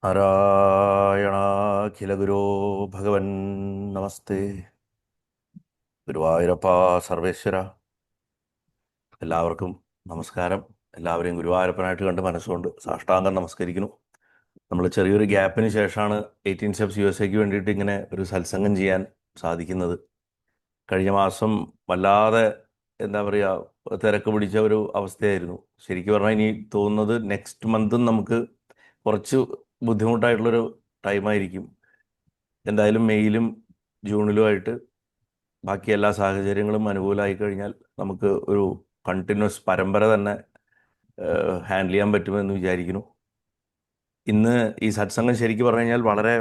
നാരായണാഖിലഗുരോ ഭഗവൻ നമസ്തേ. ഗുരുവായൂരപ്പ സർവേശ്വര, എല്ലാവർക്കും നമസ്കാരം. എല്ലാവരെയും ഗുരുവായൂരപ്പനായിട്ട് കണ്ട് മനസ്സുകൊണ്ട് സാഷ്ടാംഗം നമസ്കരിക്കുന്നു. നമ്മൾ ചെറിയൊരു ഗ്യാപ്പിന് ശേഷമാണ് 18 സ്റ്റെപ്സ് USA വേണ്ടിയിട്ട് ഇങ്ങനെ ഒരു സത്സംഗം ചെയ്യാൻ സാധിക്കുന്നത്. കഴിഞ്ഞ മാസം വല്ലാതെ എന്താ പറയുക, തിരക്ക് പിടിച്ച ഒരു അവസ്ഥയായിരുന്നു. ശരിക്കും പറഞ്ഞാൽ ഇനി തോന്നുന്നത് നെക്സ്റ്റ് മന്തും നമുക്ക് കുറച്ച് ബുദ്ധിമുട്ടായിട്ടുള്ളൊരു ടൈമായിരിക്കും. എന്തായാലും മെയ്യിലും ജൂണിലുമായിട്ട് ബാക്കി എല്ലാ സാഹചര്യങ്ങളും അനുകൂലമായി കഴിഞ്ഞാൽ നമുക്ക് ഒരു കണ്ടിന്യൂസ് പരമ്പര തന്നെ ഹാൻഡിൽ ചെയ്യാൻ പറ്റുമെന്ന് വിചാരിക്കുന്നു. ഇന്ന് ഈ സത്സംഗം ശരിക്കും പറഞ്ഞു കഴിഞ്ഞാൽ വളരെ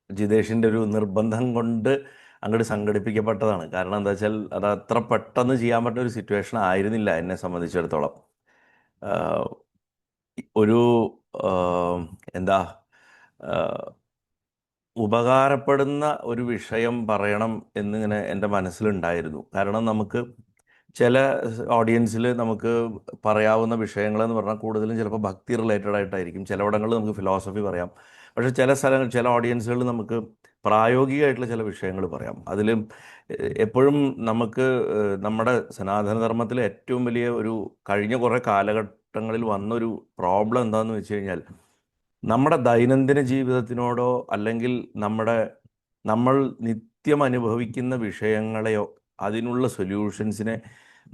ജിതേഷിൻ്റെ ഒരു നിർബന്ധം കൊണ്ട് അങ്ങോട്ട് സംഘടിപ്പിക്കപ്പെട്ടതാണ്. കാരണം എന്താ വെച്ചാൽ അത് അത്ര പെട്ടെന്ന് ചെയ്യാൻ പറ്റുന്ന ഒരു സിറ്റുവേഷൻ ആയിരുന്നില്ല എന്നെ സംബന്ധിച്ചിടത്തോളം. ആഹ് ഒരു എന്താ ഉപകാരപ്പെടുന്ന ഒരു വിഷയം പറയണം എന്നിങ്ങനെ എൻ്റെ മനസ്സിലുണ്ടായിരുന്നു. കാരണം നമുക്ക് ചില ഓഡിയൻസിൽ നമുക്ക് പറയാവുന്ന വിഷയങ്ങളെന്ന് പറഞ്ഞാൽ കൂടുതലും ചിലപ്പോൾ ഭക്തി റിലേറ്റഡ് ആയിട്ടായിരിക്കും. ചിലയിടങ്ങളിൽ നമുക്ക് ഫിലോസഫി പറയാം. പക്ഷേ ചില സ്ഥലങ്ങൾ, ചില ഓഡിയൻസുകളിൽ നമുക്ക് പ്രായോഗികമായിട്ടുള്ള ചില വിഷയങ്ങൾ പറയാം. അതിലും എപ്പോഴും നമുക്ക് നമ്മുടെ സനാതനധർമ്മത്തിലെ ഏറ്റവും വലിയ ഒരു കഴിഞ്ഞ കുറേ കാലഘട്ടങ്ങളിൽ വന്നൊരു പ്രോബ്ലം എന്താണെന്ന് വെച്ച് കഴിഞ്ഞാൽ, നമ്മുടെ ദൈനംദിന ജീവിതത്തിനോടോ അല്ലെങ്കിൽ നമ്മൾ നിത്യം അനുഭവിക്കുന്ന വിഷയങ്ങളെയോ അതിനുള്ള സൊല്യൂഷൻസിനെ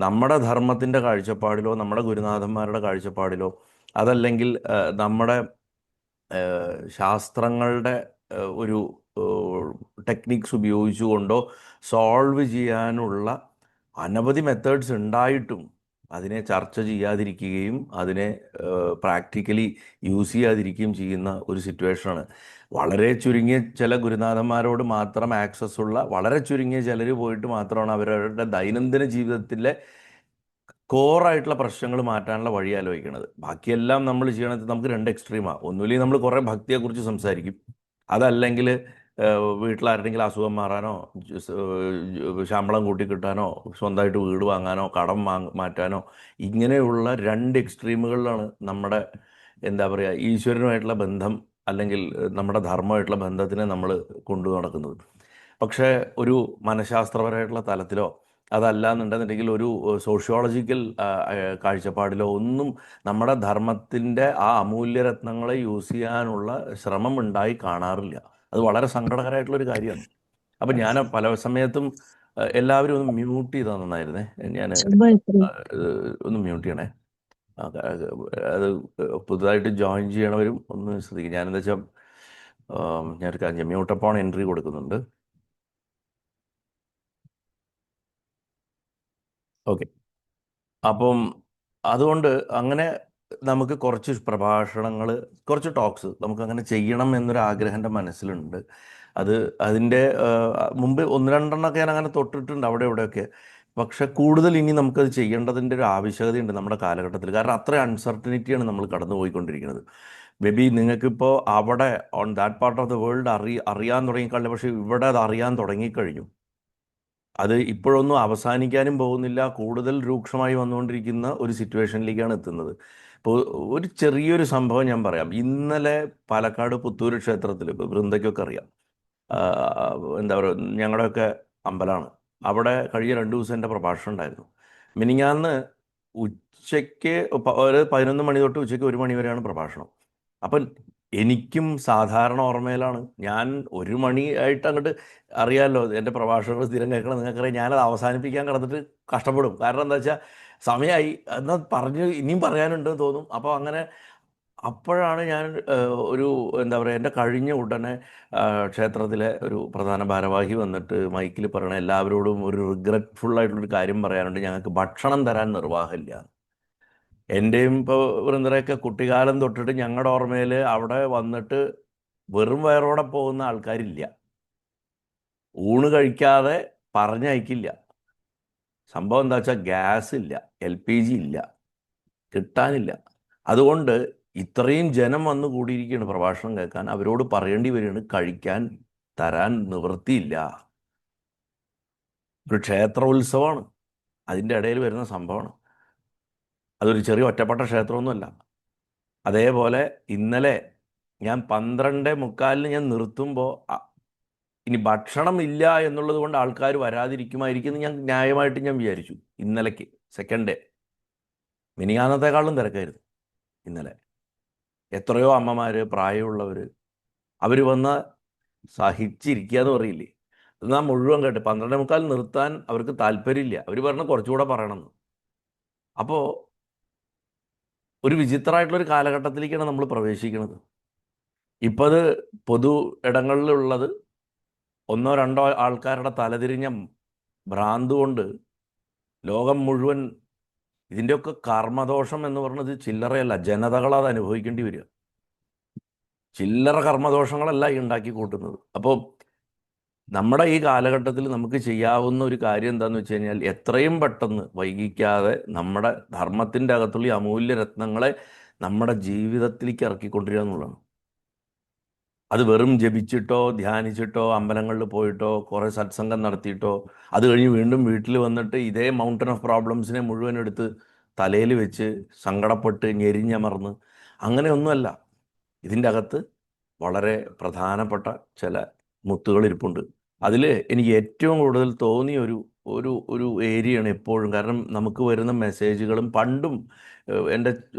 നമ്മുടെ ധർമ്മത്തിൻ്റെ കാഴ്ചപ്പാടിലോ നമ്മുടെ ഗുരുനാഥന്മാരുടെ കാഴ്ചപ്പാടിലോ അതല്ലെങ്കിൽ നമ്മുടെ ശാസ്ത്രങ്ങളുടെ ഒരു ടെക്നിക്സ് ഉപയോഗിച്ചുകൊണ്ടോ സോൾവ് ചെയ്യാനുള്ള അനവധി മെത്തേഡ്സ് ഉണ്ടായിട്ടും അതിനെ ചർച്ച ചെയ്യാതിരിക്കുകയും അതിനെ പ്രാക്ടിക്കലി യൂസ് ചെയ്യാതിരിക്കുകയും ചെയ്യുന്ന ഒരു സിറ്റുവേഷനാണ്. വളരെ ചുരുങ്ങിയ ചില ഗുരുനാഥന്മാരോട് മാത്രം ആക്സസ് ഉള്ള വളരെ ചുരുങ്ങിയ ചിലർ പോയിട്ട് മാത്രമാണ് അവരവരുടെ ദൈനംദിന ജീവിതത്തിലെ കോറായിട്ടുള്ള പ്രശ്നങ്ങൾ മാറ്റാനുള്ള വഴി ആലോചിക്കുന്നത്. ബാക്കിയെല്ലാം നമ്മൾ ചെയ്യണത് നമുക്ക് രണ്ട് എക്സ്ട്രീമാണ്. ഒന്നുമില്ലെങ്കിൽ നമ്മൾ കുറേ ഭക്തിയെക്കുറിച്ച് സംസാരിക്കും, അതല്ലെങ്കിൽ വീട്ടിലാരുടെങ്കിലും അസുഖം മാറാനോ ശമ്പളം കൂട്ടിക്കിട്ടാനോ സ്വന്തമായിട്ട് വീട് വാങ്ങാനോ കടം മാറ്റാനോ ഇങ്ങനെയുള്ള രണ്ട് എക്സ്ട്രീമുകളിലാണ് നമ്മുടെ എന്താ പറയുക ഈശ്വരനുമായിട്ടുള്ള ബന്ധം അല്ലെങ്കിൽ നമ്മുടെ ധർമ്മമായിട്ടുള്ള ബന്ധത്തിനെ നമ്മൾ കൊണ്ടു നടക്കുന്നത്. പക്ഷേ ഒരു മനഃശാസ്ത്രപരമായിട്ടുള്ള തലത്തിലോ അതല്ല എന്നുണ്ടെന്നുണ്ടെങ്കിൽ ഒരു സോഷ്യോളജിക്കൽ കാഴ്ചപ്പാടിലോ ഒന്നും നമ്മുടെ ധർമ്മത്തിൻ്റെ ആ അമൂല്യരത്നങ്ങളെ യൂസ് ചെയ്യാനുള്ള ശ്രമം ഉണ്ടായി കാണാറില്ല. അത് വളരെ സങ്കടകരമായിട്ടുള്ളൊരു കാര്യമാണ്. അപ്പം ഞാൻ പല സമയത്തും എല്ലാവരും ഒന്ന് മ്യൂട്ട് ചെയ്താൽ നന്നായിരുന്നേ. ഞാൻ ഒന്ന് മ്യൂട്ട് ചെയ്യണേ. അത് പുതുതായിട്ട് ജോയിൻ ചെയ്യണവരും ഒന്ന് ശ്രദ്ധിക്കും. ഞാനെന്താ വെച്ചാൽ ഞാനൊരു കാര്യം മ്യൂട്ടപ്പോൺ എൻട്രി കൊടുക്കുന്നുണ്ട്. ഓക്കെ. അപ്പം അതുകൊണ്ട് അങ്ങനെ നമുക്ക് കുറച്ച് പ്രഭാഷണങ്ങൾ, കുറച്ച് ടോക്സ് നമുക്ക് അങ്ങനെ ചെയ്യണം എന്നൊരു ആഗ്രഹം എൻ്റെ മനസ്സിലുണ്ട്. അതിൻ്റെ മുമ്പ് ഒന്ന് രണ്ടെണ്ണമൊക്കെ ഞാൻ അങ്ങനെ തൊട്ടിട്ടുണ്ട് അവിടെ ഇവിടെയൊക്കെ. പക്ഷെ കൂടുതൽ ഇനി നമുക്കത് ചെയ്യേണ്ടതിൻ്റെ ഒരു ആവശ്യകതയുണ്ട് നമ്മുടെ കാലഘട്ടത്തിൽ. കാരണം അത്ര അൺസർട്ടനിറ്റിയാണ് നമ്മൾ കടന്നു പോയിക്കൊണ്ടിരിക്കുന്നത്. മേ ബി നിങ്ങൾക്കിപ്പോൾ അവിടെ on that part of the world അറിയാൻ തുടങ്ങിക്കാളില്ല, പക്ഷേ ഇവിടെ അത് അറിയാൻ തുടങ്ങിക്കഴിഞ്ഞു. അത് ഇപ്പോഴൊന്നും അവസാനിക്കാനും പോകുന്നില്ല, കൂടുതൽ രൂക്ഷമായി വന്നുകൊണ്ടിരിക്കുന്ന ഒരു സിറ്റുവേഷനിലേക്കാണ് എത്തുന്നത്. ഇപ്പോൾ ഒരു ചെറിയൊരു സംഭവം ഞാൻ പറയാം. ഇന്നലെ പാലക്കാട് പുത്തൂർ ക്ഷേത്രത്തിൽ, ഇപ്പോൾ വൃന്ദയ്ക്കൊക്കെ അറിയാം, എന്താ പറയുക, ഞങ്ങളുടെയൊക്കെ അമ്പലമാണ്. അവിടെ കഴിഞ്ഞ 2 ദിവസം എൻ്റെ പ്രഭാഷണം ഉണ്ടായിരുന്നു. മിനിങ്ങാന്ന് ഉച്ചയ്ക്ക് ഒരു 11 മണി തൊട്ട് ഉച്ചയ്ക്ക് 1 മണി വരെയാണ് പ്രഭാഷണം. അപ്പം എനിക്കും സാധാരണ ഓർമ്മയിലാണ്, ഞാൻ 1 മണി ആയിട്ട് അങ്ങോട്ട് അറിയാമല്ലോ, എൻ്റെ പ്രഭാഷണങ്ങൾ സ്ഥിരം കേൾക്കണം, നിങ്ങൾക്കറിയാം, ഞാനത് അവസാനിപ്പിക്കാൻ കിടന്നിട്ട് കഷ്ടപ്പെടും. കാരണം എന്താ വെച്ചാൽ സമയമായി എന്നാൽ പറഞ്ഞ് ഇനിയും പറയാനുണ്ടെന്ന് തോന്നും. അപ്പോൾ അങ്ങനെ അപ്പോഴാണ് ഞാൻ ഒരു എന്താ പറയുക, എൻ്റെ കഴിഞ്ഞ ഉടനെ ക്ഷേത്രത്തിലെ ഒരു പ്രധാന ഭാരവാഹി വന്നിട്ട് മൈക്കിൽ പറയണ എല്ലാവരോടും ഒരു റിഗ്രറ്റ്ഫുള്ളായിട്ടുള്ളൊരു കാര്യം പറയാനുണ്ട്, ഞങ്ങൾക്ക് ഭക്ഷണം തരാൻ നിർവാഹമില്ല. എൻ്റെയും ഇപ്പോൾ വൃന്ദരൊക്കെ കുട്ടിക്കാലം തൊട്ടിട്ട് ഞങ്ങളുടെ ഓർമ്മയിൽ അവിടെ വന്നിട്ട് വെറും വയറോടെ പോകുന്ന ആൾക്കാരില്ല. ഊണ് കഴിക്കാതെ പറഞ്ഞയക്കില്ല. സംഭവം എന്താ വെച്ചാൽ ഗ്യാസ് ഇല്ല, LPG ഇല്ല, കിട്ടാനില്ല. അതുകൊണ്ട് ഇത്രയും ജനം വന്നു കൂടിയിരിക്കുകയാണ് പ്രഭാഷണം കേൾക്കാൻ. അവരോട് പറയേണ്ടി വരികയാണ് കഴിക്കാൻ തരാൻ നിവൃത്തിയില്ല. ഒരു ക്ഷേത്രോത്സവമാണ് അതിൻ്റെ ഇടയിൽ വരുന്ന സംഭവമാണ്. അതൊരു ചെറിയ ഒറ്റപ്പെട്ട ക്ഷേത്രമൊന്നുമല്ല. അതേപോലെ ഇന്നലെ ഞാൻ 12:45 ഞാൻ നിർത്തുമ്പോൾ ഇനി ഭക്ഷണം ഇല്ല എന്നുള്ളത് കൊണ്ട് ആൾക്കാർ വരാതിരിക്കുമായിരിക്കും എന്ന് ഞാൻ ന്യായമായിട്ട് ഞാൻ വിചാരിച്ചു. ഇന്നലേക്ക് സെക്കൻഡ് ഡേ മിനിയാന്നത്തെക്കാളും തിരക്കായിരുന്നു ഇന്നലെ. എത്രയോ അമ്മമാർ, പ്രായമുള്ളവർ, അവർ വന്ന് സഹിച്ചിരിക്കുക എന്ന് പറയില്ലേ, എന്നാൽ മുഴുവൻ കേട്ട് 12:45 നിർത്താൻ അവർക്ക് താല്പര്യമില്ല. അവർ പറഞ്ഞ കുറച്ചുകൂടെ പറയണമെന്ന്. അപ്പോൾ ഒരു വിചിത്രമായിട്ടുള്ളൊരു കാലഘട്ടത്തിലേക്കാണ് നമ്മൾ പ്രവേശിക്കുന്നത്. ഇപ്പോൾ അത് പൊതു ഇടങ്ങളിലുള്ളത് ഒന്നോ രണ്ടോ ആൾക്കാരുടെ തലതിരിഞ്ഞ ഭ്രാന്ത് കൊണ്ട് ലോകം മുഴുവൻ, ഇതിൻ്റെയൊക്കെ കർമ്മദോഷം എന്ന് പറയുന്നത് ചില്ലറയല്ല, ജനതകളത് അനുഭവിക്കേണ്ടി വരിക. ചില്ലറ കർമ്മദോഷങ്ങളല്ല ഈ ഉണ്ടാക്കി കൂട്ടുന്നത്. അപ്പോൾ നമ്മുടെ ഈ കാലഘട്ടത്തിൽ നമുക്ക് ചെയ്യാവുന്ന ഒരു കാര്യം എന്താണെന്ന് വെച്ച് കഴിഞ്ഞാൽ, എത്രയും പെട്ടെന്ന് വൈകിക്കാതെ നമ്മുടെ ധർമ്മത്തിൻ്റെ അകത്തുള്ള ഈ അമൂല്യ രത്നങ്ങളെ നമ്മുടെ ജീവിതത്തിലേക്ക് ഇറക്കിക്കൊണ്ടിരിക്കുക എന്നുള്ളതാണ്. അത് വെറും ജപിച്ചിട്ടോ ധ്യാനിച്ചിട്ടോ അമ്പലങ്ങളിൽ പോയിട്ടോ കുറേ സത്സംഗം നടത്തിയിട്ടോ അത് കഴിഞ്ഞ് വീണ്ടും വീട്ടിൽ വന്നിട്ട് ഇതേ മൗണ്ടൻ ഓഫ് പ്രോബ്ലംസിനെ മുഴുവൻ എടുത്ത് തലയിൽ വെച്ച് സങ്കടപ്പെട്ട് ഞെരിഞ്ഞമർന്ന് അങ്ങനെയൊന്നുമല്ല. ഇതിൻ്റെ അകത്ത് വളരെ പ്രധാനപ്പെട്ട ചില മുത്തുകൾ ഇരിപ്പുണ്ട്. അതിൽ എനിക്ക് ഏറ്റവും കൂടുതൽ തോന്നിയ ഒരു ഒരു ഒരു ഏരിയയാണ് എപ്പോഴും. കാരണം നമുക്ക് വരുന്ന മെസ്സേജുകളും പണ്ടും എൻ്റെ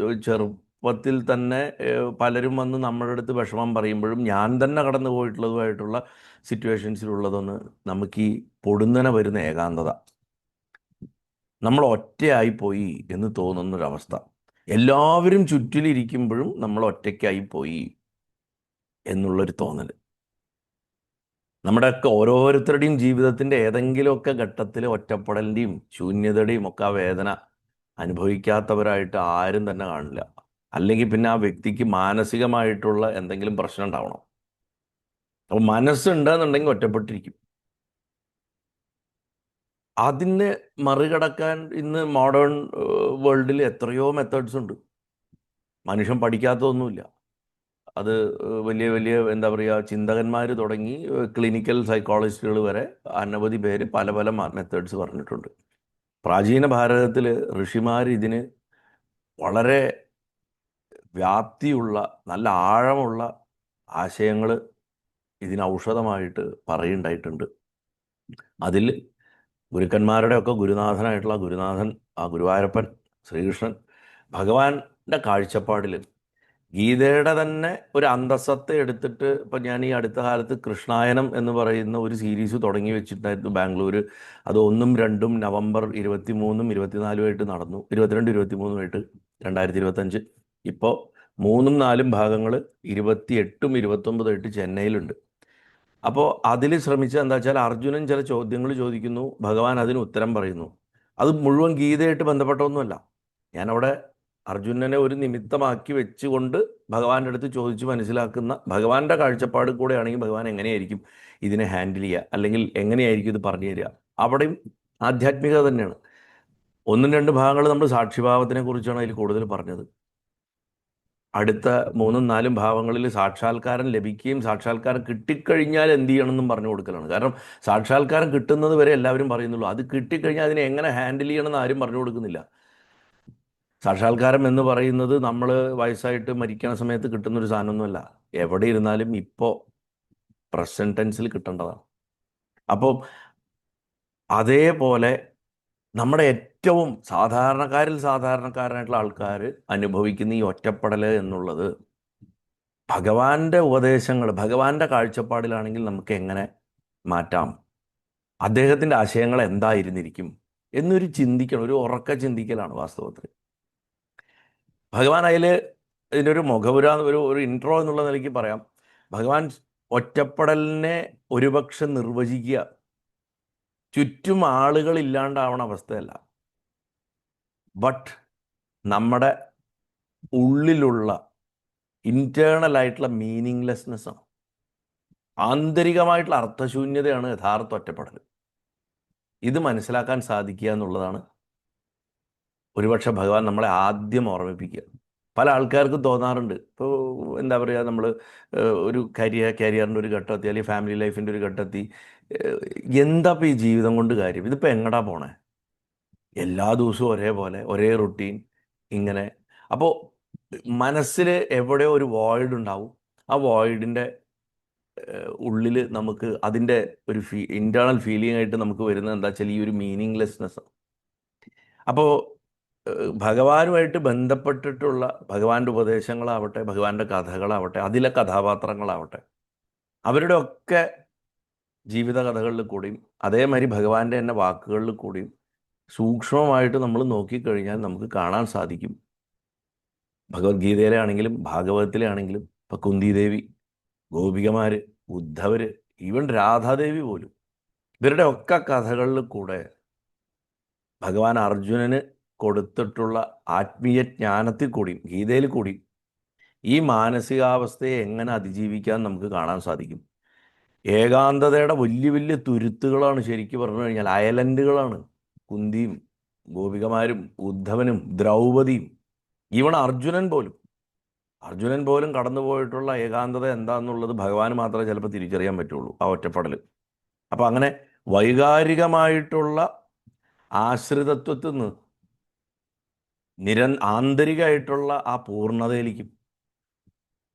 ചെറുപ്പത്തിൽ തന്നെ പലരും വന്ന് നമ്മുടെ അടുത്ത് വിഷമം പറയുമ്പോഴും ഞാൻ തന്നെ കടന്നു പോയിട്ടുള്ളതുമായിട്ടുള്ള സിറ്റുവേഷൻസിലുള്ളതൊന്ന് നമുക്ക് ഈ പൊടുന്നനെ വരുന്ന ഏകാന്തത, നമ്മൾ ഒറ്റയായി പോയി എന്ന് തോന്നുന്നൊരവസ്ഥ, എല്ലാവരും ചുറ്റിലിരിക്കുമ്പോഴും നമ്മൾ ഒറ്റയ്ക്കായി പോയി എന്നുള്ളൊരു തോന്നൽ. നമ്മുടെയൊക്കെ ഓരോരുത്തരുടെയും ജീവിതത്തിൻ്റെ ഏതെങ്കിലുമൊക്കെ ഘട്ടത്തിൽ ഒറ്റപ്പെടലിൻ്റെയും ശൂന്യതയുടെയും ഒക്കെ ആ വേദന അനുഭവിക്കാത്തവരായിട്ട് ആരും തന്നെ കാണില്ല. അല്ലെങ്കിൽ പിന്നെ ആ വ്യക്തിക്ക് മാനസികമായിട്ടുള്ള എന്തെങ്കിലും പ്രശ്നം ഉണ്ടാവണം. അപ്പോൾ മനസ്സുണ്ടെന്നുണ്ടെങ്കിൽ ഒറ്റപ്പെട്ടിരിക്കും. അതിനെ മറികടക്കാൻ ഇന്ന് മോഡേൺ വേൾഡിൽ എത്രയോ മെത്തേഡ്സ് ഉണ്ട്. മനുഷ്യൻ പഠിക്കാത്തതൊന്നുമില്ല. അത് വലിയ വലിയ എന്താ പറയുക ചിന്തകന്മാർ തുടങ്ങി ക്ലിനിക്കൽ സൈക്കോളജിസ്റ്റുകൾ വരെ അനവധി പേര് പല പല മെത്തേഡ്സ് പറഞ്ഞിട്ടുണ്ട്. പ്രാചീന ഭാരതത്തിൽ ഋഷിമാർ ഇതിന് വളരെ വ്യാപ്തിയുള്ള നല്ല ആഴമുള്ള ആശയങ്ങൾ ഇതിന് ഔഷധമായിട്ട് പറയുണ്ടായിട്ടുണ്ട്. അതിൽ ഗുരുക്കന്മാരുടെയൊക്കെ ഗുരുനാഥനായിട്ടുള്ള ഗുരുനാഥൻ, ആ ഗുരുവായൂരപ്പൻ ശ്രീകൃഷ്ണൻ, ഭഗവാന്റെ കാഴ്ചപ്പാടിൽ ഗീതയുടെ തന്നെ ഒരു അന്തസത്ത എടുത്തിട്ട്, ഇപ്പം ഞാൻ ഈ അടുത്ത കാലത്ത് കൃഷ്ണായനം എന്ന് പറയുന്ന ഒരു സീരീസ് തുടങ്ങി വെച്ചിട്ടായിരുന്നു ബാംഗ്ലൂർ. അത് 1ഉം 2ഉം നവംബർ 23ഉം 24ഉമായിട്ട് നടന്നു, 22, 23ഉമായിട്ട് 2025. ഇപ്പോൾ 3ഉം 4ഉം ഭാഗങ്ങൾ 28ഉം 29ഉമായിട്ട് ചെന്നൈയിലുണ്ട്. അപ്പോൾ അതിൽ ശ്രമിച്ചത് എന്താ വെച്ചാൽ, അർജുനൻ ചില ചോദ്യങ്ങൾ ചോദിക്കുന്നു, ഭഗവാൻ അതിന് ഉത്തരം പറയുന്നു. അത് മുഴുവൻ ഗീതയായിട്ട് ബന്ധപ്പെട്ടൊന്നുമല്ല. ഞാനവിടെ അർജുനനെ ഒരു നിമിത്തമാക്കി വെച്ചുകൊണ്ട് ഭഗവാന്റെ അടുത്ത് ചോദിച്ച് മനസ്സിലാക്കുന്ന ഭഗവാന്റെ കാഴ്ചപ്പാട് കൂടെ ആണെങ്കിൽ ഭഗവാൻ എങ്ങനെയായിരിക്കും ഇതിനെ ഹാൻഡിൽ ചെയ്യുക, അല്ലെങ്കിൽ എങ്ങനെയായിരിക്കും ഇത് പറഞ്ഞു തരിക. അവിടെയും ആധ്യാത്മികത തന്നെയാണ്. 1ഉം 2 ഭാഗങ്ങൾ നമ്മൾ സാക്ഷിഭാവത്തിനെ കുറിച്ചാണ് അതിൽ കൂടുതൽ പറഞ്ഞത്. അടുത്ത 3ഉം 4ഉം ഭാവങ്ങളിൽ സാക്ഷാത്കാരം ലഭിക്കുകയും സാക്ഷാത്കാരം കിട്ടിക്കഴിഞ്ഞാൽ എന്ത് ചെയ്യണമെന്നും പറഞ്ഞു കൊടുക്കലാണ്. കാരണം സാക്ഷാത്കാരം കിട്ടുന്നത് വരെ എല്ലാവരും പറയുന്നുള്ളൂ, അത് കിട്ടിക്കഴിഞ്ഞാൽ അതിനെ എങ്ങനെ ഹാൻഡിൽ ചെയ്യണമെന്ന് ആരും പറഞ്ഞു കൊടുക്കുന്നില്ല. സാക്ഷാത്കാരം എന്ന് പറയുന്നത് നമ്മൾ വയസ്സായിട്ട് മരിക്കുന്ന സമയത്ത് കിട്ടുന്നൊരു സാധനമൊന്നുമല്ല. എവിടെ ഇരുന്നാലും ഇപ്പോൾ പ്രസൻറ്റ് ടെൻസിൽ കിട്ടേണ്ടതാണ്. അപ്പോൾ അതേപോലെ നമ്മുടെ ഏറ്റവും സാധാരണക്കാരായിട്ടുള്ള ആൾക്കാർ അനുഭവിക്കുന്ന ഈ ഒറ്റപ്പെടൽ എന്നുള്ളത് ഭഗവാന്റെ ഉപദേശങ്ങൾ, ഭഗവാന്റെ കാഴ്ചപ്പാടിലാണെങ്കിൽ നമുക്ക് എങ്ങനെ മാറ്റാം, അദ്ദേഹത്തിൻ്റെ ആശയങ്ങൾ എന്തായിരുന്നിരിക്കും എന്നൊരു ചിന്തിക്കണം, ഒരു ഉറക്ക ചിന്തിക്കലാണ് വാസ്തവത്തിൽ. ഭഗവാൻ അതിൽ ഇതിൻ്റെ ഒരു മുഖപുര ഒരു ഇൻട്രോ എന്നുള്ള നിലയ്ക്ക് പറയാം. ഭഗവാൻ ഒറ്റപ്പെടലിനെ ഒരുപക്ഷെ നിർവചിക്കുക ചുറ്റും ആളുകൾ ഇല്ലാണ്ടാവണ അവസ്ഥയല്ല, ബട്ട് നമ്മുടെ ഉള്ളിലുള്ള ഇൻറ്റേർണലായിട്ടുള്ള മീനിങ്ലെസ്നെസ്സാണ്, ആന്തരികമായിട്ടുള്ള അർത്ഥശൂന്യതയാണ് യഥാർത്ഥ ഒറ്റപ്പെടൽ. ഇത് മനസ്സിലാക്കാൻ സാധിക്കുക എന്നുള്ളതാണ് ഒരുപക്ഷെ ഭഗവാൻ നമ്മളെ ആദ്യം ഓർമ്മിപ്പിക്കുക. പല ആൾക്കാർക്കും തോന്നാറുണ്ട്, ഇപ്പോൾ എന്താ പറയുക, നമ്മൾ ഒരു കരിയറിൻ്റെ ഒരു ഘട്ടമെത്തി, അല്ലെങ്കിൽ ഫാമിലി ലൈഫിൻ്റെ ഒരു ഘട്ടമെത്തി, എന്താ ഇപ്പോൾ ഈ ജീവിതം കൊണ്ട് കാര്യം, ഇതിപ്പോൾ എങ്ങടാ പോണേ, എല്ലാ ദിവസവും ഒരേപോലെ ഒരേ റുട്ടീൻ ഇങ്ങനെ. അപ്പോൾ മനസ്സിൽ എവിടെയോ ഒരു വോയിഡ് ഉണ്ടാവും. ആ വോയിഡിൻ്റെ ഉള്ളിൽ നമുക്ക് അതിൻ്റെ ഒരു ഇൻറ്റേർണൽ ഫീലിംഗ് ആയിട്ട് നമുക്ക് വരുന്നത് എന്താ വെച്ചാൽ ഈ ഒരു മീനിങ്ലെസ്നെസ്. അപ്പോൾ ഭഗവാനുമായിട്ട് ബന്ധപ്പെട്ടിട്ടുള്ള ഭഗവാന്റെ ഉപദേശങ്ങളാവട്ടെ, ഭഗവാന്റെ കഥകളാവട്ടെ, അതിലെ കഥാപാത്രങ്ങളാവട്ടെ, അവരുടെ ഒക്കെ ജീവിത കഥകളിൽ കൂടിയും അതേമാതിരി ഭഗവാന്റെ തന്നെ വാക്കുകളിൽ കൂടിയും സൂക്ഷ്മമായിട്ട് നമ്മൾ നോക്കിക്കഴിഞ്ഞാൽ നമുക്ക് കാണാൻ സാധിക്കും. ഭഗവത്ഗീതയിലെ ആണെങ്കിലും ഭാഗവതത്തിലെ ആണെങ്കിലും ഇപ്പം കുന്തിദേവി, ഗോപികമാർ, ഉദ്ധവർ, ഈവൻ രാധാദേവി പോലും, ഇവരുടെ ഒക്കെ കഥകളിൽ കൂടെ ഭഗവാൻ അർജുനന് കൊടുത്തിട്ടുള്ള ആത്മീയ ജ്ഞാനത്തിൽ കൂടിയും ഗീതയിൽ കൂടിയും ഈ മാനസികാവസ്ഥയെ എങ്ങനെ അതിജീവിക്കാൻ നമുക്ക് കാണാൻ സാധിക്കും. ഏകാന്തതയുടെ വലിയ വലിയ തുരുത്തുകളാണ് ശരിക്കും പറഞ്ഞു കഴിഞ്ഞാൽ, അയലൻഡുകളാണ് കുന്തിയും ഗോപികമാരും ഉദ്ധവനും ദ്രൗപദിയും, ഈവൺ അർജുനൻ പോലും കടന്നുപോയിട്ടുള്ള ഏകാന്തത എന്താണെന്നുള്ളത് ഭഗവാന് മാത്രമേ ചിലപ്പോൾ തിരിച്ചറിയാൻ പറ്റുള്ളൂ, ആ ഒറ്റപ്പെടൽ. അപ്പം അങ്ങനെ വൈകാരികമായിട്ടുള്ള ആശ്രിതത്വത്തിൽ നിന്ന് ആന്തരികമായിട്ടുള്ള ആ പൂർണ്ണതയിലേക്കും,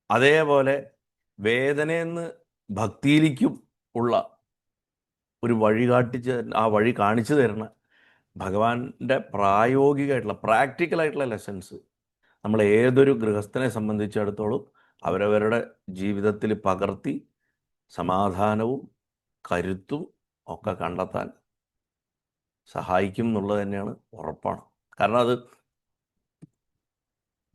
അതേപോലെ വേദനയെന്ന് ഭക്തിയിലേക്കും ഉള്ള ഒരു ആ വഴി കാണിച്ചു തരുന്ന ഭഗവാന്റെ പ്രായോഗികമായിട്ടുള്ള പ്രാക്ടിക്കലായിട്ടുള്ള ലെസൺസ് നമ്മൾ ഏതൊരു ഗൃഹസ്ഥനെ സംബന്ധിച്ചിടത്തോളം അവരവരുടെ ജീവിതത്തിൽ പകർത്തി സമാധാനവും കരുത്തും ഒക്കെ കണ്ടെത്താൻ സഹായിക്കും എന്നുള്ളത് തന്നെയാണ് ഉറപ്പാണ്. കാരണം അത്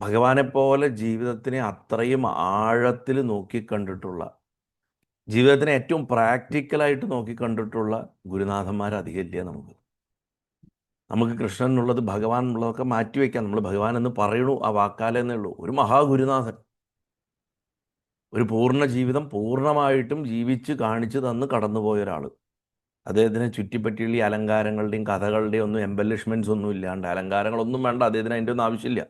ഭഗവാനെപ്പോലെ ജീവിതത്തിനെ അത്രയും ആഴത്തിൽ നോക്കിക്കണ്ടിട്ടുള്ള, ജീവിതത്തിനെ ഏറ്റവും പ്രാക്ടിക്കലായിട്ട് നോക്കിക്കണ്ടിട്ടുള്ള ഗുരുനാഥന്മാർ അധികമില്ല. നമുക്ക് കൃഷ്ണൻ എന്നുള്ളത് ഭഗവാൻ എന്നുള്ളതൊക്കെ മാറ്റിവെക്കാം. നമ്മൾ ഭഗവാൻ എന്ന് പറയണു ആ വാക്കാലെന്നേ ഉള്ളൂ. ഒരു മഹാഗുരുനാഥൻ, ഒരു പൂർണ്ണ ജീവിതം പൂർണ്ണമായിട്ടും ജീവിച്ച് കാണിച്ചു തന്ന് കടന്നുപോയ ഒരാൾ. അദ്ദേഹത്തിനെ ചുറ്റിപ്പറ്റിയുള്ള ഈ അലങ്കാരങ്ങളുടെയും കഥകളുടെയും ഒന്നും എംബലിഷ്മെൻറ്റ്സ് ഒന്നും ഇല്ലാണ്ട്, അലങ്കാരങ്ങളൊന്നും വേണ്ട, അദ്ദേഹത്തിന് അതിൻ്റെ ഒന്നും ആവശ്യമില്ല.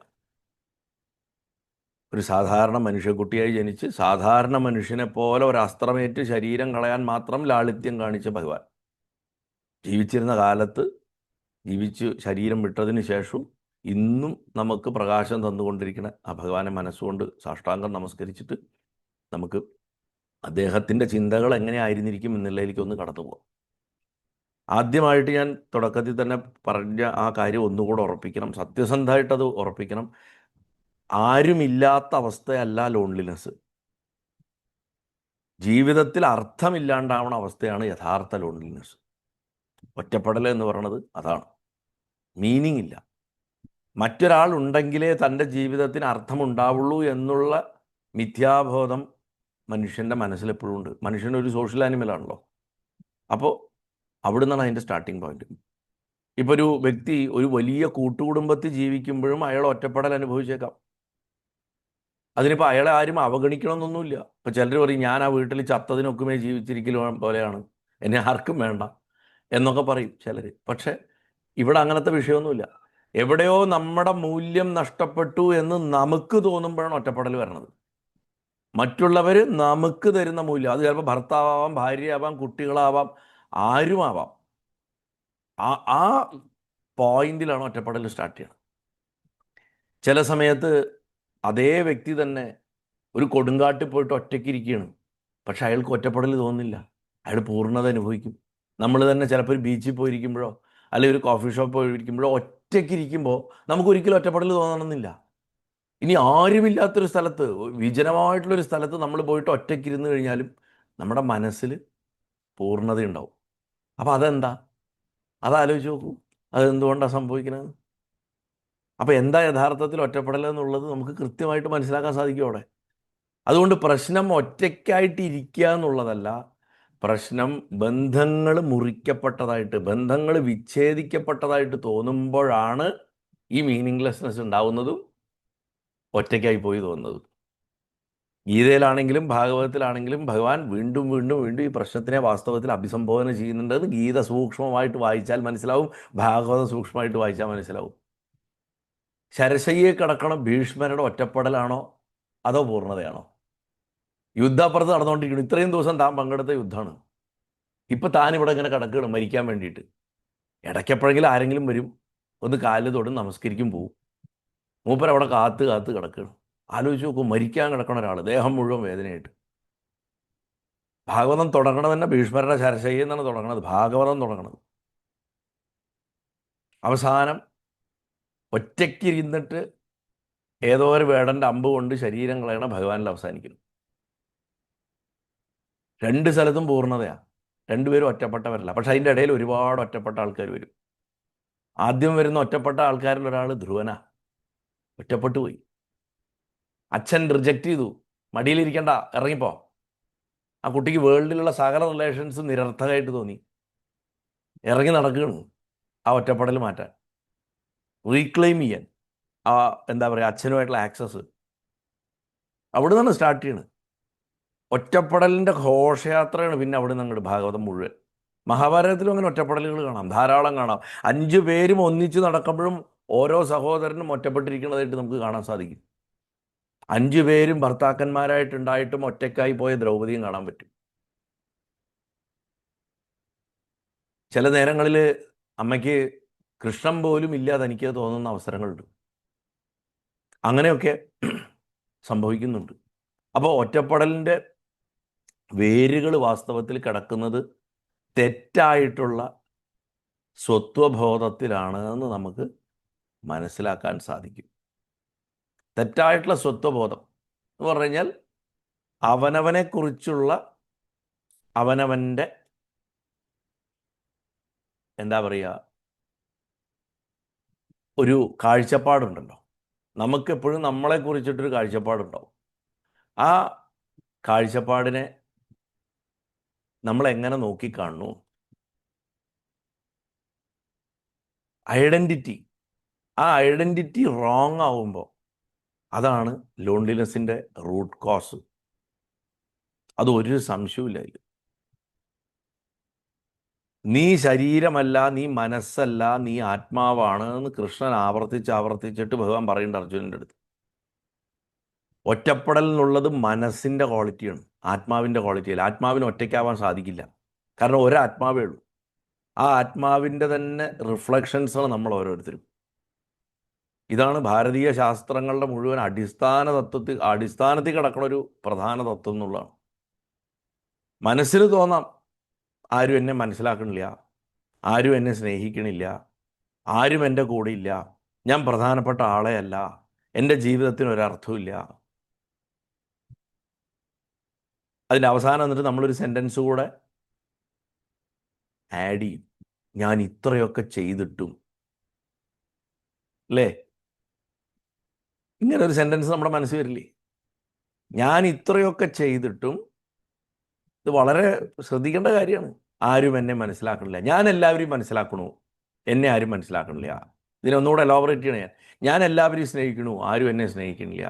ഒരു സാധാരണ മനുഷ്യക്കുട്ടിയായി ജനിച്ച് സാധാരണ മനുഷ്യനെ പോലെ ഒരു അസ്ത്രമേറ്റ് ശരീരം കളയാൻ മാത്രം ലാളിത്യം കാണിച്ച ഭഗവാൻ ജീവിച്ചിരുന്ന കാലത്ത്, ജീവിച്ച് ശരീരം വിട്ടതിന് ശേഷം ഇന്നും നമുക്ക് പ്രകാശം തന്നുകൊണ്ടിരിക്കുന്ന ആ ഭഗവാനെ മനസ്സുകൊണ്ട് സാഷ്ടാംഗം നമസ്കരിച്ചിട്ട് നമുക്ക് അദ്ദേഹത്തിൻ്റെ ചിന്തകൾ എങ്ങനെയായിരുന്നിരിക്കും എന്നുള്ളതിലേക്ക് ഒന്ന് കടന്നു പോകാം. ആദ്യമായിട്ട് ഞാൻ തുടക്കത്തിൽ തന്നെ പറഞ്ഞ ആ കാര്യം ഒന്നുകൂടെ ഉറപ്പിക്കണം, സത്യസന്ധമായിട്ടത് ഉറപ്പിക്കണം. ആരുമില്ലാത്ത അവസ്ഥയല്ല ലോൺലിനെസ്. ജീവിതത്തിൽ അർത്ഥമില്ലാണ്ടാവുന്ന അവസ്ഥയാണ് യഥാർത്ഥ ലോൺലിനെസ്. ഒറ്റപ്പെടൽ എന്ന് പറയുന്നത് അതാണ്. മീനിങ് ഇല്ല. മറ്റൊരാൾ ഉണ്ടെങ്കിലേ തൻ്റെ ജീവിതത്തിന് അർത്ഥമുണ്ടാവുള്ളൂ എന്നുള്ള മിഥ്യാബോധം മനുഷ്യൻ്റെ മനസ്സിലെപ്പോഴും ഉണ്ട്. മനുഷ്യനൊരു സോഷ്യൽ ആനിമലാണല്ലോ. അപ്പോൾ അവിടെ നിന്നാണ് അതിൻ്റെ സ്റ്റാർട്ടിങ് പോയിന്റ്. ഇപ്പോൾ ഒരു വ്യക്തി ഒരു വലിയ കൂട്ടുകുടുംബത്തിൽ ജീവിക്കുമ്പോഴും അയാൾ ഒറ്റപ്പെടൽ അനുഭവിച്ചേക്കാം. അതിനിപ്പോൾ അയാളെ ആരും അവഗണിക്കണമെന്നൊന്നുമില്ല. ഇപ്പോൾ ചിലർ പറയും ഞാൻ ആ വീട്ടിൽ ചത്തതിനൊക്കുമേ ജീവിച്ചിരിക്കലും പോലെയാണ്, എന്നെ ആർക്കും വേണ്ട എന്നൊക്കെ പറയും ചിലർ. പക്ഷേ ഇവിടെ അങ്ങനത്തെ വിഷയമൊന്നുമില്ല. എവിടെയോ നമ്മുടെ മൂല്യം നഷ്ടപ്പെട്ടു എന്ന് നമുക്ക് തോന്നുമ്പോഴാണ് ഒറ്റപ്പെടൽ വരണത്. മറ്റുള്ളവർ നമുക്ക് തരുന്ന മൂല്യം, അത് ചിലപ്പോൾ ഭർത്താവാം, ഭാര്യയാവാം, കുട്ടികളാവാം, ആരുമാവാം, ആ പോയിന്റിലാണ് ഒറ്റപ്പെടൽ സ്റ്റാർട്ട് ചെയ്യണം. ചില സമയത്ത് അതേ വ്യക്തി തന്നെ ഒരു കൊടുങ്കാട്ടിൽ പോയിട്ട് ഒറ്റയ്ക്കിരിക്കുകയാണ്, പക്ഷെ അയാൾക്ക് ഒറ്റപ്പെടൽ തോന്നുന്നില്ല, അയാൾ പൂർണ്ണത അനുഭവിക്കും. നമ്മൾ തന്നെ ചിലപ്പോൾ ഒരു ബീച്ചിൽ പോയിരിക്കുമ്പോഴോ അല്ലെങ്കിൽ ഒരു കോഫി ഷോപ്പ് പോയിരിക്കുമ്പോഴോ ഒറ്റയ്ക്കിരിക്കുമ്പോൾ നമുക്കൊരിക്കലും ഒറ്റപ്പെടൽ തോന്നണമെന്നില്ല. ഇനി ആരുമില്ലാത്തൊരു സ്ഥലത്ത്, വിജനമായിട്ടുള്ളൊരു സ്ഥലത്ത് നമ്മൾ പോയിട്ട് ഒറ്റയ്ക്കിരുന്ന് കഴിഞ്ഞാലും നമ്മുടെ മനസ്സിൽ പൂർണ്ണതയുണ്ടാവും. അപ്പോൾ അതെന്താ? അതാലോചിച്ച് നോക്കൂ, അതെന്തുകൊണ്ടാണ് സംഭവിക്കുന്നത്? അപ്പോൾ എന്താ യഥാർത്ഥത്തിൽ ഒറ്റപ്പെടൽ എന്നുള്ളത് നമുക്ക് കൃത്യമായിട്ട് മനസ്സിലാക്കാൻ സാധിക്കും അവിടെ. അതുകൊണ്ട് പ്രശ്നം ഒറ്റയ്ക്കായിട്ട് ഇരിക്കുക എന്നുള്ളതല്ല, പ്രശ്നം ബന്ധങ്ങൾ മുറിക്കപ്പെട്ടതായിട്ട്, ബന്ധങ്ങൾ വിച്ഛേദിക്കപ്പെട്ടതായിട്ട് തോന്നുമ്പോഴാണ് ഈ മീനിങ്ലെസ്നെസ് ഉണ്ടാവുന്നതും ഒറ്റയ്ക്കായി പോയി തോന്നുന്നതും. ഗീതയിലാണെങ്കിലും ഭാഗവതത്തിലാണെങ്കിലും ഭഗവാൻ വീണ്ടും വീണ്ടും വീണ്ടും ഈ പ്രശ്നത്തിനെ വാസ്തവത്തിൽ അഭിസംബോധന ചെയ്യുന്നുണ്ടെന്ന് ഗീത സൂക്ഷ്മമായിട്ട് വായിച്ചാൽ മനസ്സിലാവും, ഭാഗവതം സൂക്ഷ്മമായിട്ട് വായിച്ചാൽ മനസ്സിലാവും. ശരശയ്യെ കിടക്കണം ഭീഷ്മരുടെ ഒറ്റപ്പെടലാണോ അതോ പൂർണ്ണതയാണോ? യുദ്ധാപ്പുറത്ത് നടന്നുകൊണ്ടിരിക്കുന്നു, ഇത്രയും ദിവസം താൻ പങ്കെടുത്ത യുദ്ധമാണ്. ഇപ്പം താൻ ഇവിടെ ഇങ്ങനെ കിടക്കുകയാണ് മരിക്കാൻ വേണ്ടിയിട്ട്. ഇടയ്ക്കെപ്പോഴെങ്കിലും ആരെങ്കിലും വരും, ഒന്ന് കാല് തൊടും, നമസ്കരിക്കും, പോവും. മൂപ്പർ അവിടെ കാത്ത് കാത്ത് കിടക്കുകയാണ്. ആലോചിച്ച് നോക്കൂ, മരിക്കാൻ കിടക്കണ ഒരാൾ, ദേഹം മുഴുവൻ വേദനയായിട്ട്. ഭാഗവതം തുടങ്ങണത് തന്നെ ഭീഷ്മരുടെ ശരശയ്യിൽ നിന്നാണ് തുടങ്ങണത്. ഭാഗവതം തുടങ്ങണത് അവസാനം ഒറ്റയ്ക്ക് ഇരുന്നിട്ട് ഏതോ ഒരു വേടൻ്റെ അമ്പ് കൊണ്ട് ശരീരം കളയണ ഭഗവാനിൽ അവസാനിക്കുന്നു. രണ്ട് സ്ഥലത്തും പൂർണ്ണതയാണ്. രണ്ടുപേരും ഒറ്റപ്പെട്ടവരല്ല. പക്ഷെ അതിൻ്റെ ഇടയിൽ ഒരുപാട് ഒറ്റപ്പെട്ട ആൾക്കാർ വരും. ആദ്യം വരുന്ന ഒറ്റപ്പെട്ട ആൾക്കാരിൽ ഒരാൾ ധ്രുവനാ. ഒറ്റപ്പെട്ടു പോയി. അച്ഛൻ റിജക്റ്റ് ചെയ്തു, മടിയിലിരിക്കണ്ട, ഇറങ്ങിപ്പോ. ആ കുട്ടിക്ക് വേൾഡിലുള്ള സകല റിലേഷൻസ് നിരർത്ഥകമായിട്ട് തോന്നി. ഇറങ്ങി നടക്കുകയാണ് ആ ഒറ്റപ്പെടൽ മാറ്റാൻ, റീക്ലെയിം ചെയ്യാൻ ആ എന്താ പറയുക അച്ഛനുമായിട്ടുള്ള ആക്സസ്. അവിടെ നിന്നാണ് സ്റ്റാർട്ട് ചെയ്യണത്. ഒറ്റപ്പെടലിൻ്റെ ഘോഷയാത്രയാണ് പിന്നെ അവിടെ നിന്ന് അങ്ങോട്ട് ഭാഗവതം മുഴുവൻ. മഹാഭാരതത്തിലും അങ്ങനെ ഒറ്റപ്പെടലുകൾ കാണാം, ധാരാളം കാണാം. 5 പേരും ഒന്നിച്ച് നടക്കുമ്പോഴും ഓരോ സഹോദരനും ഒറ്റപ്പെട്ടിരിക്കുന്നതായിട്ട് നമുക്ക് കാണാൻ സാധിക്കും. 5 പേരും ഭർത്താക്കന്മാരായിട്ടുണ്ടായിട്ടും ഒറ്റയ്ക്കായി പോയ ദ്രൗപദിയും കാണാൻ പറ്റും. ചില നേരങ്ങളിൽ അമ്മയ്ക്ക് കൃഷ്ണൻ പോലും ഇല്ല തനിക്ക് തോന്നുന്ന അവസരങ്ങളുണ്ട്. അങ്ങനെയൊക്കെ സംഭവിക്കുന്നുണ്ട്. അപ്പോൾ ഒറ്റപ്പെടലിൻ്റെ വേരുകൾ വാസ്തവത്തിൽ കിടക്കുന്നത് തെറ്റായിട്ടുള്ള സ്വത്വബോധത്തിലാണ് എന്ന് നമുക്ക് മനസ്സിലാക്കാൻ സാധിക്കും. തെറ്റായിട്ടുള്ള സ്വത്വബോധം എന്ന് പറഞ്ഞു കഴിഞ്ഞാൽ അവനവനെക്കുറിച്ചുള്ള അവനവൻ്റെ എന്താ പറയുക ഒരു കാഴ്ചപ്പാടുണ്ടല്ലോ. നമുക്കെപ്പോഴും നമ്മളെക്കുറിച്ചിട്ടൊരു കാഴ്ചപ്പാടുണ്ടാവും. ആ കാഴ്ചപ്പാടിനെ നമ്മളെങ്ങനെ നോക്കിക്കാണുന്നു, ഐഡൻറ്റിറ്റി, ആ ഐഡൻറ്റിറ്റി റോങ് ആവുമ്പോൾ അതാണ് ലോൺലിനെസ്സിൻ്റെ റൂട്ട് കോസ്. അതൊരു സംശയവുമില്ല. നീ ശരീരമല്ല, നീ മനസ്സല്ല, നീ ആത്മാവാണ് എന്ന് കൃഷ്ണൻ ആവർത്തിച്ചിട്ട് ഭഗവാൻ പറയുന്നുണ്ട് അർജുനൻ്റെ അടുത്ത്. ഒറ്റപ്പെടൽ എന്നുള്ളത് മനസ്സിൻ്റെ ക്വാളിറ്റിയാണ്, ആത്മാവിൻ്റെ ക്വാളിറ്റിയല്ല. ആത്മാവിന് ഒറ്റയ്ക്കാവാൻ സാധിക്കില്ല. കാരണം ഒരാത്മാവേ ഉള്ളൂ. ആ ആത്മാവിൻ്റെ തന്നെ റിഫ്ലക്ഷൻസാണ് നമ്മൾ ഓരോരുത്തരും. ഇതാണ് ഭാരതീയ ശാസ്ത്രങ്ങളുടെ മുഴുവൻ അടിസ്ഥാനത്തിൽ കിടക്കുന്ന ഒരു പ്രധാന തത്വം എന്നുള്ളതാണ്. മനസ്സിന് തോന്നാം ആരും എന്നെ മനസ്സിലാക്കണില്ല, ആരും എന്നെ സ്നേഹിക്കണില്ല, ആരും എൻ്റെ കൂടെ ഇല്ല, ഞാൻ പ്രധാനപ്പെട്ട ആളെ അല്ല, എൻ്റെ ജീവിതത്തിന് ഒരർത്ഥമില്ല. അതിൻ്റെ അവസാനം എന്നിട്ട് നമ്മളൊരു സെൻറ്റൻസ് കൂടെ ആഡ് ചെയ്യും, ഞാൻ ഇത്രയൊക്കെ ചെയ്തിട്ടും. അല്ലേ? ഇങ്ങനെ ഒരു സെൻറ്റൻസ് നമ്മുടെ മനസ്സിൽ വരില്ലേ? ഞാൻ ഇത്രയൊക്കെ ചെയ്തിട്ടും. ഇത് വളരെ ശ്രദ്ധിക്കേണ്ട കാര്യമാണ്. ആരും എന്നെ മനസ്സിലാക്കണില്ല, ഞാൻ എല്ലാവരെയും മനസ്സിലാക്കണു, എന്നെ ആരും മനസ്സിലാക്കണില്ല. ഇതിനൊന്നുകൂടെ എലോബറേറ്റ് ചെയ്യണേ. ഞാൻ എല്ലാവരെയും സ്നേഹിക്കണു, ആരും എന്നെ സ്നേഹിക്കണില്ല.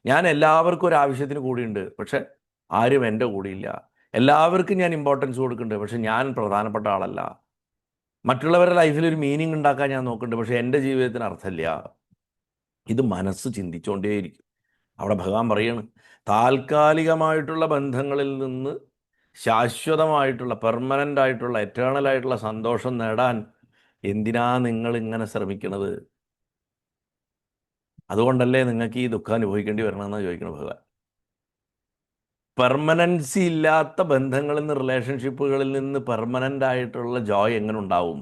ഞാൻ എല്ലാവർക്കും ഒരു ആവശ്യത്തിന് കൂടിയുണ്ട്, പക്ഷെ ആരും എൻ്റെ കൂടെയില്ല. എല്ലാവർക്കും ഞാൻ ഇമ്പോർട്ടൻസ് കൊടുക്കുന്നുണ്ട്, പക്ഷെ ഞാൻ പ്രധാനപ്പെട്ട ആളല്ല. മറ്റുള്ളവരുടെ ലൈഫിൽ ഒരു മീനിങ് ഉണ്ടാക്കാൻ ഞാൻ നോക്കുന്നുണ്ട്, പക്ഷെ എൻ്റെ ജീവിതത്തിന് അർത്ഥമില്ല. ഇത് മനസ്സ് ചിന്തിച്ചുകൊണ്ടേയിരിക്കും. അവിടെ ഭഗവാൻ പറയാണ്, താൽക്കാലികമായിട്ടുള്ള ബന്ധങ്ങളിൽ നിന്ന് ശാശ്വതമായിട്ടുള്ള പെർമനൻ്റ് ആയിട്ടുള്ള എറ്റേണൽ ആയിട്ടുള്ള സന്തോഷം നേടാൻ എന്തിനാ നിങ്ങൾ ഇങ്ങനെ ശ്രമിക്കുന്നത്? അതുകൊണ്ടല്ലേ നിങ്ങൾക്ക് ഈ ദുഃഖം അനുഭവിക്കേണ്ടി വരണമെന്ന് ചോദിക്കണം ഭഗവാൻ. പെർമനൻസി ഇല്ലാത്ത ബന്ധങ്ങളിൽ നിന്ന്, റിലേഷൻഷിപ്പുകളിൽ നിന്ന് പെർമനൻ്റ് ആയിട്ടുള്ള ജോയ് എങ്ങനെ ഉണ്ടാവും?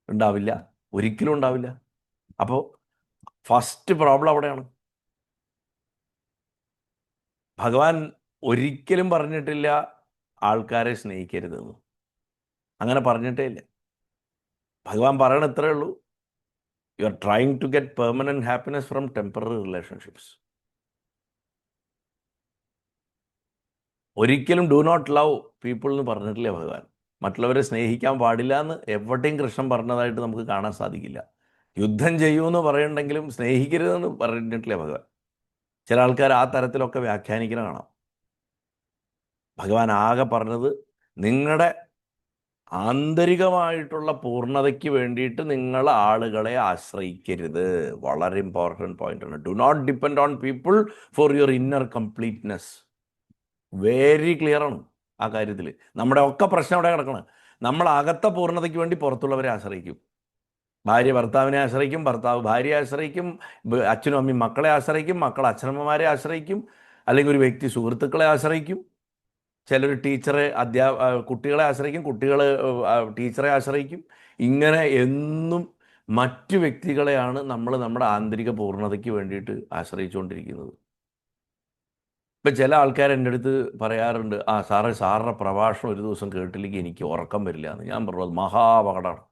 ഉണ്ടാവില്ല, ഒരിക്കലും ഉണ്ടാവില്ല. അപ്പോൾ ഫസ്റ്റ് പ്രോബ്ലം അവിടെയാണ്. ഭഗവാൻ ഒരിക്കലും പറഞ്ഞിട്ടില്ല ആൾക്കാരെ സ്നേഹിക്കരുതെന്ന്. അങ്ങനെ പറഞ്ഞിട്ടേ ഇല്ല. ഭഗവാൻ പറയണ ഇത്രയേ ഉള്ളൂ, you are trying to get permanent happiness from temporary relationships. ഒരിക്കലും ഡു നോട്ട് ലവ് പീപ്പിൾ എന്ന് പറഞ്ഞിട്ടില്ല ഭഗവാൻ. മറ്റുള്ളവരെ സ്നേഹിക്കാൻ പാടില്ല എന്ന് എവിടെയും കൃഷ്ണൻ പറഞ്ഞതായിട്ട് നമുക്ക് കാണാൻ സാധിക്കില്ല. യുദ്ധം ചെയ്യുമെന്ന് പറയുന്നുണ്ടെങ്കിലും സ്നേഹിക്കരുതെന്ന് പറഞ്ഞിട്ടില്ല ഭഗവാൻ. ചില ആൾക്കാർ ആ തരത്തിലൊക്കെ വ്യാഖ്യാനിക്കണം കാണാം. ഭഗവാൻ ആകെ പറഞ്ഞത്, നിങ്ങളുടെ ആന്തരികമായിട്ടുള്ള പൂർണ്ണതയ്ക്ക് വേണ്ടിയിട്ട് നിങ്ങൾ ആളുകളെ ആശ്രയിക്കരുത്. വളരെ ഇമ്പോർട്ടൻറ്റ് പോയിന്റാണ്. Do not depend on people for your inner completeness. Very clear ആണ് ആ കാര്യത്തിൽ. നമ്മുടെ ഒക്കെ പ്രശ്നം അവിടെ കിടക്കണം. നമ്മൾ അകത്ത പൂർണ്ണതയ്ക്ക് വേണ്ടി പുറത്തുള്ളവരെ ആശ്രയിക്കും. ഭാര്യ ഭർത്താവിനെ ആശ്രയിക്കും, ഭർത്താവ് ഭാര്യയെ ആശ്രയിക്കും, അച്ഛനും അമ്മയും മക്കളെ ആശ്രയിക്കും, മക്കൾ അച്ഛനമ്മമാരെ ആശ്രയിക്കും, അല്ലെങ്കിൽ ഒരു വ്യക്തി സുഹൃത്തുക്കളെ ആശ്രയിക്കും, ചിലർ ടീച്ചറെ കുട്ടികളെ ആശ്രയിക്കും, കുട്ടികൾ ടീച്ചറെ ആശ്രയിക്കും. ഇങ്ങനെ എന്നും മറ്റു വ്യക്തികളെയാണ് നമ്മൾ നമ്മുടെ ആന്തരിക പൂർണ്ണതയ്ക്ക് വേണ്ടിയിട്ട് ആശ്രയിച്ചുകൊണ്ടിരിക്കുന്നത്. ഇപ്പം ചില ആൾക്കാർ എൻ്റെ അടുത്ത് പറയാറുണ്ട്, സാറുടെ പ്രഭാഷണം ഒരു ദിവസം കേട്ടില്ലെങ്കിൽ എനിക്ക് ഉറക്കം വരില്ല എന്ന്. ഞാൻ പറഞ്ഞത് മഹാ അപകടമാണ്.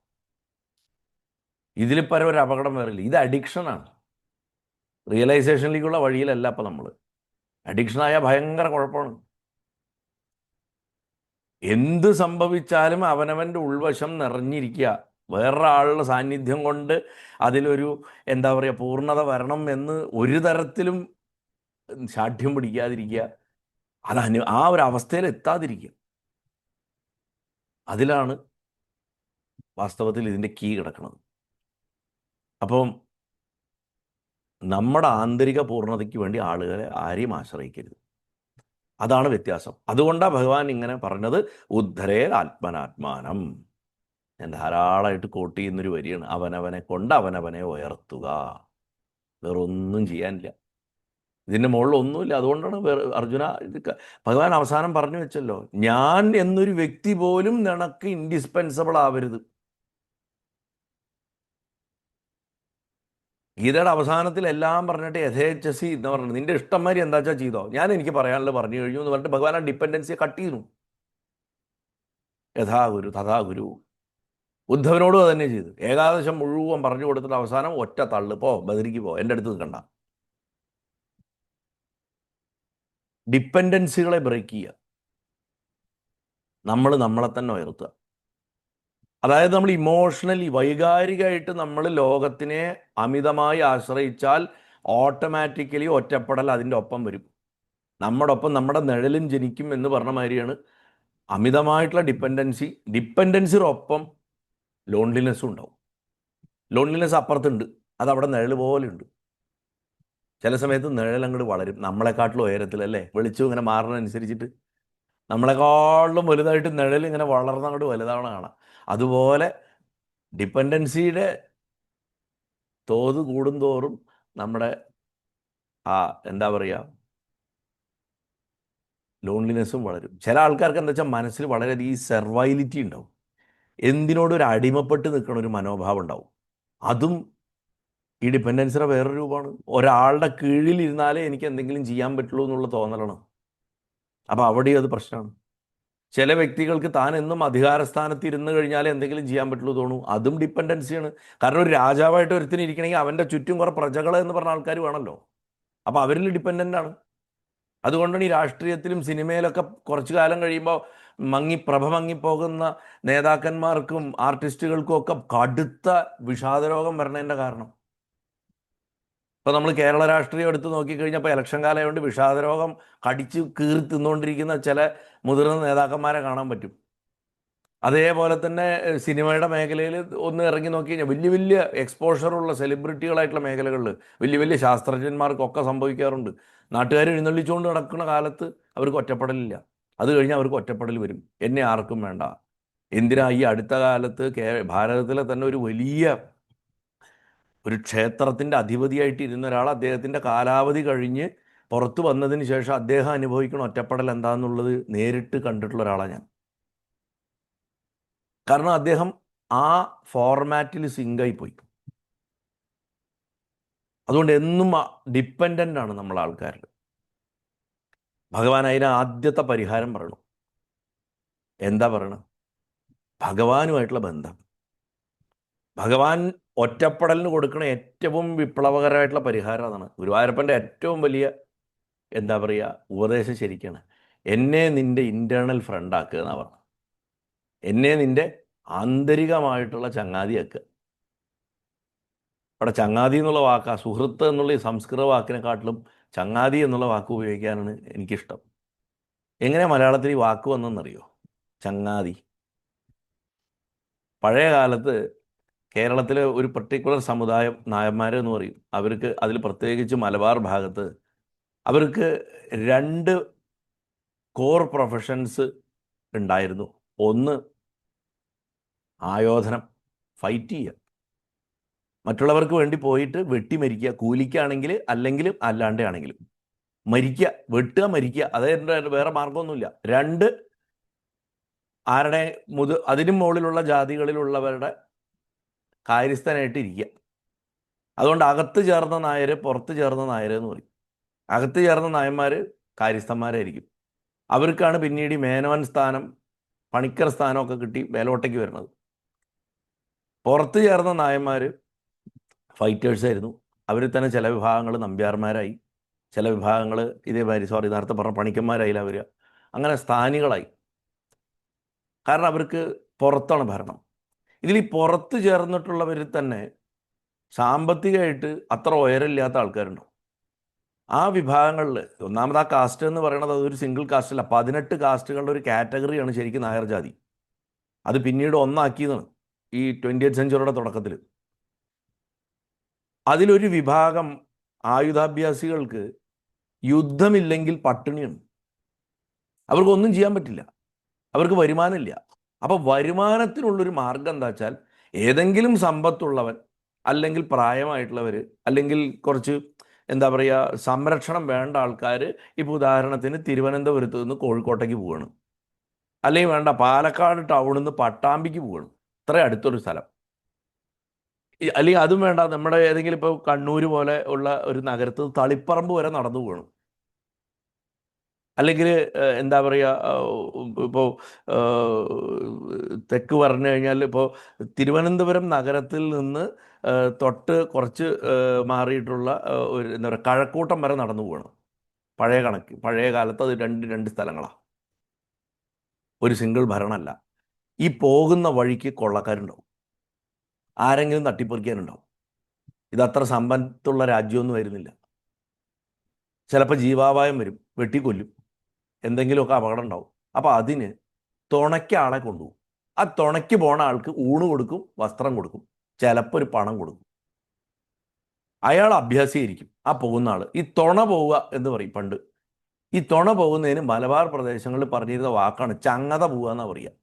ഇതിൽ പരം ഒരു അപകടം വരില്ല. ഇത് അഡിക്ഷനാണ്. റിയലൈസേഷനിലേക്കുള്ള വഴിയിലല്ല അപ്പം നമ്മൾ. അഡിക്ഷനായ ഭയങ്കര കുഴപ്പമാണ്. എന്ത് സംഭവിച്ചാലും അവനവൻ്റെ ഉൾവശം നിറഞ്ഞിരിക്കുക. വേറൊരാളുടെ സാന്നിധ്യം കൊണ്ട് അതിലൊരു എന്താ പറയുക പൂർണ്ണത വരണം എന്ന് ഒരു തരത്തിലും ശാഠ്യം പിടിക്കാതിരിക്കുക. ആ ഒരു അവസ്ഥയിൽ എത്താതിരിക്കുക. അതിലാണ് വാസ്തവത്തിൽ ഇതിൻ്റെ കീ കിടക്കുന്നത്. അപ്പം നമ്മുടെ ആന്തരിക പൂർണ്ണതയ്ക്ക് വേണ്ടി ആളുകളെ ആരെയും ആശ്രയിക്കരുത്. അതാണ് വ്യത്യാസം. അതുകൊണ്ടാണ് ഭഗവാൻ ഇങ്ങനെ പറഞ്ഞത്, ഉദ്ധരേ ആത്മനാത്മാനം. ഞാൻ ധാരാളമായിട്ട് കോട്ട് ചെയ്യുന്നൊരു വരിയാണ്, അവനവനെ കൊണ്ട് അവനവനെ ഉയർത്തുക. വേറൊന്നും ചെയ്യാനില്ല. ഇതിൻ്റെ മുകളിൽ ഒന്നുമില്ല. അതുകൊണ്ടാണ് അർജുന ഭഗവാൻ അവസാനം പറഞ്ഞു വെച്ചല്ലോ, ഞാൻ എന്നൊരു വ്യക്തി പോലും നിനക്ക് ഇൻഡിസ്പെൻസബിൾ ആവരുത്. ഗീതയുടെ അവസാനത്തിൽ എല്ലാം പറഞ്ഞിട്ട് യഥേച്ഛസി എന്ന് പറഞ്ഞിട്ട് നിന്റെ ഇഷ്ടംമാതിരി എന്താ വെച്ചാൽ ചെയ്തോ, ഞാൻ എനിക്ക് പറയാനുള്ളത് പറഞ്ഞു കഴിഞ്ഞു എന്ന് പറഞ്ഞിട്ട് ഭഗവാൻ ആ ഡിപ്പെൻഡൻസിയെ കട്ട് ചെയ്യുന്നു. യഥാ ഗുരു തഥാ ഗുരു. ഉദ്ധവനോടും അത് തന്നെ ചെയ്തു. ഏകാദശം മുഴുവൻ പറഞ്ഞു കൊടുത്തിട്ട് അവസാനം ഒറ്റ തള്ളു, പോ ബദരിക്ക് പോ, എൻ്റെ അടുത്ത് നിൽക്കണ്ട. ഡിപ്പെൻഡൻസികളെ ബ്രേക്ക് ചെയ്യുക, നമ്മൾ നമ്മളെ തന്നെ ഉയർത്തുക. അതായത് നമ്മൾ ഇമോഷണലി വൈകാരികമായിട്ട് നമ്മൾ ലോകത്തിനെ അമിതമായി ആശ്രയിച്ചാൽ ഓട്ടോമാറ്റിക്കലി ഒറ്റപ്പെടൽ അതിൻ്റെ ഒപ്പം വരും. നമ്മുടെ ഒപ്പം നമ്മുടെ നിഴലും ജനിക്കും എന്ന് പറഞ്ഞ മാതിരിയാണ് അമിതമായിട്ടുള്ള ഡിപ്പെൻഡൻസിയുടെ ഒപ്പം ലോൺലിനെസ്സും ഉണ്ടാവും. ലോൺലിനെസ് അപ്പുറത്തുണ്ട്, അതവിടെ നിഴൽ പോലെ ഉണ്ട്. ചില സമയത്ത് നിഴൽ അങ്ങോട്ട് വളരും നമ്മളെക്കാട്ടിലും ഉയരത്തിലല്ലേ, വെളിച്ചം ഇങ്ങനെ മാറുന്നതനുസരിച്ചിട്ട് നമ്മളെക്കാട്ടിലും വലുതായിട്ട് നിഴൽ ഇങ്ങനെ വളർന്ന് അങ്ങോട്ട് വലുതാവണ കാണാം. അതുപോലെ ഡിപ്പെൻഡൻസിയുടെ തോത് കൂടുന്തോറും നമ്മുടെ എന്താ പറയുക ലോൺലിനെസ്സും വളരും. ചില ആൾക്കാർക്ക് എന്താ വെച്ചാൽ മനസ്സിൽ വളരെയധികം ഈ സെർവൈലിറ്റി ഉണ്ടാവും. എന്തിനോടും ഒരു അടിമപ്പെട്ട് നിൽക്കണ ഒരു മനോഭാവം ഉണ്ടാവും. അതും ഈ ഡിപ്പെൻഡൻസിയുടെ വേറൊരു രൂപമാണ്. ഒരാളുടെ കീഴിലിരുന്നാലേ എനിക്ക് എന്തെങ്കിലും ചെയ്യാൻ പറ്റുള്ളൂ എന്നുള്ള തോന്നലാണ്. അപ്പോൾ അവിടെയും അത് പ്രശ്നമാണ്. ചില വ്യക്തികൾക്ക് താൻ എന്നും അധികാരസ്ഥാനത്ത് ഇരുന്ന് കഴിഞ്ഞാലേ എന്തെങ്കിലും ചെയ്യാൻ പറ്റുള്ളൂ തോന്നും. അതും ഡിപ്പെൻഡൻസിയാണ്. കാരണം ഒരു രാജാവായിട്ട് ഒരുത്തിന് ഇരിക്കണമെങ്കിൽ അവൻ്റെ ചുറ്റും കുറേ പ്രജകൾ എന്ന് പറഞ്ഞ ആൾക്കാർ വേണമല്ലോ. അപ്പോൾ അവരിൽ ഡിപ്പെൻഡൻ്റ് ആണ്. അതുകൊണ്ടാണ് ഈ രാഷ്ട്രീയത്തിലും സിനിമയിലൊക്കെ കുറച്ചു കാലം കഴിയുമ്പോൾ പ്രഭ മങ്ങിപ്പോകുന്ന നേതാക്കന്മാർക്കും ആർട്ടിസ്റ്റുകൾക്കും ഒക്കെ കടുത്ത വിഷാദരോഗം വരണതിൻ്റെ കാരണം. ഇപ്പോൾ നമ്മൾ കേരള രാഷ്ട്രീയം എടുത്ത് നോക്കിക്കഴിഞ്ഞപ്പോൾ ഇലക്ഷൻ കാലമായതുകൊണ്ട് വിഷാദരോഗം കടിച്ച് കീറി തിന്നുകൊണ്ടിരിക്കുന്ന ചില മുതിർന്ന നേതാക്കന്മാരെ കാണാൻ പറ്റും. അതേപോലെ തന്നെ സിനിമയുടെ മേഖലയിൽ ഒന്ന് ഇറങ്ങി നോക്കി കഴിഞ്ഞാൽ വലിയ വലിയ എക്സ്പോഷറുള്ള സെലിബ്രിറ്റികളായിട്ടുള്ള മേഖലകളിൽ വലിയ വലിയ ശാസ്ത്രജ്ഞന്മാർക്കൊക്കെ സംഭവിക്കാറുണ്ട്. നാട്ടുകാർ എഴുന്നള്ളിച്ചുകൊണ്ട് നടക്കുന്ന കാലത്ത് അവർക്ക് ഒറ്റപ്പെടലില്ല. അത് കഴിഞ്ഞാൽ അവർക്ക് ഒറ്റപ്പെടൽ വരും. എന്നെ ആർക്കും വേണ്ട. എന്തിനാ ഈ അടുത്ത കാലത്ത് ഭാരതത്തിലെ തന്നെ ഒരു വലിയ ഒരു ക്ഷേത്രത്തിൻ്റെ അധിപതിയായിട്ട് ഇരുന്ന ഒരാൾ അദ്ദേഹത്തിൻ്റെ കാലാവധി കഴിഞ്ഞ് പുറത്തു വന്നതിന് ശേഷം അദ്ദേഹം അനുഭവിക്കുന്ന ഒറ്റപ്പെടൽ എന്താണെന്നുള്ളത് നേരിട്ട് കണ്ടിട്ടുള്ള ഒരാളാണ് ഞാൻ. കാരണം അദ്ദേഹം ആ ഫോർമാറ്റിൽ സിങ്കായി പോയി. അതുകൊണ്ട് എന്നും ഡിപ്പെൻഡൻ്റ് ആണ് നമ്മൾ ആൾക്കാരിൽ. ഭഗവാൻ അതിന് ആദ്യത്തെ പരിഹാരം പറയണം. എന്താ പറയണം? ഭഗവാനുമായിട്ടുള്ള ബന്ധം. ഭഗവാൻ ഒറ്റപ്പെടലിന് കൊടുക്കുന്ന ഏറ്റവും വിപ്ലവകരമായിട്ടുള്ള പരിഹാരം അതാണ്. ഗുരുവായൂരപ്പൻ്റെ ഏറ്റവും വലിയ എന്താ പറയുക ഉപദേശം ശരിക്കാണ്, എന്നെ നിൻ്റെ ഇൻറ്റേർണൽ ഫ്രണ്ടാക്കുക എന്നാണ് പറഞ്ഞത്. എന്നെ നിൻ്റെ ആന്തരികമായിട്ടുള്ള ചങ്ങാതിയാക്കുക. അവിടെ ചങ്ങാതി എന്നുള്ള വാക്കാ, സുഹൃത്ത് എന്നുള്ള ഈ സംസ്കൃത വാക്കിനെക്കാട്ടിലും ചങ്ങാതി എന്നുള്ള വാക്ക് ഉപയോഗിക്കാനാണ് എനിക്കിഷ്ടം. എങ്ങനെ മലയാളത്തിൽ ഈ വാക്ക് വന്നെന്നറിയോ? ചങ്ങാതി. പഴയ കാലത്ത് കേരളത്തിലെ ഒരു പർട്ടിക്കുലർ സമുദായം നായന്മാർ എന്ന് പറയും. അവർക്ക് അതിൽ പ്രത്യേകിച്ച് മലബാർ ഭാഗത്ത് അവർക്ക് 2 കോർ പ്രൊഫഷൻസ് ഉണ്ടായിരുന്നു. ഒന്ന് ആയോധനം, ഫൈറ്റ് ചെയ്യുക. മറ്റുള്ളവർക്ക് വേണ്ടി പോയിട്ട് വെട്ടി മരിക്കുക, കൂലിക്കാണെങ്കിൽ അല്ലെങ്കിലും അല്ലാണ്ട് ആണെങ്കിലും മരിക്കുക, വെട്ടുക, മരിക്കുക. അതായത് വേറെ മാർഗമൊന്നുമില്ല. രണ്ട്, ആരുടെ അതിനും മുകളിലുള്ള ജാതികളിലുള്ളവരുടെ കാര്യസ്ഥനായിട്ട് ഇരിക്കുക. അതുകൊണ്ട് അകത്ത് ചേർന്ന നായർ, പുറത്ത് ചേർന്ന നായർ എന്ന് പറയും. അകത്ത് ചേർന്ന നായന്മാർ കാര്യസ്ഥന്മാരായിരിക്കും. അവർക്കാണ് പിന്നീട് ഈ മേനവൻ സ്ഥാനം, പണിക്കർ സ്ഥാനമൊക്കെ കിട്ടി മേലോട്ടേക്ക് വരുന്നത്. പുറത്ത് ചേർന്ന നായന്മാർ ഫൈറ്റേഴ്സായിരുന്നു. അവരിൽ തന്നെ ചില വിഭാഗങ്ങൾ നമ്പ്യാർമാരായി, ചില വിഭാഗങ്ങൾ ഇതേമാതിരി നേരത്തെ പറഞ്ഞ പണിക്കന്മാരായില്ല വരിക. അങ്ങനെ സ്ഥാനികളായി. കാരണം അവർക്ക് പുറത്താണ് ഭരണം. ഇതിൽ ഈ പുറത്ത് ചേർന്നിട്ടുള്ളവരിൽ തന്നെ സാമ്പത്തികമായിട്ട് അത്ര ഉയരമില്ലാത്ത ആൾക്കാരുണ്ടാവും. ആ വിഭാഗങ്ങളിൽ ഒന്നാമത് ആ കാസ്റ്റ് എന്ന് പറയുന്നത് അതൊരു സിംഗിൾ കാസ്റ്റല്ല, 18 കാസ്റ്റുകളുടെ ഒരു കാറ്റഗറിയാണ് ശരിക്കും നായർ ജാതി. അത് പിന്നീട് ഒന്നാക്കിയതാണ് ഈ 20th സെഞ്ചുറിയുടെ തുടക്കത്തിൽ. അതിലൊരു വിഭാഗം ആയുധാഭ്യാസികൾക്ക് യുദ്ധമില്ലെങ്കിൽ പട്ടിണിയാണ്. അവർക്കൊന്നും ചെയ്യാൻ പറ്റില്ല, അവർക്ക് വരുമാനമില്ല. അപ്പോൾ വരുമാനത്തിനുള്ളൊരു മാർഗം എന്താ വെച്ചാൽ, ഏതെങ്കിലും സമ്പത്തുള്ളവൻ, അല്ലെങ്കിൽ പ്രായമായിട്ടുള്ളവർ, അല്ലെങ്കിൽ കുറച്ച് എന്താ പറയുക സംരക്ഷണം വേണ്ട ആൾക്കാർ, ഇപ്പോൾ ഉദാഹരണത്തിന് തിരുവനന്തപുരത്ത് നിന്ന് കോഴിക്കോട്ടേക്ക് പോവുകയാണ്, അല്ലെങ്കിൽ വേണ്ട പാലക്കാട് ടൗണിൽ നിന്ന് പട്ടാമ്പിക്ക് പോവുകയാണ്, ഇത്ര അടുത്തൊരു സ്ഥലം. അല്ലെങ്കിൽ അതും വേണ്ട, നമ്മുടെ ഏതെങ്കിലും ഇപ്പോൾ കണ്ണൂർ പോലെ ഉള്ള ഒരു നഗരത്തിൽ തളിപ്പറമ്പ് വരെ നടന്നു പോകണം. അല്ലെങ്കിൽ എന്താ പറയുക, ഇപ്പോൾ തെക്ക് പറഞ്ഞു കഴിഞ്ഞാൽ ഇപ്പോൾ തിരുവനന്തപുരം നഗരത്തിൽ നിന്ന് തൊട്ട് കുറച്ച് മാറിയിട്ടുള്ള ഒരു എന്താ പറയുക കഴക്കൂട്ടം വരെ നടന്നു പോകണം. പഴയ കാലത്ത് അത് രണ്ട് സ്ഥലങ്ങളാണ്, ഒരു സിംഗിൾ ഭരണമല്ല. ഈ പോകുന്ന വഴിക്ക് കൊള്ളക്കാരുണ്ടാവും, ആരെങ്കിലും തട്ടിപ്പറിക്കാനുണ്ടാവും. ഇതത്ര സമ്പത്തുള്ള രാജ്യമൊന്നും വരുന്നില്ല. ചിലപ്പോൾ ജീവാപായം വരും, വെട്ടിക്കൊല്ലും, എന്തെങ്കിലുമൊക്കെ അപകടം ഉണ്ടാവും. അപ്പോൾ അതിന് തുണയ്ക്ക് ആളെ കൊണ്ടുപോകും. ആ തുണയ്ക്ക് പോണ ആൾക്ക് ഊണ് കൊടുക്കും, വസ്ത്രം കൊടുക്കും, ചിലപ്പോൾ ഒരു പണം കൊടുക്കും. അയാൾ അഭ്യാസിയായിരിക്കും. ആ പോകുന്ന ആൾ ഈ തുണ പോവുക എന്ന് പറയും പണ്ട്. ഈ തുണ പോകുന്നതിന് മലബാർ പ്രദേശങ്ങളിൽ പറഞ്ഞിരുന്ന വാക്കാണ് ചങ്ങത പോവുക എന്നാ പറയുക.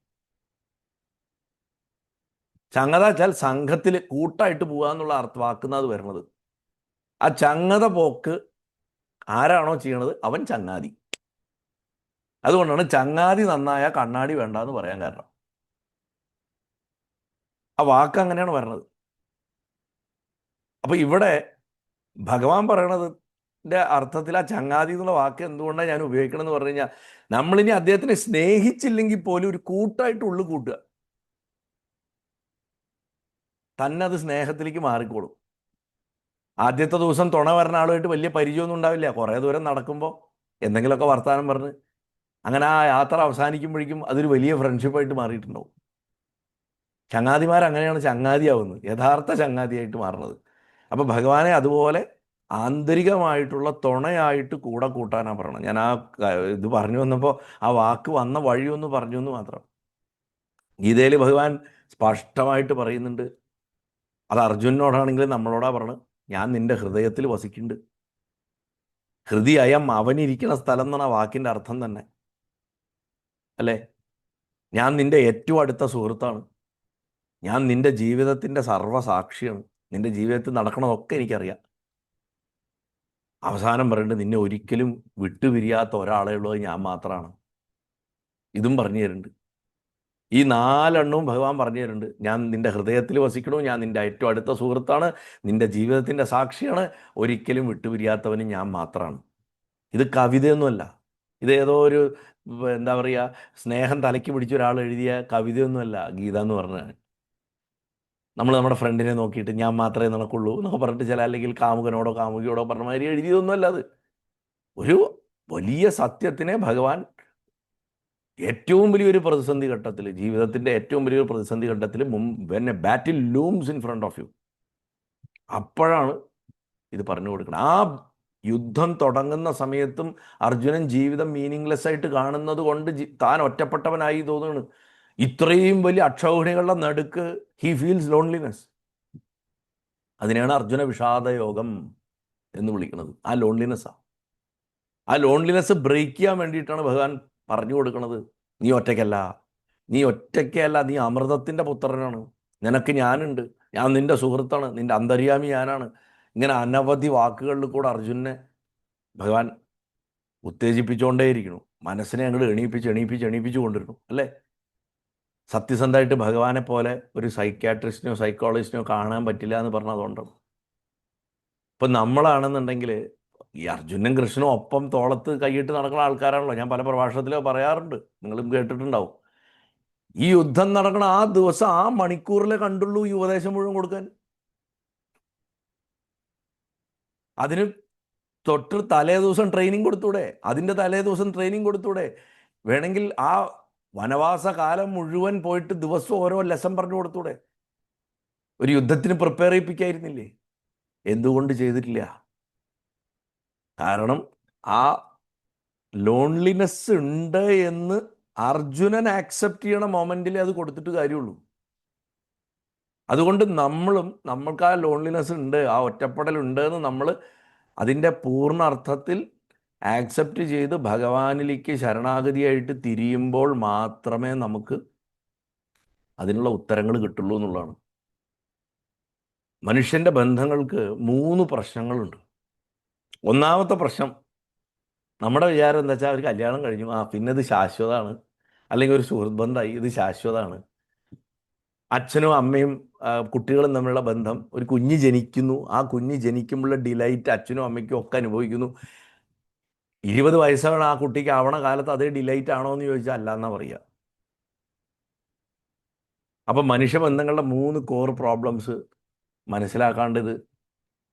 ചങ്ങത വെച്ചാൽ സംഘത്തിൽ കൂട്ടായിട്ട് പോവുക എന്നുള്ള വാക്കുന്നത് വരുന്നത്. ആ ചങ്ങത പോക്ക് ആരാണോ ചെയ്യണത് അവൻ ചങ്ങാതി. അതുകൊണ്ടാണ് ചങ്ങാതി നന്നായ കണ്ണാടി വേണ്ട എന്ന് പറയാൻ കാരണം. ആ വാക്ക് അങ്ങനെയാണ് വരണത്. അപ്പൊ ഇവിടെ ഭഗവാൻ പറയണതിൻ്റെ അർത്ഥത്തിൽ ആ ചങ്ങാതി എന്നുള്ള വാക്ക് എന്തുകൊണ്ടാണ് ഞാൻ ഉപയോഗിക്കണമെന്ന് പറഞ്ഞു കഴിഞ്ഞാൽ, നമ്മളിനി അദ്ദേഹത്തിനെ സ്നേഹിച്ചില്ലെങ്കിൽ പോലും ഒരു കൂട്ടായിട്ട് ഉള്ളു കൂട്ടുക, തന്നെ അത് സ്നേഹത്തിലേക്ക് മാറിക്കോളും. ആദ്യത്തെ ദിവസം തുണ വരുന്ന ആളുമായിട്ട് വലിയ പരിചയമൊന്നും ഉണ്ടാവില്ല. കുറേ ദൂരം നടക്കുമ്പോൾ എന്തെങ്കിലുമൊക്കെ വർത്തമാനം പറഞ്ഞ് അങ്ങനെ ആ യാത്ര അവസാനിക്കുമ്പോഴേക്കും അതൊരു വലിയ ഫ്രണ്ട്ഷിപ്പായിട്ട് മാറിയിട്ടുണ്ടാവും. ചങ്ങാതിമാരങ്ങനെയാണ് ചങ്ങാതിയാവുന്നത്, യഥാർത്ഥ ചങ്ങാതിയായിട്ട് മാറുന്നത്. അപ്പോൾ ഭഗവാനെ അതുപോലെ ആന്തരികമായിട്ടുള്ള തുണയായിട്ട് കൂടെ കൂട്ടാനാണ് പറയണം. ഞാൻ ആ ഇത് പറഞ്ഞു വന്നപ്പോൾ ആ വാക്ക് വന്ന വഴിയൊന്ന് പറഞ്ഞു എന്ന് മാത്രം. ഗീതയിൽ ഭഗവാൻ സ്പഷ്ടമായിട്ട് പറയുന്നുണ്ട്. അത് അർജുനനോടാണെങ്കിലും നമ്മളോടാ പറഞ്ഞത്, ഞാൻ നിന്റെ ഹൃദയത്തിൽ വസിക്കുന്നുണ്ട്. ഹൃദയം അവനിരിക്കുന്ന സ്ഥലം എന്നാണ് ആ വാക്കിൻ്റെ അർത്ഥം തന്നെ, അല്ലേ? ഞാൻ നിന്റെ ഏറ്റവും അടുത്ത സുഹൃത്താണ്. ഞാൻ നിന്റെ ജീവിതത്തിൻ്റെ സർവ്വസാക്ഷിയാണ്. നിന്റെ ജീവിതത്തിൽ നടക്കണതൊക്കെ എനിക്കറിയാം. അവസാനം പറയുന്നത്, നിന്നെ ഒരിക്കലും വിട്ടുപിരിയാത്ത ഒരാളെ ഉള്ളത് ഞാൻ മാത്രമാണ്. ഇതും പറഞ്ഞു തരുന്നുണ്ട്. ഈ 4 എണ്ണവും ഭഗവാൻ പറഞ്ഞു തരുന്നുണ്ട്. ഞാൻ നിന്റെ ഹൃദയത്തിൽ വസിക്കണു, ഞാൻ നിന്റെ ഏറ്റവും അടുത്ത സുഹൃത്താണ്, നിന്റെ ജീവിതത്തിൻ്റെ സാക്ഷിയാണ്, ഒരിക്കലും വിട്ടുപിരിയാത്തവനും ഞാൻ മാത്രമാണ്. ഇത് കവിതയൊന്നുമല്ല. ഇതേതോ ഒരു എന്താ പറയുക സ്നേഹം തലയ്ക്ക് പിടിച്ച ഒരാൾ എഴുതിയ കവിതയൊന്നുമല്ല ഗീത എന്ന് പറഞ്ഞാൽ. നമ്മൾ നമ്മുടെ ഫ്രണ്ടിനെ നോക്കിയിട്ട് ഞാൻ മാത്രമേ നടക്കുള്ളൂ എന്നൊക്കെ പറഞ്ഞിട്ട് ചില, അല്ലെങ്കിൽ കാമുകനോടോ കാമുകിയോടോ പറഞ്ഞ മാതിരി എഴുതിയതൊന്നുമല്ല അത്. ഒരു വലിയ സത്യത്തിനെ ഭഗവാൻ ഏറ്റവും വലിയൊരു പ്രതിസന്ധി ഘട്ടത്തിൽ, ജീവിതത്തിൻ്റെ ഏറ്റവും വലിയൊരു പ്രതിസന്ധി ഘട്ടത്തിൽ, when a battle looms in front of you, അപ്പോഴാണ് ഇത് പറഞ്ഞു കൊടുക്കണം. ആ യുദ്ധം തുടങ്ങുന്ന സമയത്തും അർജുനൻ ജീവിതം മീനിങ്ലെസ് ആയിട്ട് കാണുന്നത് കൊണ്ട് താൻ ഒറ്റപ്പെട്ടവനായി തോന്നുന്നു. ഇത്രയും വലിയ അക്ഷൗഹിണികളുടെ നടുക്ക് ഹി ഫീൽസ് ലോൺലിനെസ്. അതിനെയാണ് അർജുന വിഷാദയോഗം എന്ന് വിളിക്കുന്നത്. ആ ലോൺലിനെസ്സാണ്. ആ ലോൺലിനെസ് ബ്രേക്ക് ചെയ്യാൻ വേണ്ടിയിട്ടാണ് ഭഗവാൻ പറഞ്ഞു കൊടുക്കുന്നത്, നീ ഒറ്റയ്ക്കല്ല, നീ ഒറ്റയ്ക്കല്ല, നീ അമൃതത്തിൻ്റെ പുത്രനാണ്, നിനക്ക് ഞാനുണ്ട്, ഞാൻ നിന്റെ സുഹൃത്താണ്, നിന്റെ അന്തര്യാമി ഞാനാണ്. ഇങ്ങനെ അനവധി വാക്കുകളിൽ കൂടെ അർജുനനെ ഭഗവാൻ ഉത്തേജിപ്പിച്ചുകൊണ്ടേയിരിക്കുന്നു. മനസ്സിനെ അങ്ങോട്ട് എണീപ്പിച്ച് എണീപ്പിച്ച് എണീപ്പിച്ചു കൊണ്ടിരുന്നു അല്ലേ. സത്യസന്ധമായിട്ട് ഭഗവാനെ പോലെ ഒരു സൈക്യാട്രിസ്റ്റിനോ സൈക്കോളജിസ്റ്റിനോ കാണാൻ പറ്റില്ല എന്ന് പറഞ്ഞതുകൊണ്ടാണ്. ഇപ്പം നമ്മളാണെന്നുണ്ടെങ്കിൽ ഈ അർജുനനും കൃഷ്ണനും ഒപ്പം തോളത്ത് കൈയിട്ട് നടക്കുന്ന ആൾക്കാരാണല്ലോ. ഞാൻ പല പ്രഭാഷണത്തിലോ പറയാറുണ്ട്, നിങ്ങളും കേട്ടിട്ടുണ്ടാവും. ഈ യുദ്ധം നടക്കണ ആ ദിവസം ആ മണിക്കൂറിലെ കണ്ടുള്ളൂ ഈ ഉപദേശം മുഴുവൻ കൊടുക്കാൻ. അതിന് തൊട്ട് തലേ ദിവസം ട്രെയിനിങ് കൊടുത്തൂടെ, അതിൻ്റെ തലേ ദിവസം ട്രെയിനിങ് കൊടുത്തൂടെ. വേണമെങ്കിൽ ആ വനവാസ കാലം മുഴുവൻ പോയിട്ട് ദിവസം ഓരോ ലെസൺ പറഞ്ഞു കൊടുത്തൂടെ. ഒരു യുദ്ധത്തിന് പ്രിപ്പയർ ചെയ്യിപ്പിക്കായിരുന്നില്ലേ? എന്തുകൊണ്ട് ചെയ്തിട്ടില്ല? കാരണം ആ ലോൺലിനെസ് ഉണ്ട് എന്ന് അർജുനൻ ആക്സെപ്റ്റ് ചെയ്യണ മൊമെന്റിൽ അത് കൊടുത്തിട്ട് കാര്യമുള്ളൂ. അതുകൊണ്ട് നമ്മൾക്ക് ആ ലോൺലിനെസ് ഉണ്ട്, ആ ഒറ്റപ്പെടലുണ്ട് എന്ന് നമ്മൾ അതിൻ്റെ പൂർണ്ണ അർത്ഥത്തിൽ ആക്സെപ്റ്റ് ചെയ്ത് ഭഗവാനിലേക്ക് ശരണാഗതിയായിട്ട് തിരിയുമ്പോൾ മാത്രമേ നമുക്ക് അതിനുള്ള ഉത്തരങ്ങൾ കിട്ടുള്ളൂ എന്നുള്ളതാണ്. മനുഷ്യൻ്റെ ബന്ധങ്ങൾക്ക് 3 പ്രശ്നങ്ങളുണ്ട്. ഒന്നാമത്തെ പ്രശ്നം, നമ്മുടെ വിചാരം എന്താ വെച്ചാൽ ഒരു കല്യാണം കഴിഞ്ഞു, പിന്നെ ഇത് ശാശ്വതമാണ്, അല്ലെങ്കിൽ ഒരു സുഹൃത്ത് ബന്ധമായി, ഇത് ശാശ്വതമാണ്. അച്ഛനും അമ്മയും കുട്ടികളും തമ്മിലുള്ള ബന്ധം, ഒരു കുഞ്ഞ് ജനിക്കുന്നു, ആ കുഞ്ഞ് ജനിക്കുമ്പോഴുള്ള ഡിലൈറ്റ് അച്ഛനും അമ്മയ്ക്കും ഒക്കെ അനുഭവിക്കുന്നു. 20 വയസ്സാണ് ആ കുട്ടിക്ക് ആവണ കാലത്ത് അതേ ഡിലൈറ്റ് ആണോ എന്ന് ചോദിച്ചാൽ അല്ല എന്നാ പറയുക. അപ്പം മനുഷ്യബന്ധങ്ങളുടെ 3 കോർ പ്രോബ്ലംസ് മനസ്സിലാക്കാണ്ട് ഇത്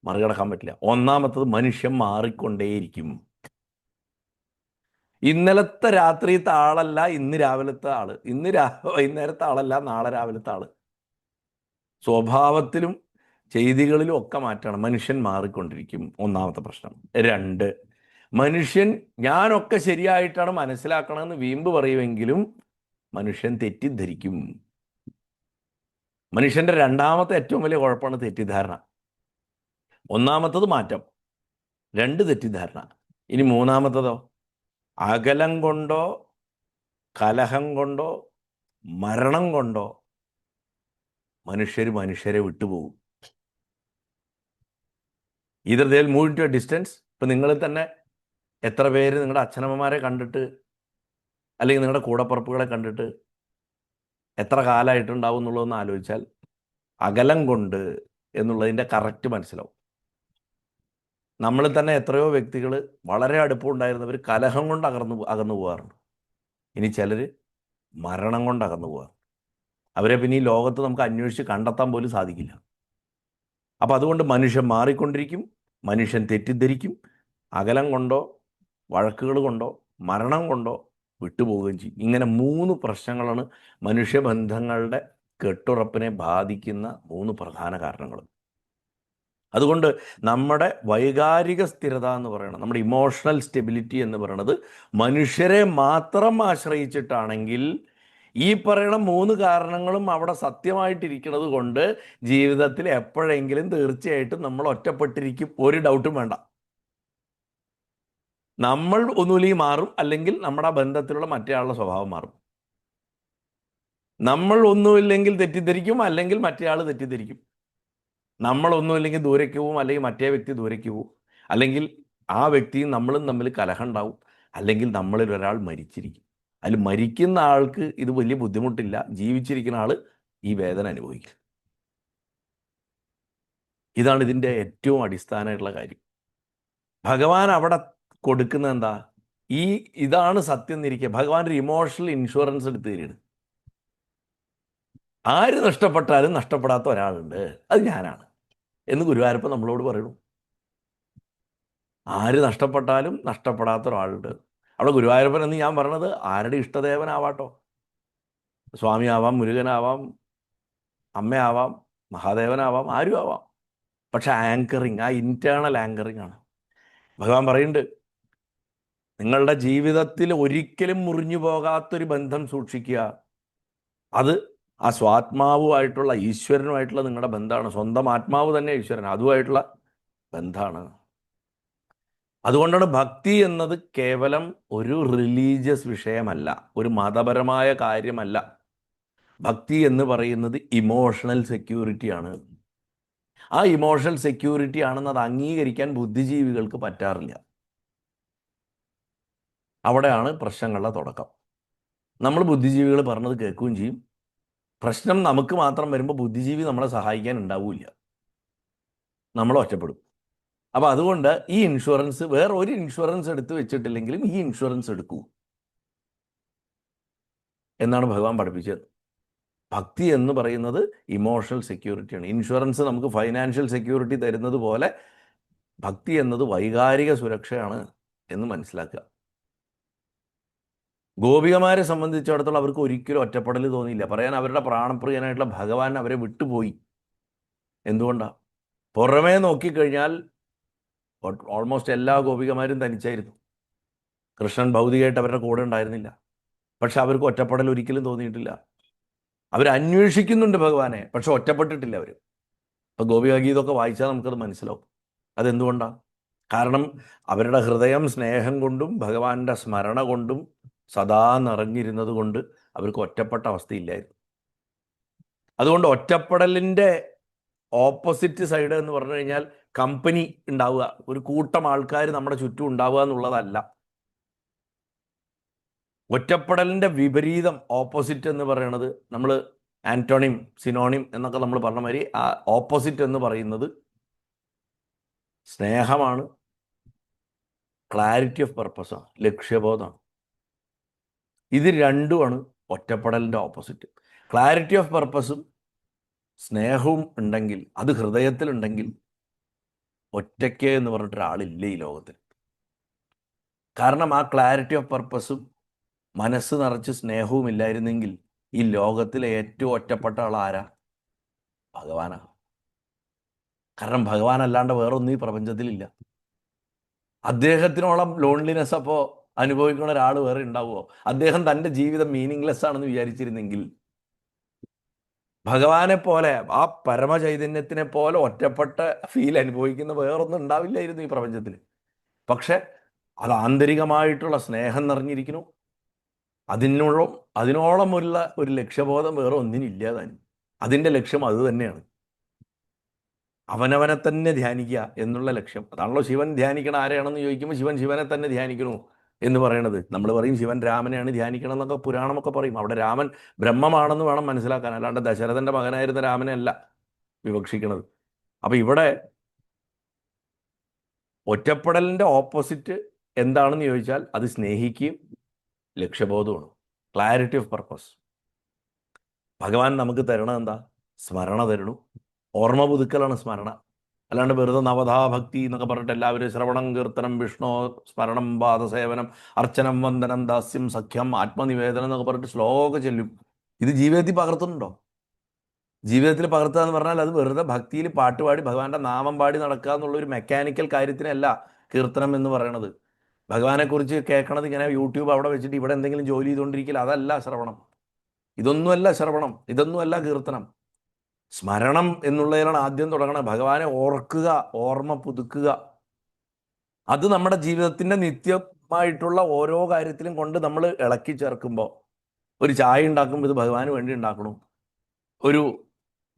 മറികടക്കാൻ പറ്റില്ല. ഒന്നാമത്തത്, മനുഷ്യൻ മാറിക്കൊണ്ടേയിരിക്കും. ഇന്നലത്തെ രാത്രിയത്തെ ആളല്ല ഇന്ന് രാവിലത്തെ ആള്, വൈകുന്നേരത്തെ ആളല്ല നാളെ രാവിലത്തെ ആള്. സ്വഭാവത്തിലും ചെയ്തികളിലും ഒക്കെ മാറ്റണം. മനുഷ്യൻ മാറിക്കൊണ്ടിരിക്കും, ഒന്നാമത്തെ പ്രശ്നം. 2, മനുഷ്യൻ ഞാനൊക്കെ ശരിയായിട്ടാണ് മനസ്സിലാക്കണമെന്ന് വീമ്പ് പറയുമെങ്കിലും മനുഷ്യൻ തെറ്റിദ്ധരിക്കും. മനുഷ്യന്റെ രണ്ടാമത്തെ ഏറ്റവും വലിയ കുഴപ്പമാണ് തെറ്റിദ്ധാരണ. ഒന്നാമത്തത് മാറ്റം, 2 തെറ്റിദ്ധാരണ. ഇനി മൂന്നാമത്തതോ, അകലം കൊണ്ടോ കലഹം കൊണ്ടോ മരണം കൊണ്ടോ മനുഷ്യരെ വിട്ടുപോകും. Either they will move to a distance. ഇപ്പം നിങ്ങൾ തന്നെ എത്ര പേര് നിങ്ങളുടെ അച്ഛനമ്മമാരെ കണ്ടിട്ട് അല്ലെങ്കിൽ നിങ്ങളുടെ കൂടപ്പുറപ്പുകളെ കണ്ടിട്ട് എത്ര കാലമായിട്ടുണ്ടാവും എന്നുള്ളതൊന്ന് ആലോചിച്ചാൽ അകലം കൊണ്ട് എന്നുള്ളതിൻ്റെ കറക്റ്റ് മനസ്സിലാവും. നമ്മൾ തന്നെ എത്രയോ വ്യക്തികൾ വളരെ അടുപ്പമുണ്ടായിരുന്നവർ കലഹം കൊണ്ട് അകന്നു പോകാറുണ്ട്. ഇനി ചിലർ മരണം കൊണ്ട് അകന്നു പോകാറ്. അവരെ പിന്നെ ഈ ലോകത്ത് നമുക്ക് അന്വേഷിച്ച് കണ്ടെത്താൻ പോലും സാധിക്കില്ല. അപ്പം അതുകൊണ്ട് മനുഷ്യൻ മാറിക്കൊണ്ടിരിക്കും, മനുഷ്യൻ തെറ്റിദ്ധരിക്കും, അകലം കൊണ്ടോ വഴക്കുകൾ കൊണ്ടോ മരണം കൊണ്ടോ വിട്ടുപോവുകയും ചെയ്യും. ഇങ്ങനെ 3 പ്രശ്നങ്ങളാണ് മനുഷ്യബന്ധങ്ങളുടെ കെട്ടുറപ്പിനെ ബാധിക്കുന്ന 3 പ്രധാന കാരണങ്ങൾ. അതുകൊണ്ട് നമ്മുടെ വൈകാരിക സ്ഥിരത എന്ന് പറയുന്നത്, നമ്മുടെ ഇമോഷണൽ സ്റ്റെബിലിറ്റി എന്ന് പറയുന്നത് മനുഷ്യരെ മാത്രം ആശ്രയിച്ചിട്ടാണെങ്കിൽ ഈ പറയുന്ന 3 കാരണങ്ങളും അവിടെ സത്യമായിട്ടിരിക്കുന്നത് കൊണ്ട് ജീവിതത്തിൽ എപ്പോഴെങ്കിലും തീർച്ചയായിട്ടും നമ്മൾ ഒറ്റപ്പെട്ടിരിക്കും, ഒരു ഡൗട്ടും വേണ്ട. നമ്മൾ ഒന്നുമില്ലെങ്കിൽ മാറും, അല്ലെങ്കിൽ നമ്മുടെ ബന്ധത്തിലുള്ള മറ്റേ ആളുടെ സ്വഭാവം മാറും. നമ്മൾ ഒന്നുമില്ലെങ്കിൽ തെറ്റിദ്ധരിക്കും, അല്ലെങ്കിൽ മറ്റേ ആൾ തെറ്റിദ്ധരിക്കും. നമ്മളൊന്നുമില്ലെങ്കിൽ ദൂരേക്ക് പോവും, അല്ലെങ്കിൽ മറ്റേ വ്യക്തി ദൂരേക്ക് പോവും, അല്ലെങ്കിൽ ആ വ്യക്തിയും നമ്മളും തമ്മിൽ കലഹം ഉണ്ടാവും, അല്ലെങ്കിൽ നമ്മളിൽ ഒരാൾ മരിച്ചിരിക്കും. അതിൽ മരിക്കുന്ന ആൾക്ക് ഇത് വലിയ ബുദ്ധിമുട്ടില്ല, ജീവിച്ചിരിക്കുന്ന ആൾ ഈ വേദന അനുഭവിക്കും. ഇതാണ് ഇതിൻ്റെ ഏറ്റവും അടിസ്ഥാനമായിട്ടുള്ള കാര്യം. ഭഗവാൻ അവിടെ കൊടുക്കുന്ന എന്താ, ഇതാണ് സത്യം എന്നിരിക്കുക. ഭഗവാൻ ഒരു ഇമോഷണൽ ഇൻഷുറൻസ് എടുത്ത് തരികയാണ്. ആര് നഷ്ടപ്പെട്ടാലും നഷ്ടപ്പെടാത്ത ഒരാളുണ്ട്, അത് ഞാനാണ് എന്ന് ഗുരുവായൂരപ്പൻ നമ്മളോട് പറയണു. ആര് നഷ്ടപ്പെട്ടാലും നഷ്ടപ്പെടാത്ത ഒരാളുണ്ട്. അവിടെ ഗുരുവായൂരപ്പൻ എന്ന് ഞാൻ പറഞ്ഞത് ആരുടെ ഇഷ്ടദേവനാവാട്ടോ, സ്വാമിയാവാം, മുരുകനാവാം, അമ്മയാവാം, മഹാദേവനാവാം, ആരും ആവാം. പക്ഷെ ആങ്കറിങ്, ആ ഇൻറ്റേർണൽ ആങ്കറിങ് ആണ്. ഭഗവാൻ പറയുന്നുണ്ട്, നിങ്ങളുടെ ജീവിതത്തിൽ ഒരിക്കലും മുറിഞ്ഞു പോകാത്തൊരു ബന്ധം സൂക്ഷിക്കുക. അത് ആ സ്വാത്മാവുമായിട്ടുള്ള ഈശ്വരനുമായിട്ടുള്ള നിങ്ങളുടെ ബന്ധമാണ്. സ്വന്തം ആത്മാവ് തന്നെ ഈശ്വരൻ, അതുമായിട്ടുള്ള ബന്ധമാണ്. അതുകൊണ്ടാണ് ഭക്തി എന്നത് കേവലം ഒരു റിലീജിയസ് വിഷയമല്ല, ഒരു മതപരമായ കാര്യമല്ല. ഭക്തി എന്ന് പറയുന്നത് ഇമോഷണൽ സെക്യൂരിറ്റിയാണ്. ആ ഇമോഷണൽ സെക്യൂരിറ്റി ആണെന്ന് അത് അംഗീകരിക്കാൻ ബുദ്ധിജീവികൾക്ക് പറ്റാറില്ല. അവിടെയാണ് പ്രശ്നങ്ങളുടെ തുടക്കം. നമ്മൾ ബുദ്ധിജീവികൾ പറഞ്ഞത് കേൾക്കുകയും ചെയ്യും. പ്രശ്നം നമുക്ക് മാത്രം വരുമ്പോൾ ബുദ്ധിജീവി നമ്മളെ സഹായിക്കാൻ ഉണ്ടാവില്ല, നമ്മൾ ഒറ്റപ്പെടും. അപ്പോൾ അതുകൊണ്ട് ഈ ഇൻഷുറൻസ്, വേറെ ഒരു ഇൻഷുറൻസ് എടുത്ത് വെച്ചിട്ടില്ലെങ്കിലും ഈ ഇൻഷുറൻസ് എടുക്കൂ എന്നാണ് ഭഗവാൻ പഠിപ്പിച്ചത്. ഭക്തി എന്ന് പറയുന്നത് ഇമോഷണൽ സെക്യൂരിറ്റിയാണ്. ഇൻഷുറൻസ് നമുക്ക് ഫൈനാൻഷ്യൽ സെക്യൂരിറ്റി തരുന്നത് പോലെ ഭക്തി എന്നത് വൈകാരിക സുരക്ഷയാണ് എന്ന് മനസ്സിലാക്കുക. ഗോപികമാരെ സംബന്ധിച്ചിടത്തോളം അവർക്ക് ഒരിക്കലും ഒറ്റപ്പെടൽ തോന്നിയില്ല. പറയാൻ അവരുടെ പ്രാണപ്രിയനായിട്ടുള്ള ഭഗവാൻ അവരെ വിട്ടുപോയി. എന്തുകൊണ്ടാണ്? പുറമേ നോക്കിക്കഴിഞ്ഞാൽ ഓൾമോസ്റ്റ് എല്ലാ ഗോപികമാരും തനിച്ചായിരുന്നു. കൃഷ്ണൻ ഭൗതികമായിട്ട് അവരുടെ കൂടെ ഉണ്ടായിരുന്നില്ല. പക്ഷെ അവർക്ക് ഒറ്റപ്പെടൽ ഒരിക്കലും തോന്നിയിട്ടില്ല. അവർ അന്വേഷിക്കുന്നുണ്ട് ഭഗവാനെ, പക്ഷെ ഒറ്റപ്പെട്ടിട്ടില്ല അവർ. ഇപ്പോൾ ഗോപികാഗീതമൊക്കെ വായിച്ചാൽ നമുക്കത് മനസ്സിലാവും. അതെന്തുകൊണ്ടാണ്? കാരണം അവരുടെ ഹൃദയം സ്നേഹം കൊണ്ടും ഭഗവാന്റെ സ്മരണ കൊണ്ടും സദാ നിറഞ്ഞിരുന്നത് കൊണ്ട് അവർക്ക് ഒറ്റപ്പെട്ട അവസ്ഥയില്ലായിരുന്നു. അതുകൊണ്ട് ഒറ്റപ്പെടലിൻ്റെ ഓപ്പോസിറ്റ് സൈഡ് എന്ന് പറഞ്ഞു കഴിഞ്ഞാൽ കമ്പനി ഉണ്ടാവുക, ഒരു കൂട്ടം ആൾക്കാർ നമ്മുടെ ചുറ്റും ഉണ്ടാവുക എന്നുള്ളതല്ല. ഒറ്റപ്പെടലിൻ്റെ വിപരീതം, ഓപ്പോസിറ്റ് എന്ന് പറയുന്നത്, നമ്മൾ ആൻറ്റോണിം സിനോണിം എന്നൊക്കെ നമ്മൾ പറഞ്ഞ മാതിരി ആ ഓപ്പോസിറ്റ് എന്ന് പറയുന്നത് സ്നേഹമാണ്, ക്ലാരിറ്റി ഓഫ് പർപ്പസാണ്, ലക്ഷ്യബോധമാണ്. ഇത് രണ്ടുമാണ് ഒറ്റപ്പെടലിൻ്റെ ഓപ്പോസിറ്റ്. ക്ലാരിറ്റി ഓഫ് പർപ്പസും സ്നേഹവും ഉണ്ടെങ്കിൽ, അത് ഹൃദയത്തിലുണ്ടെങ്കിൽ, ഒറ്റയ്ക്ക് എന്ന് പറഞ്ഞിട്ടൊരാളില്ല ഈ ലോകത്തിൽ. കാരണം ആ ക്ലാരിറ്റി ഓഫ് പർപ്പസും മനസ്സ് നിറച്ച് സ്നേഹവും ഇല്ലായിരുന്നെങ്കിൽ ഈ ലോകത്തിലെ ഏറ്റവും ഒറ്റപ്പെട്ട ആൾ ആരാ? ഭഗവാനാണ്. കാരണം ഭഗവാൻ അല്ലാണ്ട് വേറൊന്നും ഈ പ്രപഞ്ചത്തിലില്ല. അദ്ദേഹത്തിനോളം ലോൺലിനെസ് അപ്പോൾ അനുഭവിക്കുന്ന ഒരാൾ വേറെ ഉണ്ടാവുമോ? അദ്ദേഹം തൻ്റെ ജീവിതം മീനിങ്ലെസ് ആണെന്ന് വിചാരിച്ചിരുന്നെങ്കിൽ ഭഗവാനെ പോലെ, ആ പരമചൈതന്യത്തിനെ പോലെ ഒറ്റപ്പെട്ട ഫീൽ അനുഭവിക്കുന്ന വേറൊന്നും ഉണ്ടാവില്ലായിരുന്നു ഈ പ്രപഞ്ചത്തിൽ. പക്ഷെ അത് ആന്തരികമായിട്ടുള്ള സ്നേഹം നിറഞ്ഞിരിക്കുന്നു. അതിനോളമുള്ള ഒരു ലക്ഷ്യബോധം വേറെ ഒന്നിനില്ല താനും. അതിൻ്റെ ലക്ഷ്യം അത് തന്നെയാണ്, അവനവനെ തന്നെ ധ്യാനിക്കുക എന്നുള്ള ലക്ഷ്യം. അതാണല്ലോ ശിവൻ ധ്യാനിക്കണം ആരെയാണെന്ന് ചോദിക്കുമ്പോൾ ശിവൻ ശിവനെ തന്നെ ധ്യാനിക്കണു എന്ന് പറയണത്. നമ്മൾ പറയും ശിവൻ രാമനെയാണ് ധ്യാനിക്കണം എന്നൊക്കെ പുരാണമൊക്കെ പറയും. അവിടെ രാമൻ ബ്രഹ്മമാണെന്ന് വേണം മനസ്സിലാക്കാൻ, അല്ലാണ്ട് ദശരഥൻ്റെ മകനായിരുന്ന രാമനെ അല്ല വിവക്ഷിക്കണത്. അപ്പം ഇവിടെ ഒറ്റപ്പെടലിൻ്റെ ഓപ്പോസിറ്റ് എന്താണെന്ന് ചോദിച്ചാൽ അത് സ്നേഹിക്കുകയും ലക്ഷ്യബോധമാണ്, ക്ലാരിറ്റി ഓഫ് പർപ്പസ്. ഭഗവാൻ നമുക്ക് തരണം എന്താ? സ്മരണ തരണു. ഓർമ്മ പുതുക്കലാണ് സ്മരണ. അല്ലാണ്ട് വെറുതെ നവധാഭക്തി എന്നൊക്കെ പറഞ്ഞിട്ട് എല്ലാവരും ശ്രവണം കീർത്തനം വിഷ്ണു സ്മരണം പാദസേവനം അർച്ചനം വന്ദനം ദാസ്യം സഖ്യം ആത്മനിവേദനം എന്നൊക്കെ പറഞ്ഞിട്ട് ശ്ലോകമൊക്കെ ചെല്ലും. ഇത് ജീവിതത്തിൽ പകർത്തുന്നുണ്ടോ? ജീവിതത്തിൽ പകർത്തുക എന്ന് പറഞ്ഞാൽ അത് വെറുതെ ഭക്തിയിൽ പാട്ടുപാടി ഭഗവാന്റെ നാമം പാടി നടക്കുക എന്നുള്ളൊരു മെക്കാനിക്കൽ കാര്യത്തിനല്ല കീർത്തനം എന്ന് പറയണത്. ഭഗവാനെക്കുറിച്ച് കേൾക്കണത് ഇങ്ങനെ യൂട്യൂബ് അവിടെ വെച്ചിട്ട് ഇവിടെ എന്തെങ്കിലും ജോലി ചെയ്തുകൊണ്ടിരിക്കില്ല, അതല്ല ശ്രവണം. ഇതൊന്നുമല്ല ശ്രവണം, ഇതൊന്നുമല്ല കീർത്തനം. സ്മരണം എന്നുള്ളതിലാണ് ആദ്യം തുടങ്ങണം. ഭഗവാനെ ഓർക്കുക, ഓർമ്മ പുതുക്കുക. അത് നമ്മുടെ ജീവിതത്തിൻ്റെ നിത്യമായിട്ടുള്ള ഓരോ കാര്യത്തിലും കൊണ്ട് നമ്മൾ ഇളക്കി ചേർക്കുമ്പോൾ, ഒരു ചായ ഉണ്ടാക്കുമ്പോൾ ഇത് ഭഗവാന് വേണ്ടി ഉണ്ടാക്കണു, ഒരു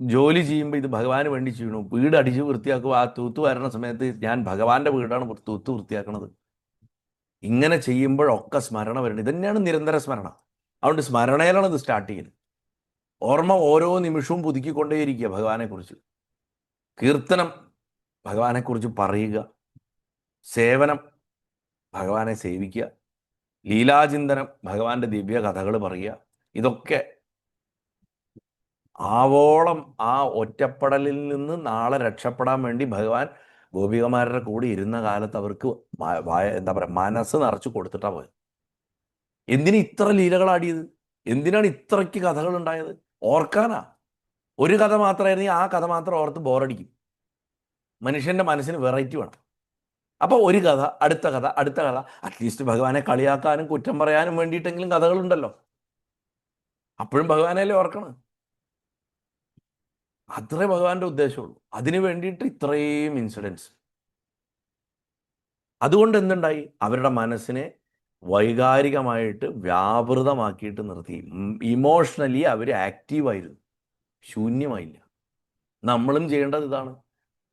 ജോലി ചെയ്യുമ്പോൾ ഇത് ഭഗവാന് വേണ്ടി ചെയ്യണു, വീട് അടിച്ച് വൃത്തിയാക്കുക, ആ തൂത്ത് വരുന്ന സമയത്ത് ഞാൻ ഭഗവാന്റെ വീടാണ് തൂത്ത് വൃത്തിയാക്കണത്. ഇങ്ങനെ ചെയ്യുമ്പോഴൊക്കെ സ്മരണ വരണം. ഇതന്നെയാണ് നിരന്തര സ്മരണ. അതുകൊണ്ട് സ്മരണയിലാണ് ഇത് സ്റ്റാർട്ട് ചെയ്യുന്നത്. ഓർമ്മ ഓരോ നിമിഷവും പുതുക്കിക്കൊണ്ടേയിരിക്കുക ഭഗവാനെക്കുറിച്ച്. കീർത്തനം ഭഗവാനെക്കുറിച്ച് പറയുക, സേവനം ഭഗവാനെ സേവിക്കുക, ലീലാചിന്തനം ഭഗവാന്റെ ദിവ്യ കഥകൾ പറയുക. ഇതൊക്കെ ആവോളം ആ ഒറ്റപ്പെടലിൽ നിന്ന് നാളെ രക്ഷപ്പെടാൻ വേണ്ടി ഭഗവാൻ ഗോപികമാരുടെ കൂടെ ഇരുന്ന കാലത്ത് അവർക്ക് എന്താ പറയുക, മനസ്സ് നിറച്ച് കൊടുത്തിട്ടാണ് പോയത്. എന്തിനു ഇത്ര ലീലകളാടിയത്? എന്തിനാണ് ഇത്രയ്ക്ക് കഥകൾ ഉണ്ടായത്? ഓർക്കാനാ. ഒരു കഥ മാത്രമായിരുന്നെങ്കിൽ ആ കഥ മാത്രം ഓർത്ത് ബോറടിക്കും. മനുഷ്യൻ്റെ മനസ്സിന് വെറൈറ്റി വേണം. അപ്പോൾ ഒരു കഥ, അടുത്ത കഥ, അടുത്ത കഥ. അറ്റ്ലീസ്റ്റ് ഭഗവാനെ കളിയാക്കാനും കുറ്റം പറയാനും വേണ്ടിയിട്ടെങ്കിലും കഥകളുണ്ടല്ലോ. അപ്പോഴും ഭഗവാനല്ലേ ഓർക്കണം. അത്രേ ഭഗവാന്റെ ഉദ്ദേശമുള്ളൂ. അതിനു വേണ്ടിയിട്ട് ഇത്രയും ഇൻസിഡൻസ്. അതുകൊണ്ട് എന്തുണ്ടായി? അവരുടെ മനസ്സിനെ വൈകാരികമായിട്ട് വ്യാപൃതമാക്കിയിട്ട് നിർത്തി. ഇമോഷണലി അവർ ആക്റ്റീവായിരുന്നു, ശൂന്യമായില്ല. നമ്മളും ചെയ്യേണ്ടത് ഇതാണ്.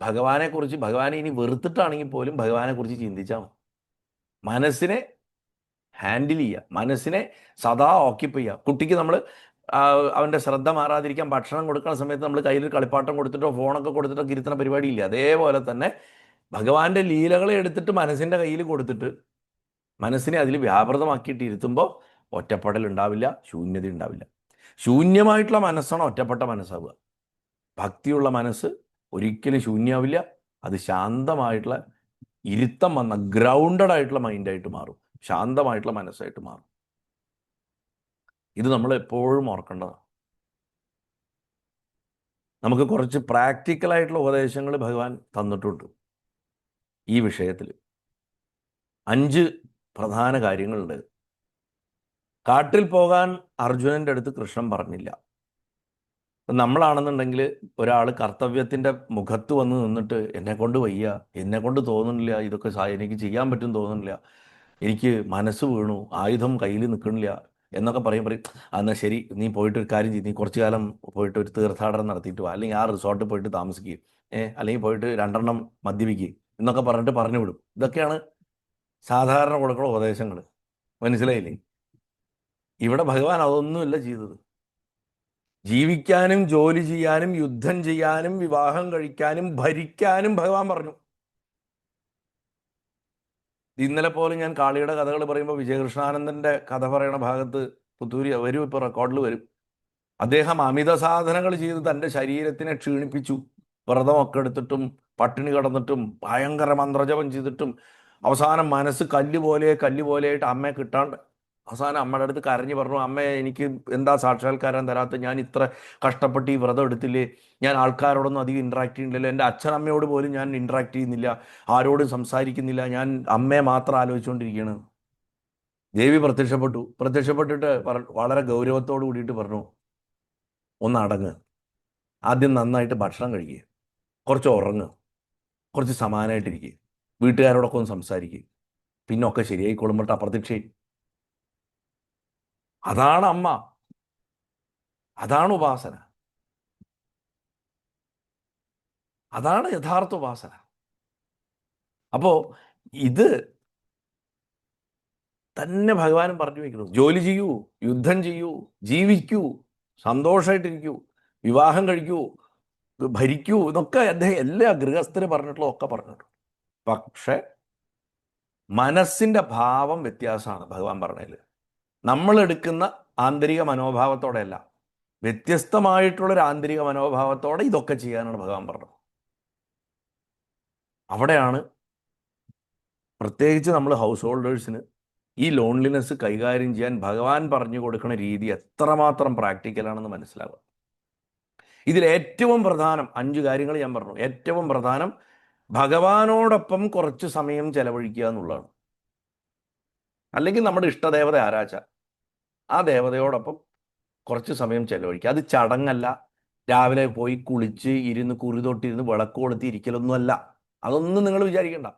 ഭഗവാനെക്കുറിച്ച്, ഭഗവാനെ ഇനി വെറുത്തിട്ടാണെങ്കിൽ പോലും ഭഗവാനെക്കുറിച്ച് ചിന്തിച്ചാൽ മതി. മനസ്സിനെ ഹാൻഡിൽ ചെയ്യുക, മനസ്സിനെ സദാ ഓക്യുപ്പൈ ചെയ്യുക. കുട്ടിക്ക് നമ്മൾ അവൻ്റെ ശ്രദ്ധ മാറാതിരിക്കാൻ ഭക്ഷണം കൊടുക്കുന്ന സമയത്ത് നമ്മൾ കയ്യിൽ കളിപ്പാട്ടം കൊടുത്തിട്ടോ ഫോണൊക്കെ കൊടുത്തിട്ടോ ഇരുത്തുന്ന പരിപാടിയില്ല. അതേപോലെ തന്നെ ഭഗവാന്റെ ലീലകളെ എടുത്തിട്ട് മനസ്സിൻ്റെ കയ്യിൽ കൊടുത്തിട്ട് മനസ്സിനെ അതിൽ വ്യാപൃതമാക്കിയിട്ട് ഇരുത്തുമ്പോൾ ഒറ്റപ്പെടൽ ഉണ്ടാവില്ല, ശൂന്യത ഉണ്ടാവില്ല. ശൂന്യമായിട്ടുള്ള മനസ്സാണ് ഒറ്റപ്പെട്ട മനസ്സാവുക. ഭക്തിയുള്ള മനസ്സ് ഒരിക്കലും ശൂന്യമാവില്ല. അത് ശാന്തമായിട്ടുള്ള, ഇരുത്തം വന്ന ഗ്രൗണ്ടഡ് ആയിട്ടുള്ള മൈൻഡായിട്ട് മാറും, ശാന്തമായിട്ടുള്ള മനസ്സായിട്ട് മാറും. ഇത് നമ്മൾ എപ്പോഴും ഓർക്കേണ്ടതാണ്. നമുക്ക് കുറച്ച് പ്രാക്ടിക്കലായിട്ടുള്ള ഉപദേശങ്ങൾ ഭഗവാൻ തന്നിട്ടുണ്ട് ഈ വിഷയത്തിൽ. 5 പ്രധാന കാര്യങ്ങളുണ്ട്. കാട്ടിൽ പോകാൻ അർജുനൻ്റെ അടുത്ത് കൃഷ്ണൻ പറഞ്ഞില്ല. നമ്മളാണെന്നുണ്ടെങ്കിൽ ഒരാൾ കർത്തവ്യത്തിൻ്റെ മുഖത്ത് വന്ന് നിന്നിട്ട് എന്നെ കൊണ്ട് വയ്യ, എന്നെ കൊണ്ട് തോന്നുന്നില്ല, ഇതൊക്കെ എനിക്ക് ചെയ്യാൻ പറ്റും തോന്നുന്നില്ല, എനിക്ക് മനസ്സ് വീണു, ആയുധം കയ്യിൽ നിൽക്കണില്ല എന്നൊക്കെ പറയും. എന്നാൽ ശരി, നീ പോയിട്ട് ഒരു കാര്യം ചെയ്യും, നീ കുറച്ചു കാലം പോയിട്ട് ഒരു തീർത്ഥാടനം നടത്തിയിട്ട് വാ, അല്ലെങ്കിൽ ആ റിസോർട്ടിൽ പോയിട്ട് താമസിക്കുക, അല്ലെങ്കിൽ പോയിട്ട് 2 മദ്യപിക്കുക എന്നൊക്കെ പറഞ്ഞിട്ട് പറഞ്ഞു വിടും. ഇതൊക്കെയാണ് സാധാരണ കൊടുക്കുന്ന ഉപദേശങ്ങൾ. മനസ്സിലായില്ലേ? ഇവിടെ ഭഗവാൻ അതൊന്നുമല്ല ചെയ്തത്. ജീവിക്കാനും ജോലി ചെയ്യാനും യുദ്ധം ചെയ്യാനും വിവാഹം കഴിക്കാനും ഭരിക്കാനും ഭഗവാൻ പറഞ്ഞു. ഇന്നലെ പോലും ഞാൻ കാളിയുടെ കഥകൾ പറയുമ്പോൾ വിജയകൃഷ്ണാനന്ദൻ്റെ കഥ പറയണ ഭാഗത്ത് പുത്തൂരി വരും, ഇപ്പോൾ റെക്കോർഡിൽ വരും. അദ്ദേഹം അമിത സാധനങ്ങൾ ചെയ്ത് തൻ്റെ ശരീരത്തിനെ ക്ഷീണിപ്പിച്ചു. വ്രതമൊക്കെ എടുത്തിട്ടും പട്ടിണി കിടന്നിട്ടും ഭയങ്കര മന്ത്രജപം ചെയ്തിട്ടും അവസാനം മനസ്സ് കല്ലുപോലെയായിട്ട് അമ്മയെ കിട്ടാണ്ട് അവസാനം അമ്മയുടെ അടുത്ത് കരഞ്ഞു പറഞ്ഞു, അമ്മേ എനിക്ക് എന്താ സാക്ഷാത്കാരം തരാത്ത, ഞാൻ ഇത്ര കഷ്ടപ്പെട്ട് ഈ വ്രതം എടുത്തില്ലേ, ഞാൻ ആൾക്കാരോടൊന്നും അധികം ഇൻട്രാക്ട് ചെയ്യുന്നില്ല, എൻ്റെ അച്ഛനമ്മയോട് പോലും ഞാൻ ഇൻട്രാക്ട് ചെയ്യുന്നില്ല, ആരോടും സംസാരിക്കുന്നില്ല, ഞാൻ അമ്മയെ മാത്രം ആലോചിച്ചുകൊണ്ടിരിക്കുകയാണ്. ദേവി പ്രത്യക്ഷപ്പെട്ടിട്ട് വളരെ ഗൗരവത്തോട് കൂടിയിട്ട് പറഞ്ഞു, ഒന്ന് അടങ്ങ്, ആദ്യം നന്നായിട്ട് ഭക്ഷണം കഴിക്കുക, കുറച്ച് ഉറങ്ങുക, കുറച്ച് സമാനമായിട്ടിരിക്കുക, വീട്ടുകാരോടൊക്കെ ഒന്ന് സംസാരിക്കുക, പിന്നെ ഒക്കെ ശരിയായിക്കൊള്ളുമ്പോട്ട് അപ്രത്യക്ഷയും. അതാണ് അമ്മ, അതാണ് ഉപാസന, അതാണ് യഥാർത്ഥ ഉപാസന. അപ്പോൾ ഇത് തന്നെ ഭഗവാനും പറഞ്ഞു വയ്ക്കുന്നു. ജോലി ചെയ്യൂ, യുദ്ധം ചെയ്യൂ, ജീവിക്കൂ, സന്തോഷമായിട്ടിരിക്കൂ, വിവാഹം കഴിക്കൂ, ഭരിക്കൂ, ഇതൊക്കെ അദ്ദേഹം എല്ലാ ഗൃഹസ്ഥര് പറഞ്ഞിട്ടുള്ളതൊക്കെ പറഞ്ഞിട്ടുണ്ട്. പക്ഷെ മനസ്സിൻ്റെ ഭാവം വ്യത്യാസമാണ് ഭഗവാൻ പറഞ്ഞതിൽ. നമ്മളെടുക്കുന്ന ആന്തരിക മനോഭാവത്തോടെയല്ല, വ്യത്യസ്തമായിട്ടുള്ളൊരു ആന്തരിക മനോഭാവത്തോടെ ഇതൊക്കെ ചെയ്യാനാണ് ഭഗവാൻ പറഞ്ഞത്. അവിടെയാണ് പ്രത്യേകിച്ച് നമ്മൾ ഹൗസ് ഹോൾഡേഴ്സിന് ഈ ലോൺലിനെസ് കൈകാര്യം ചെയ്യാൻ ഭഗവാൻ പറഞ്ഞു കൊടുക്കുന്ന രീതി എത്രമാത്രം പ്രാക്ടിക്കലാണെന്ന് മനസ്സിലാവുക. ഇതിൽ ഏറ്റവും പ്രധാനം 5 കാര്യങ്ങൾ ഞാൻ പറഞ്ഞു. ഏറ്റവും പ്രധാനം ഭഗവാനോടൊപ്പം കുറച്ച് സമയം ചെലവഴിക്കുക എന്നുള്ളതാണ്. അല്ലെങ്കിൽ നമ്മുടെ ഇഷ്ടദേവത ആരാച്ച ആ ദേവതയോടൊപ്പം കുറച്ച് സമയം ചെലവഴിക്കുക. അത് ചടങ്ങല്ല, രാവിലെ പോയി കുളിച്ച് ഇരുന്ന് കുറി തൊട്ടിരുന്ന് വിളക്ക് കൊളുത്തി ഇരിക്കലൊന്നുമല്ല. അതൊന്നും നിങ്ങൾ വിചാരിക്കണ്ട.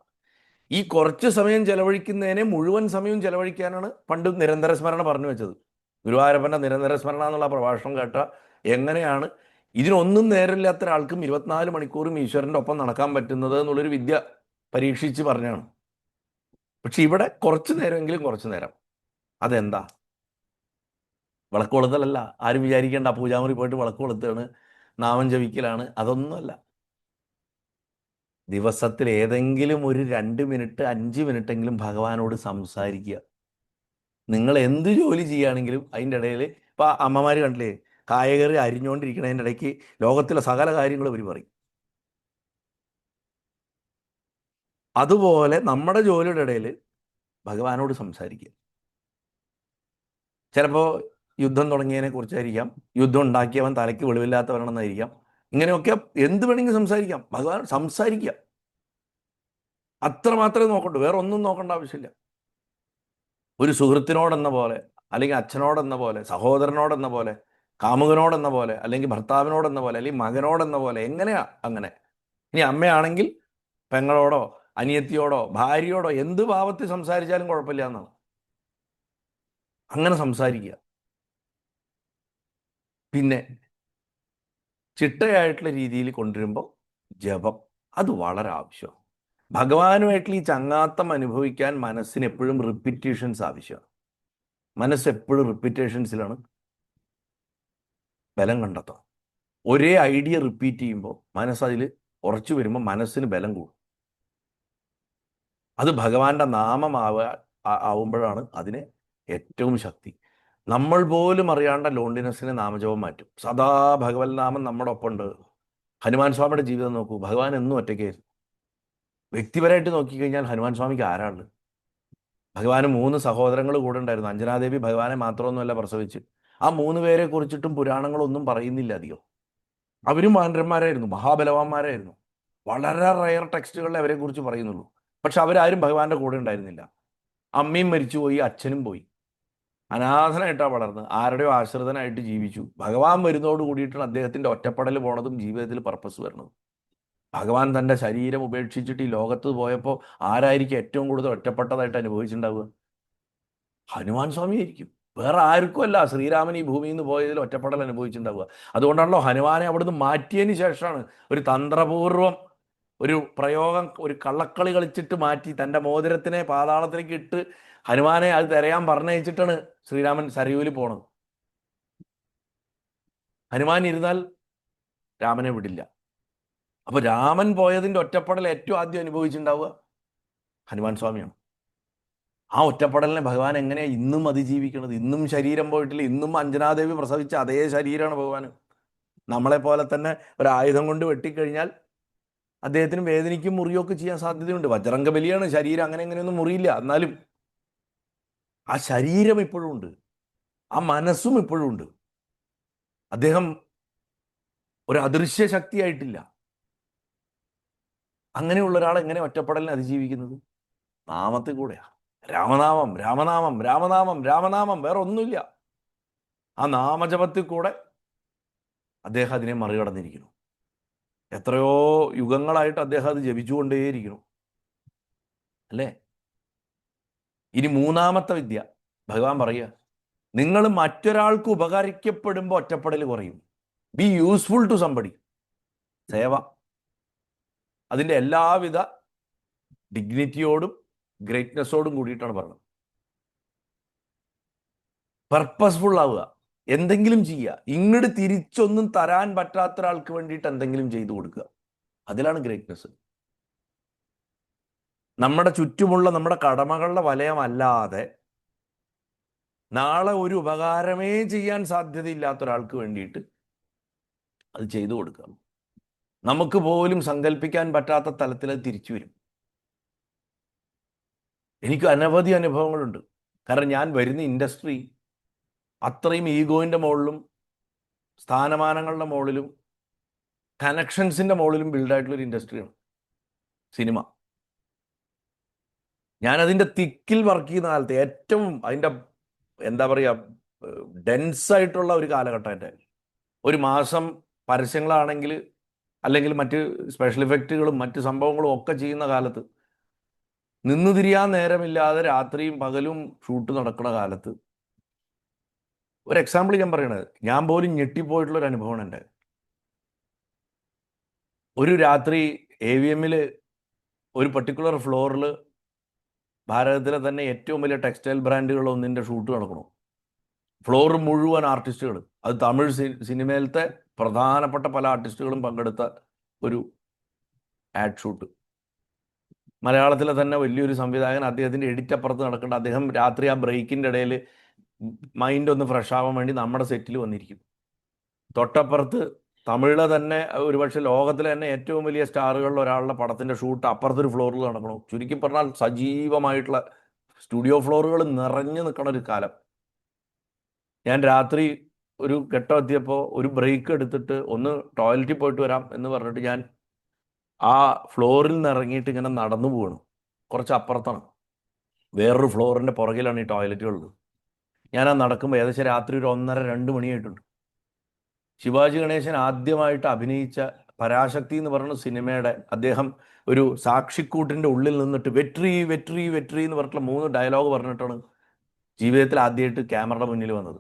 ഈ കുറച്ച് സമയം ചെലവഴിക്കുന്നതിനെ മുഴുവൻ സമയവും ചെലവഴിക്കാനാണ് പണ്ട് നിരന്തര സ്മരണ പറഞ്ഞു വെച്ചത്. ഗുരുവായൂരപ്പൻ്റെ നിരന്തര സ്മരണ എന്നുള്ള പ്രഭാഷണം കേട്ട എങ്ങനെയാണ് ഇതിനൊന്നും നേരമില്ലാത്ത ഒരാൾക്കും 24 മണിക്കൂറും ഈശ്വരൻ്റെ ഒപ്പം നടക്കാൻ പറ്റുന്നത് എന്നുള്ളൊരു വിദ്യ പരീക്ഷിച്ച് പറഞ്ഞാണ്. പക്ഷെ ഇവിടെ കുറച്ച് നേരമെങ്കിലും കുറച്ച് നേരം. അതെന്താ? വിളക്ക് കൊളുത്തലല്ല. ആരും വിചാരിക്കേണ്ട പൂജാമുറി പോയിട്ട് വിളക്ക് കൊളുത്താണ്, നാമം ജപിക്കലാണ്. അതൊന്നുമല്ല. ദിവസത്തിൽ ഏതെങ്കിലും ഒരു 2 മിനിറ്റ് 5 മിനിറ്റെങ്കിലും ഭഗവാനോട് സംസാരിക്കുക. നിങ്ങൾ എന്ത് ജോലി ചെയ്യുകയാണെങ്കിലും അതിൻ്റെ ഇടയിൽ, ഇപ്പം അമ്മമാർ കണ്ടില്ലേ, കായകറി അരിഞ്ഞുകൊണ്ടിരിക്കണതിൻ്റെ ഇടയ്ക്ക് ലോകത്തിലെ സകല കാര്യങ്ങളും അവർ പറയും. അതുപോലെ നമ്മുടെ ജോലിയുടെ ഇടയിൽ ഭഗവാനോട് സംസാരിക്കുക. ചിലപ്പോൾ യുദ്ധം തുടങ്ങിയതിനെ കുറിച്ചായിരിക്കാം, യുദ്ധം ഉണ്ടാക്കിയവൻ തലയ്ക്ക് വെളിവില്ലാത്തവനാണെന്നായിരിക്കാം. ഇങ്ങനെയൊക്കെ എന്ത് വേണമെങ്കിലും സംസാരിക്കാം. ഭഗവാൻ സംസാരിക്കുക, അത്ര മാത്രമേ നോക്കണ്ടൂ, വേറെ ഒന്നും നോക്കേണ്ട ആവശ്യമില്ല. ഒരു സുഹൃത്തിനോടെന്ന പോലെ, അല്ലെങ്കിൽ അച്ഛനോടെന്ന പോലെ, സഹോദരനോടെന്ന പോലെ, കാമുകനോടെന്ന പോലെ, അല്ലെങ്കിൽ ഭർത്താവിനോടെന്ന പോലെ, അല്ലെങ്കിൽ മകനോടെന്ന പോലെ, എങ്ങനെയാ അങ്ങനെ. ഇനി അമ്മയാണെങ്കിൽ പെങ്ങളോടോ അനിയത്തിയോടോ ഭാര്യയോടോ എന്ത് ഭാവത്തിൽ സംസാരിച്ചാലും കുഴപ്പമില്ല എന്നാണ്. അങ്ങനെ സംസാരിക്കുക. പിന്നെ ചിട്ടയായിട്ടുള്ള രീതിയിൽ കൊണ്ടുവരുമ്പോൾ ജപം അത് വളരെ ആവശ്യമാണ്. ഭഗവാനുമായിട്ടുള്ള ഈ ചങ്ങാത്തം അനുഭവിക്കാൻ മനസ്സിന് എപ്പോഴും റിപ്പീറ്റേഷൻസ് ആവശ്യമാണ്. മനസ്സ് എപ്പോഴും റിപ്പീറ്റേഷൻസിലാണ് ബലം കണ്ടെത്തുക. ഒരേ ഐഡിയ റിപ്പീറ്റ് ചെയ്യുമ്പോൾ മനസ്സതിൽ ഉറച്ചു വരുമ്പോൾ മനസ്സിന് ബലം കൂടും. അത് ഭഗവാന്റെ ആവുമ്പോഴാണ് അതിന് ഏറ്റവും ശക്തി. നമ്മൾ പോലും അറിയാണ്ട ലോൺലിനെസ്സിനെ നാമജപം മാറ്റും. സദാ ഭഗവത് നാമം നമ്മുടെ ഒപ്പമുണ്ട്. ഹനുമാൻ സ്വാമിയുടെ ജീവിതം നോക്കൂ. ഭഗവാൻ എന്നും ഒറ്റയ്ക്കായിരുന്നു. വ്യക്തിപരമായിട്ട് നോക്കിക്കഴിഞ്ഞാൽ ഹനുമാൻ സ്വാമിക്ക് ആരാണ്? ഭഗവാന് 3 സഹോദരങ്ങൾ കൂടെ ഉണ്ടായിരുന്നു. അഞ്ജനാദേവി ഭഗവാനെ മാത്രമൊന്നുമല്ല പ്രസവിച്ച്. ആ 3 പേരെ കുറിച്ചിട്ടും പുരാണങ്ങളൊന്നും പറയുന്നില്ല അധികം. അവരും വാനരന്മാരായിരുന്നു, മഹാബലവാന്മാരായിരുന്നു. വളരെ റയർ ടെക്സ്റ്റുകളിൽ അവരെ കുറിച്ച് പറയുന്നുള്ളൂ. പക്ഷെ അവരാരും ഭഗവാന്റെ കൂടെ ഉണ്ടായിരുന്നില്ല. അമ്മയും മരിച്ചുപോയി, അച്ഛനും പോയി. അനാഥനായിട്ടാണ് വളർന്ന്, ആരുടെയോ ആശ്രിതനായിട്ട് ജീവിച്ചു. ഭഗവാൻ വരുന്നതോട് കൂടിയിട്ടാണ് അദ്ദേഹത്തിന്റെ ഒറ്റപ്പെടൽ പോണതും ജീവിതത്തിൽ പർപ്പസ് വരുന്നതും. ഭഗവാൻ തന്റെ ശരീരം ഉപേക്ഷിച്ചിട്ട് ഈ ലോകത്ത് പോയപ്പോൾ ആരായിരിക്കും ഏറ്റവും കൂടുതൽ ഒറ്റപ്പെട്ടതായിട്ട് അനുഭവിച്ചിട്ടുണ്ടാവുക? ഹനുമാൻ സ്വാമി ആയിരിക്കും. വേറെ ആർക്കുമല്ല ശ്രീരാമൻ ഈ ഭൂമിയിൽ നിന്ന് പോയതിൽ ഒറ്റപ്പെടൽ അനുഭവിച്ചിട്ടുണ്ടാവുക. അതുകൊണ്ടാണല്ലോ ഹനുമാനെ അവിടുന്ന് മാറ്റിയതിന് ശേഷമാണ് ഒരു തന്ത്രപൂർവം ഒരു പ്രയോഗം, ഒരു കള്ളക്കളി കളിച്ചിട്ട് മാറ്റി തൻ്റെ മോതിരത്തിനെ പാതാളത്തിലേക്ക് ഇട്ട് ഹനുമാനെ അത് തിരയാൻ പറഞ്ഞയച്ചിട്ടാണ് ശ്രീരാമൻ സരയൂരിൽ പോണത്. ഹനുമാൻ ഇരുന്നാൽ രാമനെ വിടില്ല. അപ്പൊ രാമൻ പോയതിന്റെ ഒറ്റപ്പെടൽ ഏറ്റവും ആദ്യം അനുഭവിച്ചിട്ടുണ്ടാവുക ഹനുമാൻ സ്വാമിയാണ്. ആ ഒറ്റപ്പെടലിനെ ഭഗവാൻ എങ്ങനെയാ ഇന്നും അതിജീവിക്കണത്? ഇന്നും ശരീരം പോയിട്ടില്ല. ഇന്നും അഞ്ജനാദേവി പ്രസവിച്ച അതേ ശരീരമാണ് ഭഗവാൻ. നമ്മളെ പോലെ തന്നെ ഒരു ആയുധം കൊണ്ട് വെട്ടിക്കഴിഞ്ഞാൽ അദ്ദേഹത്തിന് വേദനിക്കും, മുറിയൊക്കെ ചെയ്യാൻ സാധ്യതയുണ്ട്. വജ്രംഗ ബലിയാണ് ശരീരം, അങ്ങനെ എങ്ങനെയൊന്നും മുറിയില്ല. എന്നാലും ആ ശരീരം ഇപ്പോഴും ഉണ്ട്, ആ മനസ്സും ഇപ്പോഴും ഉണ്ട്. അദ്ദേഹം ഒരു അദൃശ്യ ശക്തിയായിട്ടില്ല. അങ്ങനെയുള്ള ഒരാൾ എങ്ങനെ ഒറ്റപ്പെടലിനെ അതിജീവിക്കുന്നത്? നാമത്തിൽ കൂടെയാ. രാമനാമം, രാമനാമം, രാമനാമം, രാമനാമം, വേറെ ഒന്നുമില്ല. ആ നാമജപത്തിൽ കൂടെ അദ്ദേഹം അതിനെ മറികടന്നിരിക്കുന്നു. എത്രയോ യുഗങ്ങളായിട്ട് അദ്ദേഹം അത് ജപിച്ചുകൊണ്ടേയിരിക്കുന്നു, അല്ലേ? ഇനി 3ാമത്തെ വിദ്യ ഭഗവാൻ പറയുക, നിങ്ങൾ മറ്റൊരാൾക്ക് ഉപകരിക്കപ്പെടുമ്പോൾ ഒറ്റപ്പെടൽ കുറയും. Be useful to somebody. സേവ അതിൻ്റെ എല്ലാവിധ ഡിഗ്നിറ്റിയോടും ഗ്രേറ്റ്നെസ്സോടും കൂടിയിട്ടാണ് പറഞ്ഞത്. പർപ്പസ്ഫുൾ ആവുക, എന്തെങ്കിലും ചെയ്യുക. ഇങ്ങോട്ട് തിരിച്ചൊന്നും തരാൻ പറ്റാത്ത ഒരാൾക്ക് വേണ്ടിയിട്ട് എന്തെങ്കിലും ചെയ്തു കൊടുക്കുക. അതിലാണ് ഗ്രേറ്റ്നെസ്. നമ്മുടെ ചുറ്റുമുള്ള നമ്മുടെ കടമകളുടെ വലയമല്ലാതെ നാളെ ഒരു ഉപകാരമേ ചെയ്യാൻ സാധ്യതയില്ലാത്ത ഒരാൾക്ക് വേണ്ടിയിട്ട് അത് ചെയ്തു കൊടുക്കുക. നമുക്ക് പോലും സങ്കല്പിക്കാൻ പറ്റാത്ത തലത്തിൽ അത് തിരിച്ചു വരും. എനിക്ക് അനവധി അനുഭവങ്ങളുണ്ട്. കാരണം ഞാൻ വരുന്ന ഇൻഡസ്ട്രി അത്രയും ഈഗോയിൻ്റെ മുകളിലും സ്ഥാനമാനങ്ങളുടെ മുകളിലും കണക്ഷൻസിൻ്റെ മുകളിലും ബിൽഡായിട്ടുള്ളൊരു ഇൻഡസ്ട്രിയാണ് സിനിമ. ഞാനതിൻ്റെ തിക്കിൽ വർക്ക് ചെയ്യുന്ന കാലത്ത് ഏറ്റവും അതിൻ്റെ എന്താ പറയുക, ഡെൻസായിട്ടുള്ള ഒരു കാലഘട്ടമായിട്ട് ഒരു മാസം പരസ്യങ്ങളാണെങ്കിൽ അല്ലെങ്കിൽ മറ്റ് സ്പെഷ്യൽ ഇഫക്റ്റുകളും മറ്റ് സംഭവങ്ങളും ഒക്കെ ചെയ്യുന്ന കാലത്ത് നിന്നു തിരിയാൻ നേരമില്ലാതെ രാത്രിയും പകലും ഷൂട്ട് നടക്കുന്ന കാലത്ത് ഒരു എക്സാമ്പിൾ ഞാൻ പറയണത്, ഞാൻ പോലും ഞെട്ടിപ്പോയിട്ടുള്ളൊരു അനുഭവമാണ് എൻ്റെ. ഒരു രാത്രി AVM ഒരു പർട്ടിക്കുലർ ഫ്ലോറിൽ ഭാരതത്തിലെ തന്നെ ഏറ്റവും വലിയ ടെക്സ്റ്റൈൽ ബ്രാൻഡുകൾ ഒന്നിൻ്റെ ഷൂട്ട് നടക്കണു. ഫ്ലോർ മുഴുവൻ ആർട്ടിസ്റ്റുകൾ, അത് തമിഴ് സിനിമയിലത്തെ പ്രധാനപ്പെട്ട പല ആർട്ടിസ്റ്റുകളും പങ്കെടുത്ത ഒരു ആഡ് ഷൂട്ട്. മലയാളത്തിലെ തന്നെ വലിയൊരു സംവിധായകൻ, അദ്ദേഹത്തിൻ്റെ എഡിറ്റ് അപ്പുറത്ത് നടക്കേണ്ട, അദ്ദേഹം രാത്രി ആ ബ്രേക്കിൻ്റെ ഇടയിൽ മൈൻഡ് ഒന്ന് ഫ്രഷ് ആവാൻ വേണ്ടി നമ്മുടെ സെറ്റിൽ വന്നിരിക്കും. തൊട്ടപ്പുറത്ത് തമിഴിലെ തന്നെ ഒരുപക്ഷെ ലോകത്തിലെ തന്നെ ഏറ്റവും വലിയ സ്റ്റാറുകളിൽ ഒരാളുടെ പടത്തിൻ്റെ ഷൂട്ട് അപ്പുറത്തൊരു ഫ്ലോറിൽ നടക്കണം. ചുരുക്കി പറഞ്ഞാൽ സജീവമായിട്ടുള്ള സ്റ്റുഡിയോ ഫ്ലോറുകൾ നിറഞ്ഞു നിൽക്കണ ഒരു കാലം. ഞാൻ രാത്രി ഒരു ഘട്ടം എത്തിയപ്പോൾ ഒരു ബ്രേക്ക് എടുത്തിട്ട് ഒന്ന് ടോയ്ലറ്റിൽ പോയിട്ട് വരാം എന്ന് പറഞ്ഞിട്ട് ഞാൻ ആ ഫ്ലോറിൽ നിന്ന് ഇറങ്ങിയിട്ട് ഇങ്ങനെ നടന്നു പോകണം. കുറച്ച് അപ്പുറത്താണ്, വേറൊരു ഫ്ലോറിൻ്റെ പുറകിലാണ് ഈ ടോയ്ലറ്റുള്ളത്. ഞാൻ ആ നടക്കുമ്പോൾ ഏകദേശം രാത്രി ഒരു 1:30-2 മണിയായിട്ടുണ്ട്. ശിവാജി ഗണേശൻ ആദ്യമായിട്ട് അഭിനയിച്ച പരാശക്തി എന്ന് പറയുന്ന സിനിമയുടെ അദ്ദേഹം ഒരു സാക്ഷിക്കൂട്ടിൻ്റെ ഉള്ളിൽ നിന്നിട്ട് വെട്രി വെട്രി വെട്രി എന്ന് പറഞ്ഞിട്ടുള്ള 3 ഡയലോഗ് പറഞ്ഞിട്ടാണ് ജീവിതത്തിൽ ആദ്യമായിട്ട് ക്യാമറയുടെ മുന്നിൽ വന്നത്.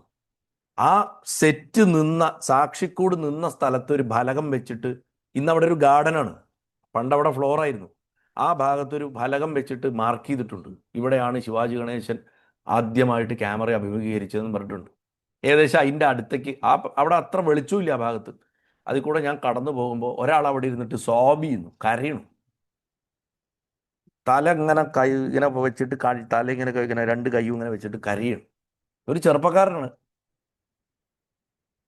ആ സെറ്റ് നിന്ന സാക്ഷിക്കൂട് നിന്ന സ്ഥലത്ത് ഒരു ഫലകം വെച്ചിട്ട്, ഇന്ന് അവിടെ ഒരു ഗാർഡനാണ്, പണ്ടവിടെ ഫ്ലോറായിരുന്നു. ആ ഭാഗത്തൊരു ഫലകം വെച്ചിട്ട് മാർക്ക് ചെയ്തിട്ടുണ്ട്, ഇവിടെയാണ് ശിവാജി ഗണേശൻ ആദ്യമായിട്ട് ക്യാമറ അഭിമുഖീകരിച്ചതെന്ന് പറഞ്ഞിട്ടുണ്ട്. ഏകദേശം അതിൻ്റെ അടുത്തേക്ക് അവിടെ അത്ര വെളിച്ചമില്ല ആ ഭാഗത്ത്. അതിൽ കൂടെ ഞാൻ കടന്നു പോകുമ്പോൾ ഒരാൾ അവിടെ ഇരുന്നിട്ട് സോബ് ചെയ്യുന്നു, കരയണു. തല ഇങ്ങനെ കൈ ഇങ്ങനെ വെച്ചിട്ട് തല ഇങ്ങനെ രണ്ട് കൈയും ഇങ്ങനെ വെച്ചിട്ട് കരയണം. ഒരു ചെറുപ്പക്കാരനാണ്.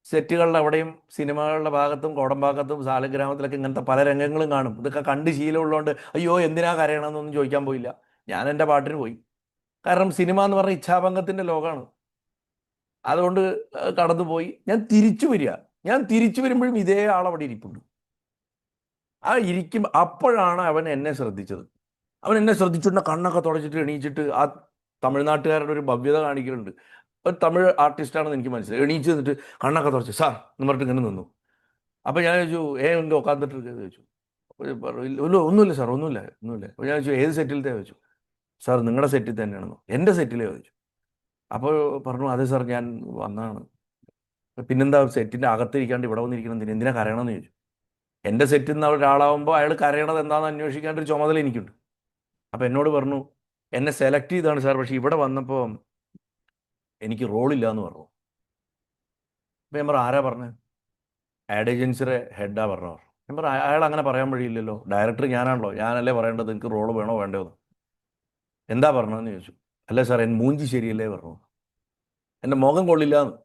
സെറ്റുകളുടെ അവിടെയും സിനിമകളുടെ ഭാഗത്തും കോടമ്പാക്കത്തും സാലഗ്രാമത്തിലൊക്കെ ഇങ്ങനത്തെ പല രംഗങ്ങളും കാണും. ഇതൊക്കെ കണ്ട് ശീലമുള്ളതുകൊണ്ട് അയ്യോ എന്തിനാ കരയണമെന്നൊന്നും ചോദിക്കാൻ പോയില്ല. ഞാൻ എൻ്റെ പാട്ടിന് പോയി. കാരണം സിനിമ എന്ന് പറഞ്ഞ ഇച്ഛാഭംഗത്തിൻ്റെ ലോകമാണ്. അതുകൊണ്ട് കടന്നുപോയി. ഞാൻ തിരിച്ചു വരുമ്പോഴും ഇതേ ആളവിടെ ഇരിപ്പുണ്ട്. ആ ഇരിക്കും. അപ്പോഴാണ് അവൻ എന്നെ ശ്രദ്ധിച്ചത്. അവൻ എന്നെ ശ്രദ്ധിച്ചുകൊണ്ട് കണ്ണൊക്കെ തുടച്ചിട്ട് എണീച്ചിട്ട് ആ തമിഴ്നാട്ടുകാരുടെ ഒരു ഭവ്യത കാണിക്കുന്നുണ്ട്. ഒരു തമിഴ് ആർട്ടിസ്റ്റാണെന്ന് എനിക്ക് മനസ്സിലായി. എണീച്ച് നിന്നിട്ട് കണ്ണൊക്കെ തുടച്ച് സാർ എന്ന് പറഞ്ഞിട്ട് ഇങ്ങനെ നിന്നു. അപ്പോൾ ഞാൻ ചോദിച്ചു എங்கே ഉட்காந்துட்டு ചോദിച്ചു. ഒന്നുമില്ല സാർ, ഒന്നുമില്ല. അപ്പോൾ ഞാൻ ചോദിച്ചു ഏത് സെറ്റിലത്തെ ചോദിച്ചു. സാർ നിങ്ങളുടെ സെറ്റിൽ തന്നെയാണെന്നോ? എൻ്റെ സെറ്റിലേ ചോദിച്ചു. അപ്പോൾ പറഞ്ഞു അതെ സാർ ഞാൻ വന്നതാണ്. പിന്നെന്താ സെറ്റിൻ്റെ അകത്തിരിക്കാണ്ട് ഇവിടെ വന്നിരിക്കണം, എന്തിനാ കരയണമെന്ന് ചോദിച്ചു. എൻ്റെ സെറ്റിൽ നിന്ന് ഒരാളാവുമ്പോൾ അയാൾ കരയണത് എന്താണെന്ന് അന്വേഷിക്കേണ്ട ഒരു ചുമതല എനിക്കുണ്ട്. അപ്പോൾ എന്നോട് പറഞ്ഞു എന്നെ സെലക്ട് ചെയ്താണ് സാർ, പക്ഷേ ഇവിടെ വന്നപ്പോൾ എനിക്ക് റോളില്ല എന്ന് പറഞ്ഞു. അപ്പോൾ ഞാൻ പറഞ്ഞു ആരാ പറഞ്ഞത്? ആഡ് ഏജൻസിയുടെ ഹെഡാ പറഞ്ഞു. ഞാൻ പറഞ്ഞു അയാൾ അങ്ങനെ പറയാൻ വഴിയില്ലല്ലോ, ഡയറക്ടർ ഞാനാണല്ലോ, ഞാനല്ലേ പറയേണ്ടത് നിങ്ങൾക്ക് റോള് വേണോ വേണ്ടോ എന്ന്. എന്താ പറഞ്ഞതെന്ന് ചോദിച്ചു. അല്ലേ സാർ എൻ്റെ മൂഞ്ചി ശരിയല്ലേ പറഞ്ഞു, എൻ്റെ മുഖം കൊള്ളില്ല എന്ന്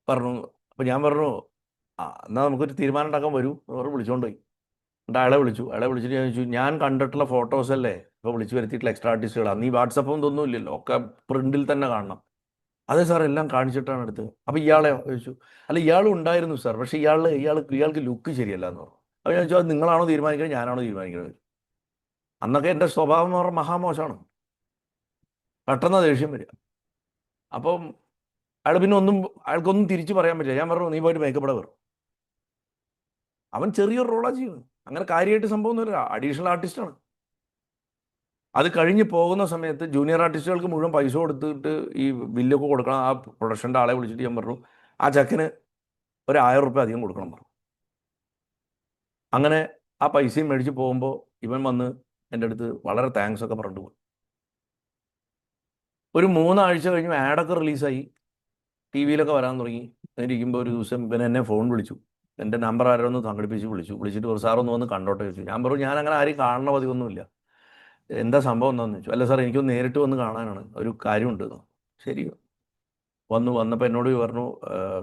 പറഞ്ഞു. അപ്പോൾ ഞാൻ പറഞ്ഞു എന്നാൽ നമുക്കൊരു തീരുമാനം ഉണ്ടാക്കാൻ വരൂ എന്ന് പറഞ്ഞു വിളിച്ചുകൊണ്ട് പോയി. എന്നിട്ട് അയാളെ വിളിച്ചിട്ട് ഞാൻ ചോദിച്ചു ഞാൻ കണ്ടിട്ടുള്ള ഫോട്ടോസല്ലേ ഇപ്പോൾ വിളിച്ചു വരുത്തിയിട്ടുള്ള എക്സ്ട്രാ ആർട്ടിസ്റ്റുകളാണ്, നീ വാട്സപ്പും ഇതൊന്നും ഇല്ലല്ലോ, ഒക്കെ പ്രിന്റിൽ തന്നെ കാണണം. അതെ സാർ എല്ലാം കാണിച്ചിട്ടാണ് എടുത്തത്. അപ്പോൾ ഇയാളെ ചോദിച്ചു. അല്ല ഇയാളും ഉണ്ടായിരുന്നു സാർ, പക്ഷേ ഇയാൾക്ക് ലുക്ക് ശരിയല്ല എന്ന് പറഞ്ഞു. അപ്പോൾ ഞാൻ ചോദിച്ചു അത് നിങ്ങളാണോ തീരുമാനിക്കുന്നത് ഞാനാണോ തീരുമാനിക്കുന്നത്? അന്നൊക്കെ എൻ്റെ സ്വഭാവം എന്ന് പറഞ്ഞാൽ മഹാമോശമാണ്, പെട്ടെന്ന് ദേഷ്യം വരിക. അപ്പം അയാൾ പിന്നെ അയാൾക്കൊന്നും തിരിച്ചു പറയാൻ പറ്റില്ല. ഞാൻ പറഞ്ഞു നീ പോയിട്ട് മേക്കപ്പ് വരും. അവൻ ചെറിയൊരു റോളാണ് ചെയ്യുന്നത്, അങ്ങനെ കാര്യമായിട്ട് സംഭവമൊന്നുമില്ല, അഡീഷണൽ ആർട്ടിസ്റ്റാണ്. അത് കഴിഞ്ഞ് പോകുന്ന സമയത്ത് ജൂനിയർ ആർട്ടിസ്റ്റുകൾക്ക് മുഴുവൻ പൈസ കൊടുത്തിട്ട് ഈ ബില്ലൊക്കെ കൊടുക്കണം. ആ പ്രൊഡക്ഷൻ്റെ ആളെ വിളിച്ചിട്ട് ഞാൻ പറഞ്ഞു ആ ചക്കിന് ഒരു 1000 റുപ്യ അധികം കൊടുക്കണം പറഞ്ഞു. അങ്ങനെ ആ പൈസയും മേടിച്ച് പോകുമ്പോൾ ഇവൻ വന്ന് എൻ്റെ അടുത്ത് വളരെ താങ്ക്സ് ഒക്കെ പറഞ്ഞിട്ട് പോയി. ഒരു 3 ആഴ്ച കഴിഞ്ഞ് ആഡൊക്കെ റിലീസായി, ടി വിയിലൊക്കെ വരാൻ തുടങ്ങി. ഇരിക്കുമ്പോൾ ഒരു ദിവസം പിന്നെ എന്നെ ഫോൺ വിളിച്ചു. എൻ്റെ നമ്പർ ആരൊന്ന് വിളിച്ചിട്ട് ഒരു സാറൊന്ന് വന്ന് കണ്ടോട്ടെ ചോദിച്ചു. ഞാൻ പറഞ്ഞു ഞാൻ അങ്ങനെ ആരും കാണണ പതിവൊന്നുമില്ല, എന്താ സംഭവം എന്താണെന്ന് ചോദിച്ചു. അല്ല സാർ എനിക്കൊന്ന് നേരിട്ട് വന്ന് കാണാനാണ്, ഒരു കാര്യമുണ്ട്. ശരി വന്നപ്പോൾ എന്നോട് പറഞ്ഞു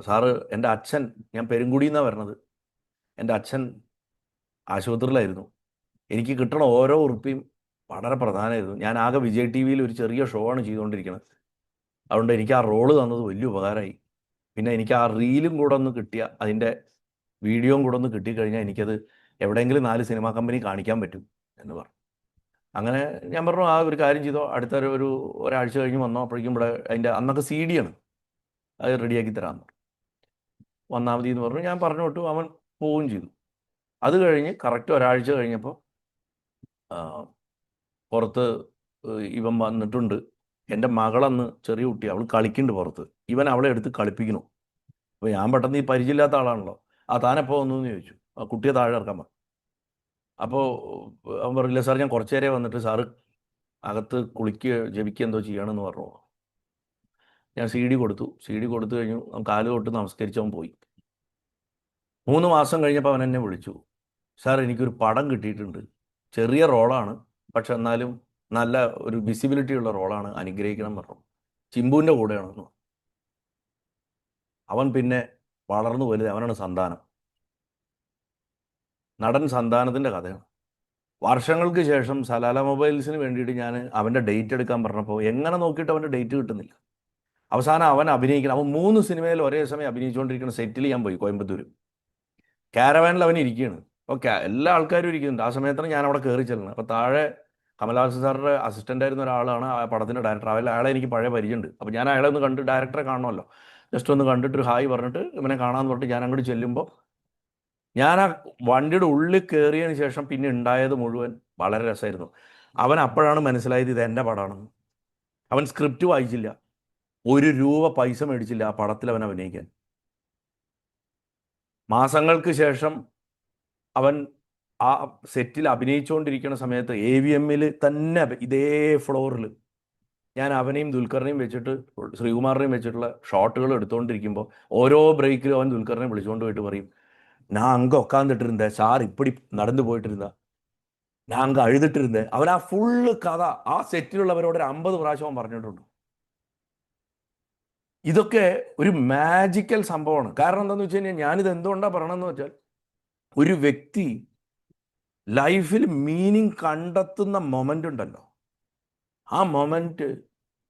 സാറ് എൻ്റെ അച്ഛൻ, ഞാൻ പെരുങ്കുടിയിൽ നിന്നാണ് വരണത്, എൻ്റെ അച്ഛൻ ആശുപത്രിയിലായിരുന്നു, എനിക്ക് കിട്ടണ ഓരോ ഉറുപ്പിയും വളരെ പ്രധാനമായിരുന്നു. ഞാൻ ആകെ വിജയ് ടി വിയിൽ ഒരു ചെറിയ ഷോ ആണ് ചെയ്തുകൊണ്ടിരിക്കുന്നത്, അതുകൊണ്ട് എനിക്ക് ആ റോള് തന്നത് വലിയ ഉപകാരമായി. പിന്നെ എനിക്ക് ആ റീലും കൂടെ ഒന്ന് കിട്ടിയ, അതിൻ്റെ വീഡിയോയും കൂടെ ഒന്ന് കിട്ടിക്കഴിഞ്ഞാൽ എനിക്കത് എവിടെയെങ്കിലും 4 സിനിമാ കമ്പനി കാണിക്കാൻ പറ്റും എന്ന് പറഞ്ഞു. അങ്ങനെ ഞാൻ പറഞ്ഞു ആ ഒരു കാര്യം ചെയ്തോ, അടുത്ത ഒരാഴ്ച കഴിഞ്ഞ് വന്നോ, അപ്പോഴേക്കും ഇവിടെ അതിൻ്റെ അന്നൊക്കെ CD ആണ്, അത് റെഡിയാക്കി തരാമെന്ന് പറഞ്ഞു. വന്നാൽ മതി എന്ന് പറഞ്ഞു. ഞാൻ പറഞ്ഞു വിട്ടു, അവൻ പോവുകയും ചെയ്തു. അത് കഴിഞ്ഞ് കറക്റ്റ് ഒരാഴ്ച കഴിഞ്ഞപ്പോൾ പുറത്ത് ഇവൻ വന്നിട്ടുണ്ട്. എൻ്റെ മകളന്ന് ചെറിയ കുട്ടി, അവൾ കളിക്കുന്നുണ്ട് പുറത്ത്, ഇവൻ അവളെ എടുത്ത് കളിപ്പിക്കുന്നു. അപ്പോൾ ഞാൻ പെട്ടെന്ന് ഈ പരിചയമില്ലാത്ത ആളാണല്ലോ, താനെപ്പോൾ വന്നു എന്ന് ചോദിച്ചു. ആ കുട്ടിയെ താഴെ ഇറക്കാൻ പറഞ്ഞു. അപ്പോൾ അവൻ പറഞ്ഞില്ല സാർ ഞാൻ കുറച്ച് നേരം വന്നിട്ട്, സാറ് അകത്ത് കുളിക്കുക ജപിക്കുക എന്തോ ചെയ്യണമെന്ന് പറഞ്ഞു. ഞാൻ CD കൊടുത്തു കഴിഞ്ഞു. അവൻ കാല് തൊട്ട് നമസ്കരിച്ചവൻ പോയി. 3 മാസം കഴിഞ്ഞപ്പോൾ അവൻ എന്നെ വിളിച്ചു. സാർ എനിക്കൊരു പടം കിട്ടിയിട്ടുണ്ട്, ചെറിയ റോളാണ്, പക്ഷെ എന്നാലും നല്ല ഒരു വിസിബിലിറ്റി ഉള്ള റോളാണ്, അനുഗ്രഹിക്കണം പറഞ്ഞു. ചിമ്പുവിൻ്റെ കൂടെയാണെന്ന്. അവൻ പിന്നെ വളർന്നു വലുത്, അവനാണ് സന്താനം. നടൻ സന്താനത്തിൻ്റെ കഥയാണ്. വർഷങ്ങൾക്ക് ശേഷം സലാല മൊബൈൽസിന് വേണ്ടിയിട്ട് ഞാൻ അവൻ്റെ ഡേറ്റ് എടുക്കാൻ പറഞ്ഞപ്പോൾ എങ്ങനെ നോക്കിയിട്ട് അവൻ്റെ ഡേറ്റ് കിട്ടുന്നില്ല. അവസാനം അവൻ അഭിനയിക്കണം. അവൻ 3 സിനിമയിൽ ഒരേ സമയം അഭിനയിച്ചുകൊണ്ടിരിക്കുന്ന സെറ്റിൽ ഞാൻ പോയി, കോയമ്പത്തൂർ. കാരവാനിൽ അവൻ ഇരിക്കുകയാണ്. അപ്പോൾ എല്ലാ ആൾക്കാരും ഇരിക്കുന്നുണ്ട്. ആ സമയത്താണ് ഞാൻ അവിടെ കയറി ചെല്ലുന്നത്. അപ്പോൾ താഴെ കമൽഹാസൻ സാറിൻ്റെ അസിസ്റ്റൻ്റ് ആയിരുന്ന ഒരാളാണ് ആ പടത്തിൻ്റെ ഡയറക്ടർ. അയാളെ എനിക്ക് പഴയ പരിചയമുണ്ട്. അപ്പോൾ ഞാൻ അയാളെ ഒന്ന് കണ്ട്, ഡയറക്ടറെ കാണണമല്ലോ, ജസ്റ്റ് ഒന്ന് കണ്ടിട്ട് ഹായ് പറഞ്ഞിട്ട് ഇവനെ കാണാമെന്ന് പറഞ്ഞിട്ട് ഞാൻ അങ്ങോട്ട് ചെല്ലുമ്പോൾ, ഞാൻ ആ വണ്ടിയുടെ ഉള്ളിൽ കയറിയതിന് ശേഷം പിന്നെ ഉണ്ടായത് മുഴുവൻ വളരെ രസമായിരുന്നു. അവൻ അപ്പോഴാണ് മനസ്സിലായത് ഇത് എൻ്റെ പടമാണെന്ന്. അവൻ സ്ക്രിപ്റ്റ് വായിച്ചില്ല, 1 രൂപ പൈസ മേടിച്ചില്ല ആ പടത്തിൽ അവൻ അഭിനയിക്കാൻ. മാസങ്ങൾക്ക് ശേഷം അവൻ ആ സെറ്റിൽ അഭിനയിച്ചുകൊണ്ടിരിക്കുന്ന സമയത്ത് AVMൽ തന്നെ ഇതേ ഫ്ലോറിൽ ഞാൻ അവനെയും ദുൽഖറിനെയും വെച്ചിട്ട്, ശ്രീകുമാറിനെയും വെച്ചിട്ടുള്ള ഷോട്ടുകൾ എടുത്തുകൊണ്ടിരിക്കുമ്പോൾ ഓരോ ബ്രേക്കിലും അവൻ ദുൽഖറിനെ വിളിച്ചുകൊണ്ട് പോയിട്ട് പറയും, ഞാൻ അങ്ക ഉക്കാന്നിട്ടിരുந்தേ, സാർ ഇപ്പടി നടന്നു പോയിട്ടിരുന്ന, ഞാൻ അങ്ക അഴുതിട്ടിരുന്നേ. അവൻ ആ ഫുള്ള് കഥ ആ സെറ്റിലുള്ളവരോട് ഒരു 50 പ്രാവശ്യം അവൻ പറഞ്ഞിട്ടുണ്ട്. ഇതൊക്കെ ഒരു മാജിക്കൽ സംഭവമാണ്. കാരണം എന്താണെന്ന് വെച്ച് കഴിഞ്ഞാൽ, ഞാനിത് എന്തുകൊണ്ടാണ് പറയണമെന്ന് വെച്ചാൽ, ഒരു വ്യക്തി ലൈഫിൽ മീനിങ് കണ്ടെത്തുന്ന മൊമെൻ്റ് ഉണ്ടല്ലോ, ആ മൊമെൻ്റ്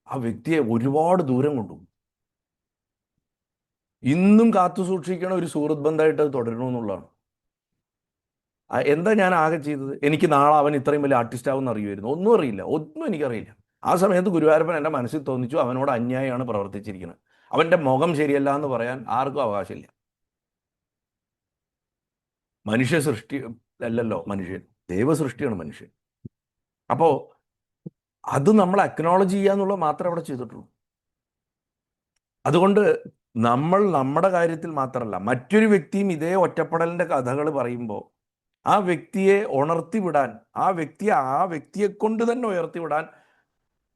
ആ വ്യക്തിയെ ഒരുപാട് ദൂരം കൊണ്ടുപോകും. ഇന്നും കാത്തു സൂക്ഷിക്കണ ഒരു സുഹൃത്ത് ബന്ധമായിട്ട് അത് തുടരണമെന്നുള്ളതാണ്. എന്താ ഞാൻ ആകെ ചെയ്തത്? എനിക്ക് നാളെ അവൻ ഇത്രയും വലിയ ആർട്ടിസ്റ്റ് ആവുമെന്ന് അറിയുമായിരുന്നു? ഒന്നും അറിയില്ല, ഒന്നും എനിക്കറിയില്ല. ആ സമയത്ത് ഗുരുവായൂരപ്പൻ എൻ്റെ മനസ്സിൽ തോന്നിച്ചു, അവനോട് അന്യായമാണ് പ്രവർത്തിച്ചിരിക്കുന്നത്, അവൻ്റെ മുഖം ശരിയല്ല എന്ന് പറയാൻ ആർക്കും അവകാശമില്ല. മനുഷ്യ സൃഷ്ടി അല്ലല്ലോ മനുഷ്യൻ, ദൈവ സൃഷ്ടിയാണ് മനുഷ്യൻ. അപ്പോൾ അത് നമ്മൾ അക്നോളജ് ചെയ്യുക എന്നുള്ളത് മാത്രമേ അവിടെ ചെയ്തിട്ടുള്ളൂ. അതുകൊണ്ട് നമ്മൾ നമ്മുടെ കാര്യത്തിൽ മാത്രമല്ല, മറ്റൊരു വ്യക്തിയും ഇതേ ഒറ്റപ്പെടലിൻ്റെ കഥകൾ പറയുമ്പോൾ ആ വ്യക്തിയെ ഉണർത്തിവിടാൻ, ആ വ്യക്തിയെ കൊണ്ട് തന്നെ ഉയർത്തിവിടാൻ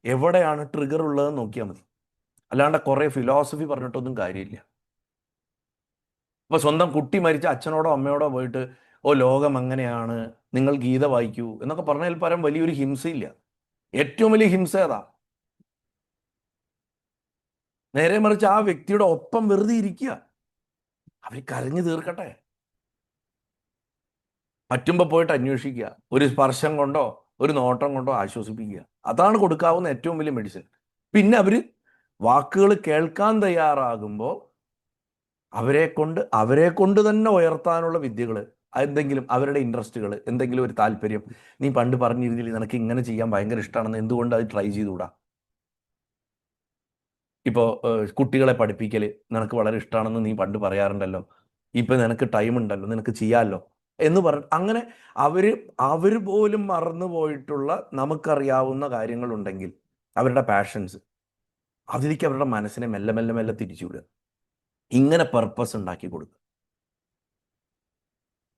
എവിടെയാണ് ട്രിഗർ ഉള്ളതെന്ന് നോക്കിയാൽ മതി. അല്ലാണ്ട് കുറേ ഫിലോസഫി പറഞ്ഞിട്ടൊന്നും കാര്യമില്ല. അപ്പോൾ സ്വന്തം കുട്ടി മരിച്ച അച്ഛനോടോ അമ്മയോടോ പോയിട്ട്, ഓ ലോകം അങ്ങനെയാണ്, നിങ്ങൾ ഗീത വായിക്കൂ എന്നൊക്കെ പറഞ്ഞതിൽ പരം വലിയൊരു ഹിംസയില്ല. ഏറ്റവും വലിയ ഹിംസ ഏതാ? നേരെ മറിച്ച് ആ വ്യക്തിയുടെ ഒപ്പം വെറുതെ ഇരിക്കുക, അവർ കരഞ്ഞു തീർക്കട്ടെ. പറ്റുമ്പോൾ പോയിട്ട് അന്വേഷിക്കുക, ഒരു സ്പർശം കൊണ്ടോ ഒരു നോട്ടം കൊണ്ടോ ആശ്വസിപ്പിക്കുക. അതാണ് കൊടുക്കാവുന്ന ഏറ്റവും വലിയ മെഡിസിൻ. പിന്നെ അവർ വാക്കുകൾ കേൾക്കാൻ തയ്യാറാകുമ്പോൾ അവരെ കൊണ്ട് തന്നെ ഉയർത്താനുള്ള വിദ്യകൾ, എന്തെങ്കിലും അവരുടെ ഇൻട്രസ്റ്റുകൾ, എന്തെങ്കിലും ഒരു താല്പര്യം, നീ പണ്ട് പറഞ്ഞിരുന്നില്ല നിനക്ക് ഇങ്ങനെ ചെയ്യാൻ ഭയങ്കര ഇഷ്ടമാണെന്ന്, എന്തുകൊണ്ട് അത് ട്രൈ ചെയ്തുകൂടാ? ഇപ്പോൾ കുട്ടികളെ പഠിപ്പിക്കൽ നിനക്ക് വളരെ ഇഷ്ടമാണെന്ന് നീ പണ്ട് പറയാറുണ്ടല്ലോ, ഇപ്പം നിനക്ക് ടൈം ഉണ്ടല്ലോ, നിനക്ക് ചെയ്യാമല്ലോ എന്ന് പറഞ്ഞ് അങ്ങനെ അവർ പോലും മറന്നു പോയിട്ടുള്ള നമുക്കറിയാവുന്ന കാര്യങ്ങളുണ്ടെങ്കിൽ, അവരുടെ പാഷൻസ്, അതിലേക്ക് അവരുടെ മനസ്സിനെ മെല്ലെ മെല്ലെ മെല്ലെ തിരിച്ചുവിടുക. ഇങ്ങനെ പർപ്പസ് ഉണ്ടാക്കി കൊടുക്കുക.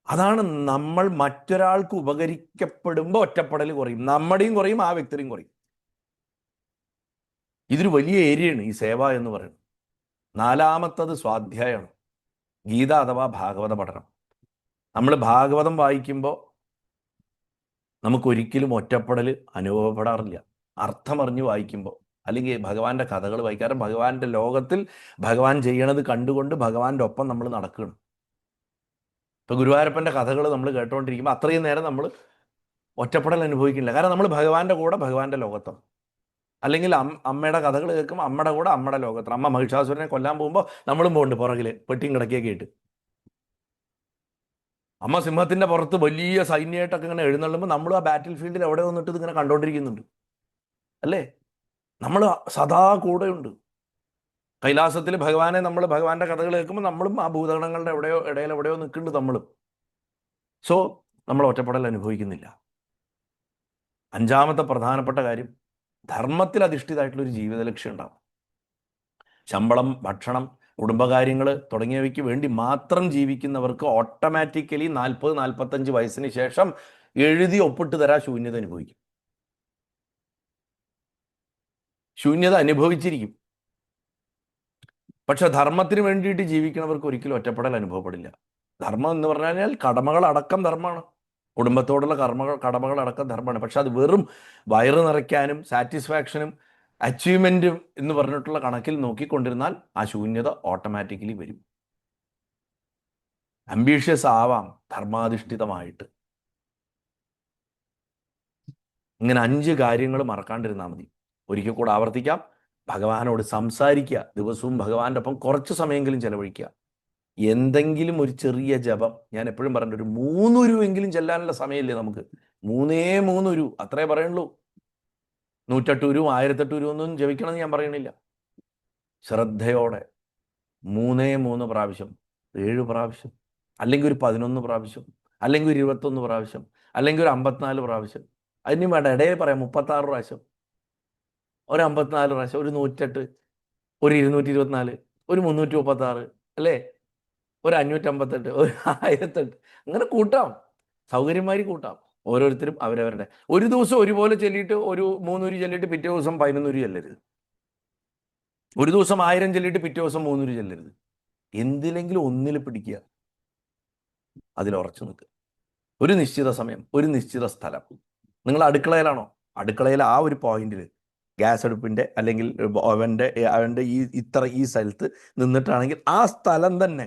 അതാണ് നമ്മൾ മറ്റൊരാൾക്ക് ഉപകരിക്കപ്പെടുമ്പോൾ ഒറ്റപ്പെടൽ കുറയും, നമ്മുടെയും കുറയും, ആ വ്യക്തിയും കുറയും. ഇതൊരു വലിയ ഏരിയയാണ് ഈ സേവ എന്ന് പറയുന്നത്. 4-മത്തത് സ്വാധ്യായമാണ്, ഗീത അഥവാ ഭാഗവത പഠനം. നമ്മൾ ഭാഗവതം വായിക്കുമ്പോൾ നമുക്കൊരിക്കലും ഒറ്റപ്പെടൽ അനുഭവപ്പെടാറില്ല, അർത്ഥമറിഞ്ഞ് വായിക്കുമ്പോൾ. അല്ലെങ്കിൽ ഭഗവാന്റെ കഥകൾ വായിക്കാറും ഭഗവാന്റെ ലോകത്തിൽ ഭഗവാൻ ചെയ്യണത് കണ്ടുകൊണ്ട് ഭഗവാന്റെ ഒപ്പം നമ്മൾ നടക്കണം. ഇപ്പോൾ ഗുരുവായൂരപ്പൻ്റെ കഥകൾ നമ്മൾ കേട്ടുകൊണ്ടിരിക്കുമ്പോൾ അത്രയും നേരം നമ്മൾ ഒറ്റപ്പെടൽ അനുഭവിക്കില്ല. കാരണം നമ്മൾ ഭഗവാന്റെ കൂടെ ഭഗവാന്റെ ലോകത്താണ്. അല്ലെങ്കിൽ അമ്മയുടെ കഥകൾ കേൾക്കുമ്പോൾ അമ്മയുടെ കൂടെ അമ്മയുടെ ലോകത്താണ്. അമ്മ മഹിഷാസുരനെ കൊല്ലാൻ പോകുമ്പോൾ നമ്മളും പോകുന്നുണ്ട് പുറകിൽ പെട്ടിയും കിടക്കിയൊക്കെ ഇട്ട്. അമ്മ സിംഹത്തിൻ്റെ പുറത്ത് വലിയ സൈന്യമായിട്ടൊക്കെ ഇങ്ങനെ എഴുന്നള്ളുമ്പോൾ നമ്മൾ ആ ബാറ്റിൽ ഫീൽഡിൽ എവിടെ വന്നിട്ട് ഇതിങ്ങനെ കണ്ടുകൊണ്ടിരിക്കുന്നുണ്ട് അല്ലേ? നമ്മൾ സദാ കൂടെയുണ്ട്. കൈലാസത്തിൽ ഭഗവാനെ നമ്മൾ ഭഗവാന്റെ കഥകൾ കേൾക്കുമ്പോൾ നമ്മളും ആ ഭൂതഗണങ്ങളുടെ ഇടയിൽ എവിടെയോ നിൽക്കുന്നുണ്ട് നമ്മളും. സോ നമ്മൾ ഒറ്റപ്പെടൽ അനുഭവിക്കുന്നില്ല. 5-മത്തെ പ്രധാനപ്പെട്ട കാര്യം, ധർമ്മത്തിൽ അധിഷ്ഠിതമായിട്ടുള്ളൊരു ജീവിത ലക്ഷ്യം ഉണ്ടാവും. ശമ്പളം, ഭക്ഷണം, കുടുംബകാര്യങ്ങൾ തുടങ്ങിയവയ്ക്ക് വേണ്ടി മാത്രം ജീവിക്കുന്നവർക്ക് ഓട്ടോമാറ്റിക്കലി 40-45 വയസ്സിന് ശേഷം എഴുതി ഒപ്പിട്ട് തരാൻ ശൂന്യത അനുഭവിക്കും. ശൂന്യത അനുഭവിച്ചിരിക്കും. പക്ഷെ ധർമ്മത്തിന് വേണ്ടിയിട്ട് ജീവിക്കുന്നവർക്ക് ഒരിക്കലും ഒറ്റപ്പെടൽ അനുഭവപ്പെടില്ല. ധർമ്മം എന്ന് പറഞ്ഞു കഴിഞ്ഞാൽ കടമകളടക്കം ധർമ്മമാണ്, കുടുംബത്തോടുള്ള കടമകളടക്കം ധർമ്മമാണ്. പക്ഷെ അത് വെറും വയറ് നിറയ്ക്കാനും സാറ്റിസ്ഫാക്ഷനും അച്ചീവ്മെൻറ്റും എന്ന് പറഞ്ഞിട്ടുള്ള കണക്കിൽ നോക്കിക്കൊണ്ടിരുന്നാൽ ആ ശൂന്യത ഓട്ടോമാറ്റിക്കലി വരും. അംബീഷ്യസ് ആവാം ധർമാധിഷ്ഠിതമായിട്ട്. ഇങ്ങനെ 5 കാര്യങ്ങൾ മറക്കാണ്ടിരുന്നാൽ മതി. ഒരിക്കൽ കൂടെ ആവർത്തിക്കാം, ഭഗവാനോട് സംസാരിക്കുക, ദിവസവും ഭഗവാന്റെ ഒപ്പം കുറച്ച് സമയമെങ്കിലും ചെലവഴിക്കുക. എന്തെങ്കിലും ഒരു ചെറിയ ജപം, ഞാൻ എപ്പോഴും പറഞ്ഞിട്ട്, ഒരു 3 ഉരുവെങ്കിലും ചെല്ലാനുള്ള സമയമില്ലേ നമുക്ക്? 3 ഉരു അത്രേ പറയുള്ളൂ. 108 ഉരുവും 1008 ഉരുവൊന്നും ജപിക്കണമെന്ന് ഞാൻ പറയണില്ല. ശ്രദ്ധയോടെ 3 പ്രാവശ്യം, 7 പ്രാവശ്യം, അല്ലെങ്കിൽ ഒരു 11 പ്രാവശ്യം, അല്ലെങ്കിൽ ഒരു 21 പ്രാവശ്യം, അല്ലെങ്കിൽ ഒരു 54 പ്രാവശ്യം, അതിനും വേണ്ട ഇടയിൽ പറയാം 36 പ്രാവശ്യം. ഒരു 54 പ്രാവശ്യം, ഒരു 108, ഒരു 224, ഒരു 336, അല്ലേ, ഒരു 558, ഒരു 1008, അങ്ങനെ കൂട്ടാം, സൗകര്യമാതിരി കൂട്ടാം. ഓരോരുത്തരും അവരവരുടെ. ഒരു ദിവസം ഒരുപോലെ ചൊല്ലിയിട്ട് ഒരു 3 ചൊല്ലിയിട്ട് പിറ്റേ ദിവസം 11 ചൊല്ലരുത്. ഒരു ദിവസം 1000 ചൊല്ലിയിട്ട് പിറ്റേ ദിവസം 3 ചൊല്ലരുത്. എന്തിലെങ്കിലും ഒന്നിൽ പിടിക്കുക, അതിൽ ഉറച്ചു നിൽക്കുക. ഒരു നിശ്ചിത സമയം, ഒരു നിശ്ചിത സ്ഥലം. നിങ്ങൾ അടുക്കളയിലാണോ, അടുക്കളയിൽ ആ ഒരു പോയിന്റിൽ ഗ്യാസ് അടുപ്പിൻ്റെ അല്ലെങ്കിൽ അവൻ്റെ ഈ സ്ഥലത്ത് നിന്നിട്ടാണെങ്കിൽ ആ സ്ഥലം തന്നെ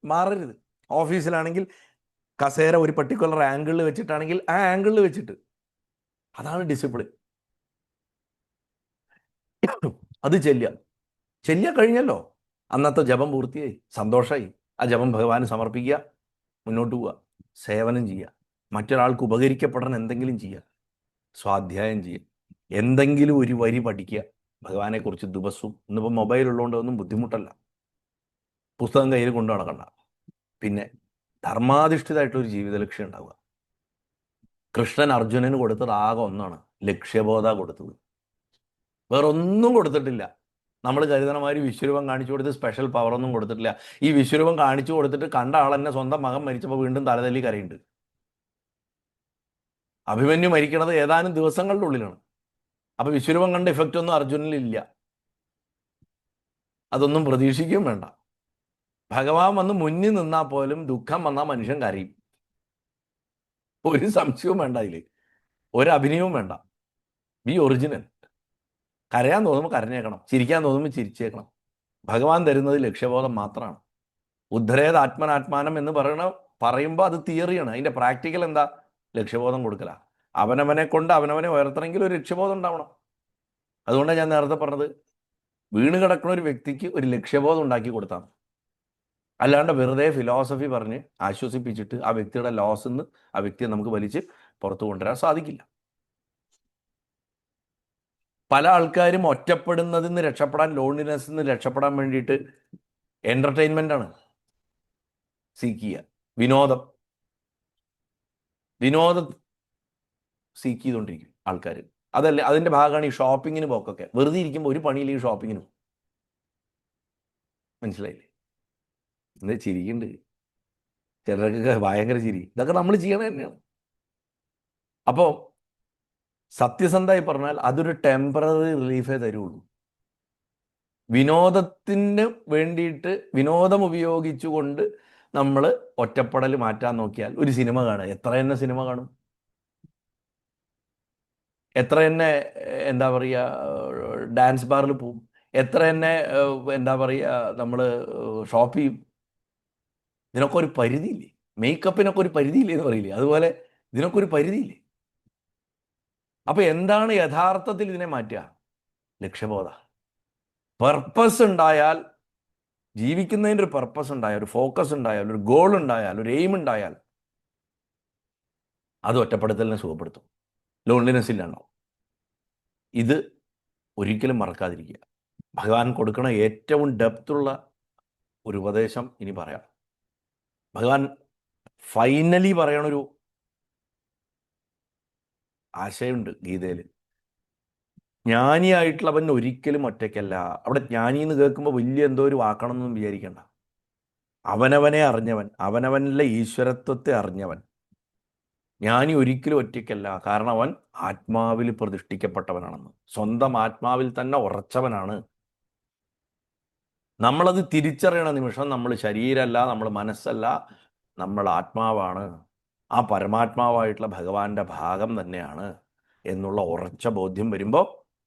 മാറരുത്. ഓഫീസിലാണെങ്കിൽ കസേര ഒരു പർട്ടിക്കുലർ ആംഗിളിൽ വെച്ചിട്ടാണെങ്കിൽ ആ ആംഗിളിൽ വെച്ചിട്ട്. അതാണ് ഡിസിപ്ലിൻ. അത് ചെല്ലുക കഴിഞ്ഞല്ലോ, അന്നത്തെ ജപം പൂർത്തിയായി, സന്തോഷമായി. ആ ജപം ഭഗവാന് സമർപ്പിക്കുക, മുന്നോട്ട് പോവുക, സേവനം ചെയ്യുക, മറ്റൊരാൾക്ക് ഉപകരിക്കപ്പെടാൻ എന്തെങ്കിലും ചെയ്യുക, സ്വാധ്യായം ചെയ്യുക, എന്തെങ്കിലും ഒരു വരി പഠിക്കുക ഭഗവാനെക്കുറിച്ച് ദിവസവും. ഇന്നിപ്പോൾ മൊബൈൽ ഉള്ളതുകൊണ്ട് ഒന്നും ബുദ്ധിമുട്ടല്ല, പുസ്തകം കയ്യിൽ കൊണ്ടു നടക്കണ്ട. പിന്നെ ധർമാധിഷ്ഠിതമായിട്ടൊരു ജീവിത ലക്ഷ്യം ഉണ്ടാവുക. കൃഷ്ണൻ അർജുനന് കൊടുത്തത് ആകെ ഒന്നാണ്, ലക്ഷ്യബോധ കൊടുത്തത്. വേറൊന്നും കൊടുത്തിട്ടില്ല. നമ്മൾ കരുതണ മാതിരി വിശ്വരൂപം കാണിച്ചു കൊടുത്ത് സ്പെഷ്യൽ പവറൊന്നും കൊടുത്തിട്ടില്ല. ഈ വിശ്വരൂപം കാണിച്ചു കൊടുത്തിട്ട് കണ്ട ആൾ തന്നെ സ്വന്തം മകൻ മരിച്ചപ്പോൾ വീണ്ടും തലതല്ലി കരയുണ്ട്. അഭിമന്യു മരിക്കണത് ഏതാനും ദിവസങ്ങളുടെ ഉള്ളിലാണ്. അപ്പൊ വിശ്വരൂപം കണ്ട ഇഫക്റ്റ് ഒന്നും അർജുനനിലില്ല. അതൊന്നും പ്രതീക്ഷിക്കുകയും വേണ്ട. ഭഗവാൻ വന്ന് മുന്നിൽ നിന്നാൽ പോലും ദുഃഖം വന്നാൽ മനുഷ്യൻ കരയും. ഒരു സംശയവും വേണ്ട, അതിൽ ഒരു അഭിനയവും വേണ്ട. B original. കരയാൻ തോന്നുമ്പോൾ കരഞ്ഞേക്കണം, ചിരിക്കാൻ തോന്നുമ്പോൾ ചിരിച്ചേക്കണം. ഭഗവാൻ തരുന്നത് ലക്ഷ്യബോധം മാത്രമാണ്. ഉദ്ധരേത് ആത്മനാത്മാനം എന്ന് പറയുമ്പോൾ അത് തിയറിയാണ്. അതിൻ്റെ പ്രാക്ടിക്കൽ എന്താ? ലക്ഷ്യബോധം കൊടുക്കല. അവനവനെ കൊണ്ട് അവനവനെ ഉയർത്തണമെങ്കിൽ ഒരു ലക്ഷ്യബോധം ഉണ്ടാവണം. അതുകൊണ്ടാണ് ഞാൻ നേരത്തെ പറഞ്ഞത്, വീണ് കിടക്കുന്ന ഒരു വ്യക്തിക്ക് ഒരു ലക്ഷ്യബോധം ഉണ്ടാക്കി കൊടുത്താണ്. അല്ലാണ്ട് വെറുതെ ഫിലോസഫി പറഞ്ഞ് ആശ്വസിപ്പിച്ചിട്ട് ആ വ്യക്തിയുടെ ലോസിൽ നിന്ന് ആ വ്യക്തിയെ നമുക്ക് വലിച്ച് പുറത്തു കൊണ്ടുവരാൻ സാധിക്കില്ല. പല ആൾക്കാരും ഒറ്റപ്പെടുന്നതിൽ നിന്ന് രക്ഷപ്പെടാൻ, ലോൺലിനെസ്സിൽ നിന്ന് രക്ഷപ്പെടാൻ വേണ്ടിയിട്ട് എൻ്റർടൈൻമെൻ്റ് ആണ് സീക്ക് ചെയ്യുക. വിനോദം സീക്ക് ചെയ്തുകൊണ്ടിരിക്കും ആൾക്കാർ. അതല്ലേ അതിൻ്റെ ഭാഗമാണ് ഈ ഷോപ്പിങ്ങിന് പോക്കൊക്കെ. വെറുതെ ഇരിക്കുമ്പോൾ ഒരു പണിയില്ലെങ്കിൽ ഷോപ്പിങ്ങിനും. മനസ്സിലായില്ലേ? എന്താ ചിരിക്കുന്നുണ്ട്? ചിലർക്കൊക്കെ ഭയങ്കര ചിരി. ഇതൊക്കെ നമ്മൾ ചെയ്യണത് തന്നെയാണ്. അപ്പോൾ സത്യസന്ധമായി പറഞ്ഞാൽ അതൊരു ടെമ്പററി റിലീഫേ തരുള്ളൂ. വിനോദത്തിന് വേണ്ടിയിട്ട് വിനോദം ഉപയോഗിച്ചുകൊണ്ട് നമ്മൾ ഒറ്റപ്പെടൽ മാറ്റാൻ നോക്കിയാൽ ഒരു സിനിമ കാണുക, എത്ര തന്നെ സിനിമ കാണും, എത്ര തന്നെ എന്താ പറയുക ഡാൻസ് ബാറിൽ പോവും, എത്ര തന്നെ എന്താ പറയുക നമ്മൾ ഷോപ്പ് ചെയ്യും. ഇതിനൊക്കെ ഒരു പരിധിയില്ലേ? മേക്കപ്പിനൊക്കെ ഒരു പരിധിയില്ലേ എന്ന് പറയില്ലേ, അതുപോലെ ഇതിനൊക്കെ ഒരു പരിധിയില്ലേ? അപ്പൊ എന്താണ് യഥാർത്ഥത്തിൽ ഇതിനെ മാറ്റുക? ലക്ഷ്യബോധ. പർപ്പസ് ഉണ്ടായാൽ, ജീവിക്കുന്നതിൻ്റെ ഒരു പർപ്പസ് ഉണ്ടായാൽ, ഒരു ഫോക്കസ് ഉണ്ടായാൽ, ഒരു ഗോൾ ഉണ്ടായാൽ, ഒരു എയിം ഉണ്ടായാൽ അത് ഒറ്റപ്പെടുത്തലിനെ സുഖപ്പെടുത്തും, ലോൺലിനെസ് ഇല്ലാണ്ടാവും. ഇത് ഒരിക്കലും മറക്കാതിരിക്കുക. ഭഗവാൻ കൊടുക്കണ ഏറ്റവും ഡെപ്തുള്ള ഒരു ഉപദേശം ഇനി പറയാം. ഭഗവാൻ ഫൈനലി പറയണൊരു ആശയമുണ്ട് ഗീതയിൽ. ജ്ഞാനിയായിട്ടുള്ളവൻ ഒരിക്കലും ഒറ്റയ്ക്കല്ല. അവിടെ ജ്ഞാനി എന്ന് കേൾക്കുമ്പോൾ വലിയ എന്തോ ഒരു വാക്കണമെന്നൊന്നും വിചാരിക്കണ്ട. അവനവനെ അറിഞ്ഞവൻ, അവനവനിലെ ഈശ്വരത്വത്തെ അറിഞ്ഞവൻ. ജ്ഞാനി ഒരിക്കലും ഒറ്റയ്ക്കല്ല. കാരണം അവൻ ആത്മാവിൽ പ്രതിഷ്ഠിക്കപ്പെട്ടവനാണെന്ന്, സ്വന്തം ആത്മാവിൽ തന്നെ ഉറച്ചവനാണ്. നമ്മളത് തിരിച്ചറിയണ നിമിഷം നമ്മൾ ശരീരമല്ല, നമ്മൾ മനസ്സല്ല, നമ്മൾ ആത്മാവാണ്, ആ പരമാത്മാവായിട്ടുള്ള ഭഗവാന്റെ ഭാഗം തന്നെയാണ് എന്നുള്ള ഉറച്ച ബോധ്യം വരുമ്പോൾ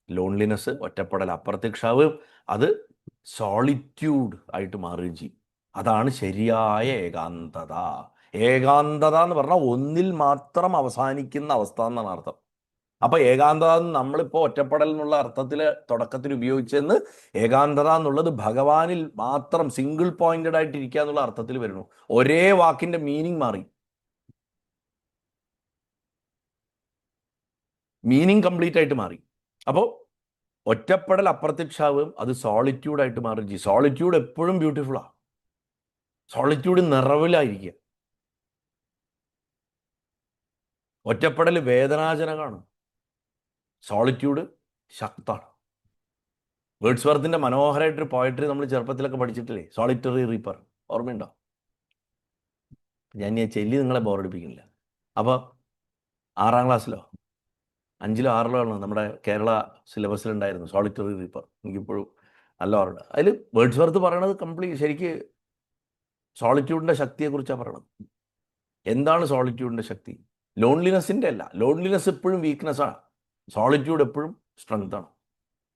ലോൺലിനെസ്, ഒറ്റപ്പെടൽ, അപ്രത്യക്ഷാവ്, അത് സോളിറ്റ്യൂഡ് ആയിട്ട് മാറുകയും ചെയ്യും. അതാണ് ശരിയായ ഏകാന്തത. ഏകാന്തത എന്ന് പറഞ്ഞാൽ ഒന്നിൽ മാത്രം അവസാനിക്കുന്ന അവസ്ഥ എന്നാണ് അർത്ഥം. അപ്പൊ ഏകാന്തത നമ്മളിപ്പോൾ ഒറ്റപ്പെടൽ എന്നുള്ള അർത്ഥത്തിൽ തുടക്കത്തിൽ ഉപയോഗിച്ചെന്ന്, ഏകാന്തത എന്നുള്ളത് ഭഗവാനിൽ മാത്രം സിംഗിൾ പോയിന്റഡ് ആയിട്ട് ഇരിക്കുക എന്നുള്ള അർത്ഥത്തിൽ വരുന്നു. ഒരേ വാക്കിന്റെ മീനിങ് മാറി, മീനിങ് കംപ്ലീറ്റ് ആയിട്ട് മാറി. അപ്പോൾ ഒറ്റപ്പെടൽ, അപ്രത്യക്ഷാവും അത് സോളിറ്റ്യൂഡായിട്ട് മാറുകയും ചെയ്യും. സോളിറ്റ്യൂഡ് എപ്പോഴും ബ്യൂട്ടിഫുള്ളാണ്. സോളിറ്റ്യൂഡ് നിറവിലായിരിക്കുക. ഒറ്റപ്പെടൽ വേദനാജനകമാണ്, സോളിറ്റ്യൂഡ് ശക്തമാണ്. വേർഡ്സ്വർത്തിന്റെ മനോഹരമായിട്ടൊരു പോയട്രി നമ്മൾ ചെറുപ്പത്തിലൊക്കെ പഠിച്ചിട്ടില്ലേ, സോളിറ്ററി റീപ്പർ, ഓർമ്മയുണ്ടോ? ഞാൻ ചെല്ലി നിങ്ങളെ ബോറടിപ്പിക്കുന്നില്ല. അപ്പോൾ 6ാം ക്ലാസ്സിലോ 5ലോ 6ലോ ആണ് നമ്മുടെ കേരള സിലബസിലുണ്ടായിരുന്നു സോളിറ്ററി റീപ്പർ. എനിക്കിപ്പോഴും നല്ല ഓർമ്മ. അതിൽ വേർഡ്സ്വർത്ത് പറയണത് ശരിക്ക് സോളിറ്റ്യൂഡിൻ്റെ ശക്തിയെക്കുറിച്ചാണ് പറയണത്. എന്താണ് സോളിറ്റ്യൂഡിൻ്റെ ശക്തി? ലോൺലിനെസ്സിൻ്റെ അല്ല. ലോൺലിനെസ് എപ്പോഴും വീക്ക്നെസ്സാണ്, സോളിറ്റ്യൂഡ് എപ്പോഴും സ്ട്രെങ്താണ്.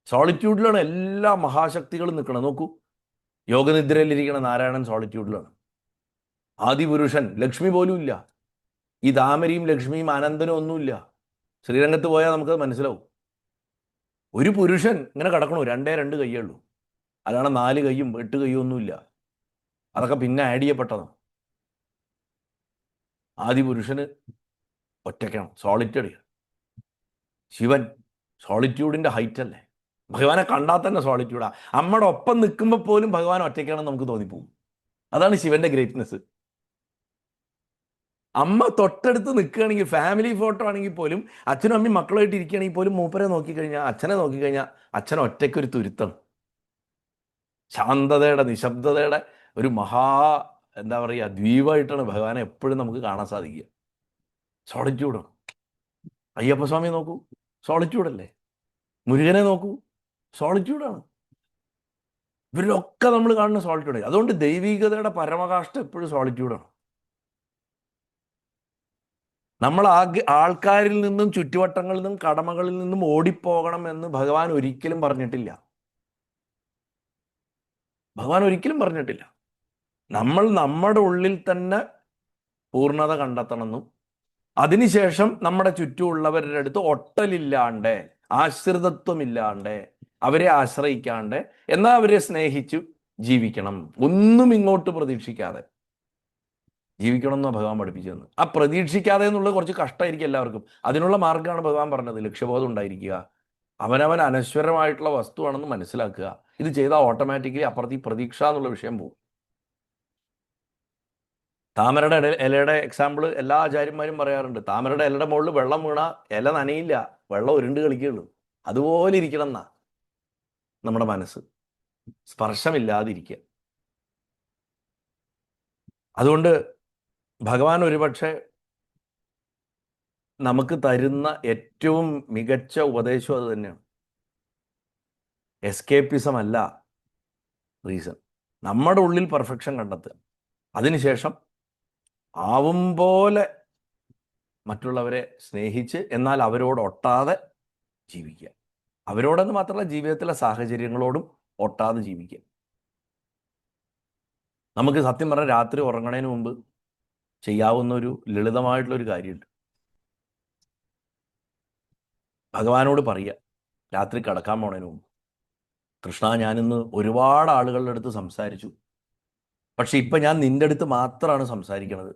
സോളിറ്റ്യൂഡിലാണ് എല്ലാ മഹാശക്തികളും നിൽക്കണം. നോക്കൂ, യോഗനിദ്രയിലിരിക്കണ നാരായണൻ സോളിറ്റ്യൂഡിലാണ്. ആദിപുരുഷൻ ലക്ഷ്മി പോലും ഇല്ല. ഈ താമരയും ലക്ഷ്മിയും അനന്തനും ഒന്നുമില്ല. ശ്രീരംഗത്ത് പോയാൽ നമുക്കത് മനസ്സിലാവും. ഒരു പുരുഷൻ ഇങ്ങനെ കിടക്കണു, 2 കൈയേ ഉള്ളൂ. അല്ലാതെ 4 കൈയും 8 കൈയും ഒന്നുമില്ല. അതൊക്കെ പിന്നെ ആഡ് ചെയ്യപ്പെട്ടതാണ്. ആദിപുരുഷന് ഒറ്റയ്ക്കാണ്, സോളിറ്ററി. ശിവൻ സോളിറ്റ്യൂഡിൻ്റെ ഹൈറ്റ് അല്ലേ. ഭഗവാനെ കണ്ടാൽ തന്നെ സോളിറ്റ്യൂഡാണ്. അമ്മയുടെ ഒപ്പം നിൽക്കുമ്പോൾ പോലും ഭഗവാൻ ഒറ്റയ്ക്കാണെന്ന് നമുക്ക് തോന്നിപ്പോവും. അതാണ് ശിവന്റെ ഗ്രേറ്റ്നെസ്. അമ്മ തൊട്ടടുത്ത് നിൽക്കുകയാണെങ്കിൽ, ഫാമിലി ഫോട്ടോ ആണെങ്കിൽ പോലും, അച്ഛനും അമ്മയും മക്കളുമായിട്ട് ഇരിക്കുകയാണെങ്കിൽ പോലും മൂപ്പരെ നോക്കിക്കഴിഞ്ഞാൽ, അച്ഛനെ നോക്കിക്കഴിഞ്ഞാൽ അച്ഛൻ ഒറ്റയ്ക്കൊരു തുരുത്താണ്. ശാന്തതയുടെ, നിശബ്ദതയുടെ ഒരു എന്താ പറയുക, ദ്വീപായിട്ടാണ് ഭഗവാനെ എപ്പോഴും നമുക്ക് കാണാൻ സാധിക്കുക. സോളിറ്റ്യൂഡാണ്. അയ്യപ്പസ്വാമി നോക്കൂ, സോളിറ്റ്യൂഡല്ലേ. മുരുകനെ നോക്കൂ, സോളിറ്റ്യൂഡാണ്. ഇവരിലൊക്കെ നമ്മൾ കാണുന്ന സോളിറ്റ്യൂഡ്. അതുകൊണ്ട് ദൈവികതയുടെ പരമകാഷ്ഠ എപ്പോഴും സോളിറ്റ്യൂഡാണ്. നമ്മൾ ആൾക്കാരിൽ നിന്നും ചുറ്റുവട്ടങ്ങളിൽ നിന്നും കടമകളിൽ നിന്നും ഓടിപ്പോകണം എന്ന് ഭഗവാൻ ഒരിക്കലും പറഞ്ഞിട്ടില്ല. ഭഗവാൻ ഒരിക്കലും പറഞ്ഞിട്ടില്ല. നമ്മൾ നമ്മുടെ ഉള്ളിൽ തന്നെ പൂർണ്ണത കണ്ടെത്തണമെന്നും, അതിനുശേഷം നമ്മുടെ ചുറ്റുമുള്ളവരുടെ അടുത്ത് ഒട്ടലില്ലാണ്ട്, ആശ്രിതത്വമില്ലാണ്ട്, അവരെ ആശ്രയിക്കാണ്ട്, എന്നാൽ അവരെ സ്നേഹിച്ചു ജീവിക്കണം. ഒന്നും ഇങ്ങോട്ട് പ്രതീക്ഷിക്കാതെ ജീവിക്കണം എന്നാണ് ഭഗവാൻ പഠിപ്പിച്ചു തന്നത്. ആ പ്രതീക്ഷിക്കാതെ എന്നുള്ളത് കുറച്ച് കഷ്ടമായിരിക്കും എല്ലാവർക്കും. അതിനുള്ള മാർഗ്ഗമാണ് ഭഗവാൻ പറഞ്ഞത്. ലക്ഷ്യബോധം ഉണ്ടായിരിക്കുക, അവനവൻ അനശ്വരമായിട്ടുള്ള വസ്തുവാണെന്ന് മനസ്സിലാക്കുക. ഇത് ചെയ്താൽ ഓട്ടോമാറ്റിക്കലി അപ്പുറത്ത് ഈ പ്രതീക്ഷ എന്നുള്ള വിഷയം പോകും. താമരയുടെ ഇലയുടെ എക്സാമ്പിൾ എല്ലാ ആചാര്യന്മാരും പറയാറുണ്ട്. താമരയുടെ ഇലയുടെ മുകളിൽ വെള്ളം വീണ ഇല നനയില്ല, വെള്ളം ഉരുണ്ട് കളിക്കുകയുള്ളൂ. അതുപോലെ ഇരിക്കണം എന്നാ നമ്മുടെ മനസ്സ്, സ്പർശമില്ലാതിരിക്കുക. അതുകൊണ്ട് ഭഗവാൻ ഒരുപക്ഷെ നമുക്ക് തരുന്ന ഏറ്റവും മികച്ച ഉപദേശം അത് തന്നെയാണ്. എസ്കേപ്പിസം അല്ല റീസൺ. നമ്മുടെ ഉള്ളിൽ പെർഫെക്ഷൻ കണ്ടെത്തുക, അതിനുശേഷം ആവും പോലെ മറ്റുള്ളവരെ സ്നേഹിച്ച്, എന്നാൽ അവരോട് ഒട്ടാതെ ജീവിക്കുക. അവരോടെന്ന് മാത്രമല്ല, ജീവിതത്തിലെ സാഹചര്യങ്ങളോടും ഒട്ടാതെ ജീവിക്കുക. നമുക്ക് സത്യം പറഞ്ഞാൽ രാത്രി ഉറങ്ങണതിന് മുമ്പ് ചെയ്യാവുന്ന ഒരു ലളിതമായിട്ടുള്ളൊരു കാര്യമുണ്ട്. ഭഗവാനോട് പറയുക രാത്രി കിടക്കാൻ പോണതിന് മുമ്പ്, കൃഷ്ണ, ഞാനിന്ന് ഒരുപാട് ആളുകളുടെ അടുത്ത് സംസാരിച്ചു, പക്ഷെ ഇപ്പം ഞാൻ നിൻ്റെ അടുത്ത് മാത്രമാണ് സംസാരിക്കണത്.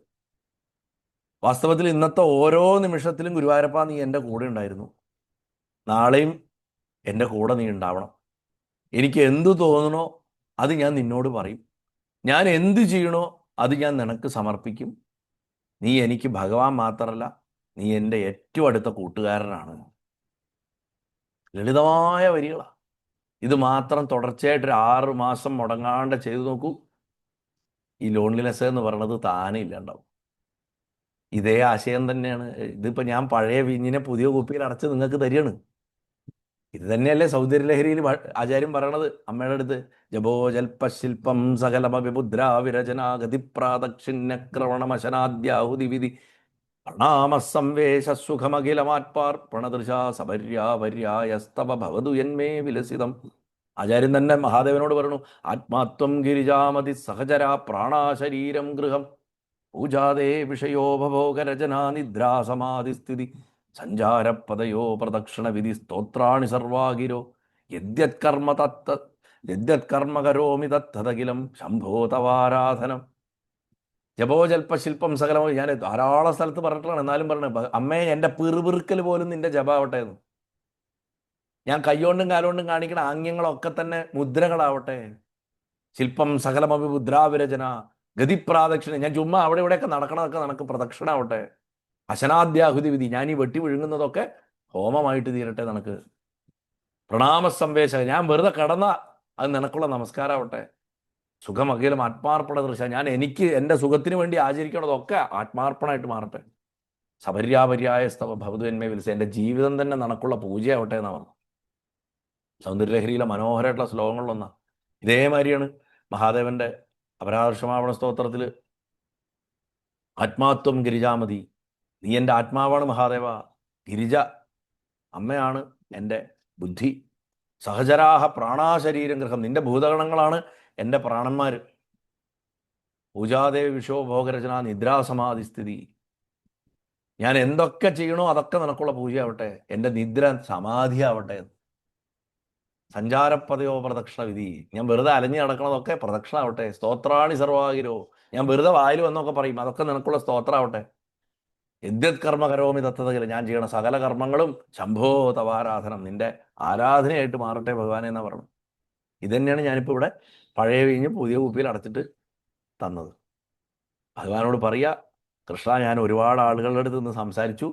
വാസ്തവത്തിൽ ഇന്നത്തെ ഓരോ നിമിഷത്തിലും ഗുരുവായൂരപ്പ, നീ എൻ്റെ കൂടെ ഉണ്ടായിരുന്നു. നാളെയും എൻ്റെ കൂടെ നീ ഉണ്ടാവണം. എനിക്ക് എന്തു തോന്നണോ അത് ഞാൻ നിന്നോട് പറയും. ഞാൻ എന്ത് ചെയ്യണോ അത് ഞാൻ നിനക്ക് സമർപ്പിക്കും. നീ എനിക്ക് ഭഗവാൻ മാത്രമല്ല, നീ എൻ്റെ ഏറ്റവും അടുത്ത കൂട്ടുകാരനാണ്. ലളിതമായ വരികളാണ്. ഇത് മാത്രം തുടർച്ചയായിട്ടൊരു 6 മാസം മുടങ്ങാണ്ട് ചെയ്തു നോക്കൂ. ഈ ലോൺലിനെസ് എന്ന് പറയുന്നത് താനെ ഇല്ലാണ്ടാവും. ഇതേ ആശയം തന്നെയാണ്. ഇതിപ്പോൾ ഞാൻ പഴയ വീഞ്ഞിനെ പുതിയ കുപ്പിയിൽ അടച്ച് നിങ്ങൾക്ക് തരികയാണ്. ഇത് തന്നെയല്ലേ സൗന്ദര്യലഹരിയിൽ ആചാര്യം പറയണത് അമ്മയുടെ അടുത്ത്. ജപോ ജൽപശില്പം സകലമവിമുദ്രാ വിരചന ഗതിപ്രാദക്ഷിണ്യക്രവണമശനാദ്യാഹുതി വിധി പ്രണാമസംവേശ സുഖമഖിലമാത്പാർപ്പണദൃശാ സപര്യാവര്യായസ്തവ ഭവതു യന്മേ വിലസിതം. ആചാര്യൻ തന്നെ മഹാദേവനോട് പറഞ്ഞു, ആത്മാത്വം ഗിരിജാമതി സഹചരാ പ്രാണാശരീരം ഗൃഹം പൂജാതേ വിഷയോപഭോഗരചനാ നിദ്രാസമാധിസ്ഥിതി സഞ്ചാരപദയോ പ്രദക്ഷിണ വിധി സ്തോത്രാണി സർവാഗിരോ യദ്യത്കർമ്മ കരോമി തത്തതകിലം ശംഭോ തവാരാധനം. ജപോജൽപശില്പം സകലമോ ഞാൻ ധാരാളം സ്ഥലത്ത് പറഞ്ഞിട്ടുള്ളതാണ്. എന്നാലും പറഞ്ഞത്, അമ്മേ എൻ്റെ പിറുപിറുക്കൽ പോലും നിന്റെ ജപാവട്ടെ എന്ന്. ഞാൻ കൈകൊണ്ടും കാലുകൊണ്ടും കാണിക്കണ ആംഗ്യങ്ങളൊക്കെ തന്നെ മുദ്രകളാവട്ടെ. ശില്പം സകലമഭി മുദ്രാവിരചന ഗതിപ്രാദക്ഷിണ, ഞാൻ ചുമ്മാ അവിടെ ഇവിടെയൊക്കെ നടക്കണതൊക്കെ നടക്ക് പ്രദക്ഷിണാവട്ടെ. അശനാദ്യാഹുതി വിധി, ഞാൻ ഈ വെട്ടി വിഴുങ്ങുന്നതൊക്കെ ഹോമമായിട്ട് തീരട്ടെ. നമുക്ക് പ്രണാമസംവേശ, ഞാൻ വെറുതെ കിടന്ന അത് നിനക്കുള്ള നമസ്കാരമാവട്ടെ. സുഖമഖിലം ആത്മാർപ്പണ ദൃശ്യ, ഞാൻ എനിക്ക് എൻ്റെ സുഖത്തിന് വേണ്ടി ആചരിക്കണതൊക്കെ ആത്മാർപ്പണമായിട്ട് മാറട്ടെ. സപര്യാപര്യായ സ്തവ ഭവതുന്മേ വിളിച്ച, എൻ്റെ ജീവിതം തന്നെ നിനക്കുള്ള പൂജയാവട്ടെ എന്നാണ് പറഞ്ഞു. സൗന്ദര്യലഹരിയിലെ മനോഹരമായിട്ടുള്ള ശ്ലോകങ്ങളിലൊന്നാണ്. ഇതേമാതിരിയാണ് മഹാദേവന്റെ അപരാധക്ഷമാപണ സ്തോത്രത്തിൽ ആത്മാത്വം ഗിരിജാമതി, നീ എൻ്റെ ആത്മാവാണ് മഹാദേവ, ഗിരിജ അമ്മയാണ് എൻ്റെ ബുദ്ധി, സഹചരാഹ പ്രാണാശരീരം ഗൃഹം, നിന്റെ ഭൂതഗണങ്ങളാണ് എൻ്റെ പ്രാണന്മാർ, പൂജാദേവി വിഷോ ഭോഗരചന നിദ്രാസമാധി സ്ഥിതി, ഞാൻ എന്തൊക്കെ ചെയ്യണോ അതൊക്കെ നിനക്കുള്ള പൂജയാവട്ടെ, എൻ്റെ നിദ്ര സമാധിയാവട്ടെ. സഞ്ചാരപദയോ പ്രദക്ഷിണ വിധി, ഞാൻ വെറുതെ അലഞ്ഞു നടക്കണതൊക്കെ പ്രദക്ഷിണാവട്ടെ. സ്തോത്രാണി സർവാഗിരോ, ഞാൻ വെറുതെ വായിൽ വന്നൊക്കെ പറയും, അതൊക്കെ നിനക്കുള്ള സ്തോത്രമാവട്ടെ. യദ്യത് കർമ്മ കരോമി തത്തതകില്ല, ഞാൻ ചെയ്യണ സകല കർമ്മങ്ങളും ശംഭോ തവാരാധനം, നിന്റെ ആരാധനയായിട്ട് മാറട്ടെ ഭഗവാനെ എന്നാ പറഞ്ഞു. ഇതന്നെയാണ് ഞാനിപ്പോൾ ഇവിടെ പഴയ വീഞ്ഞ് പുതിയ കുപ്പിയിൽ അടച്ചിട്ട് തന്നത്. ഭഗവാനോട് പറയുക, കൃഷ്ണ, ഞാൻ ഒരുപാട് ആളുകളുടെ അടുത്ത് നിന്ന് സംസാരിച്ചു,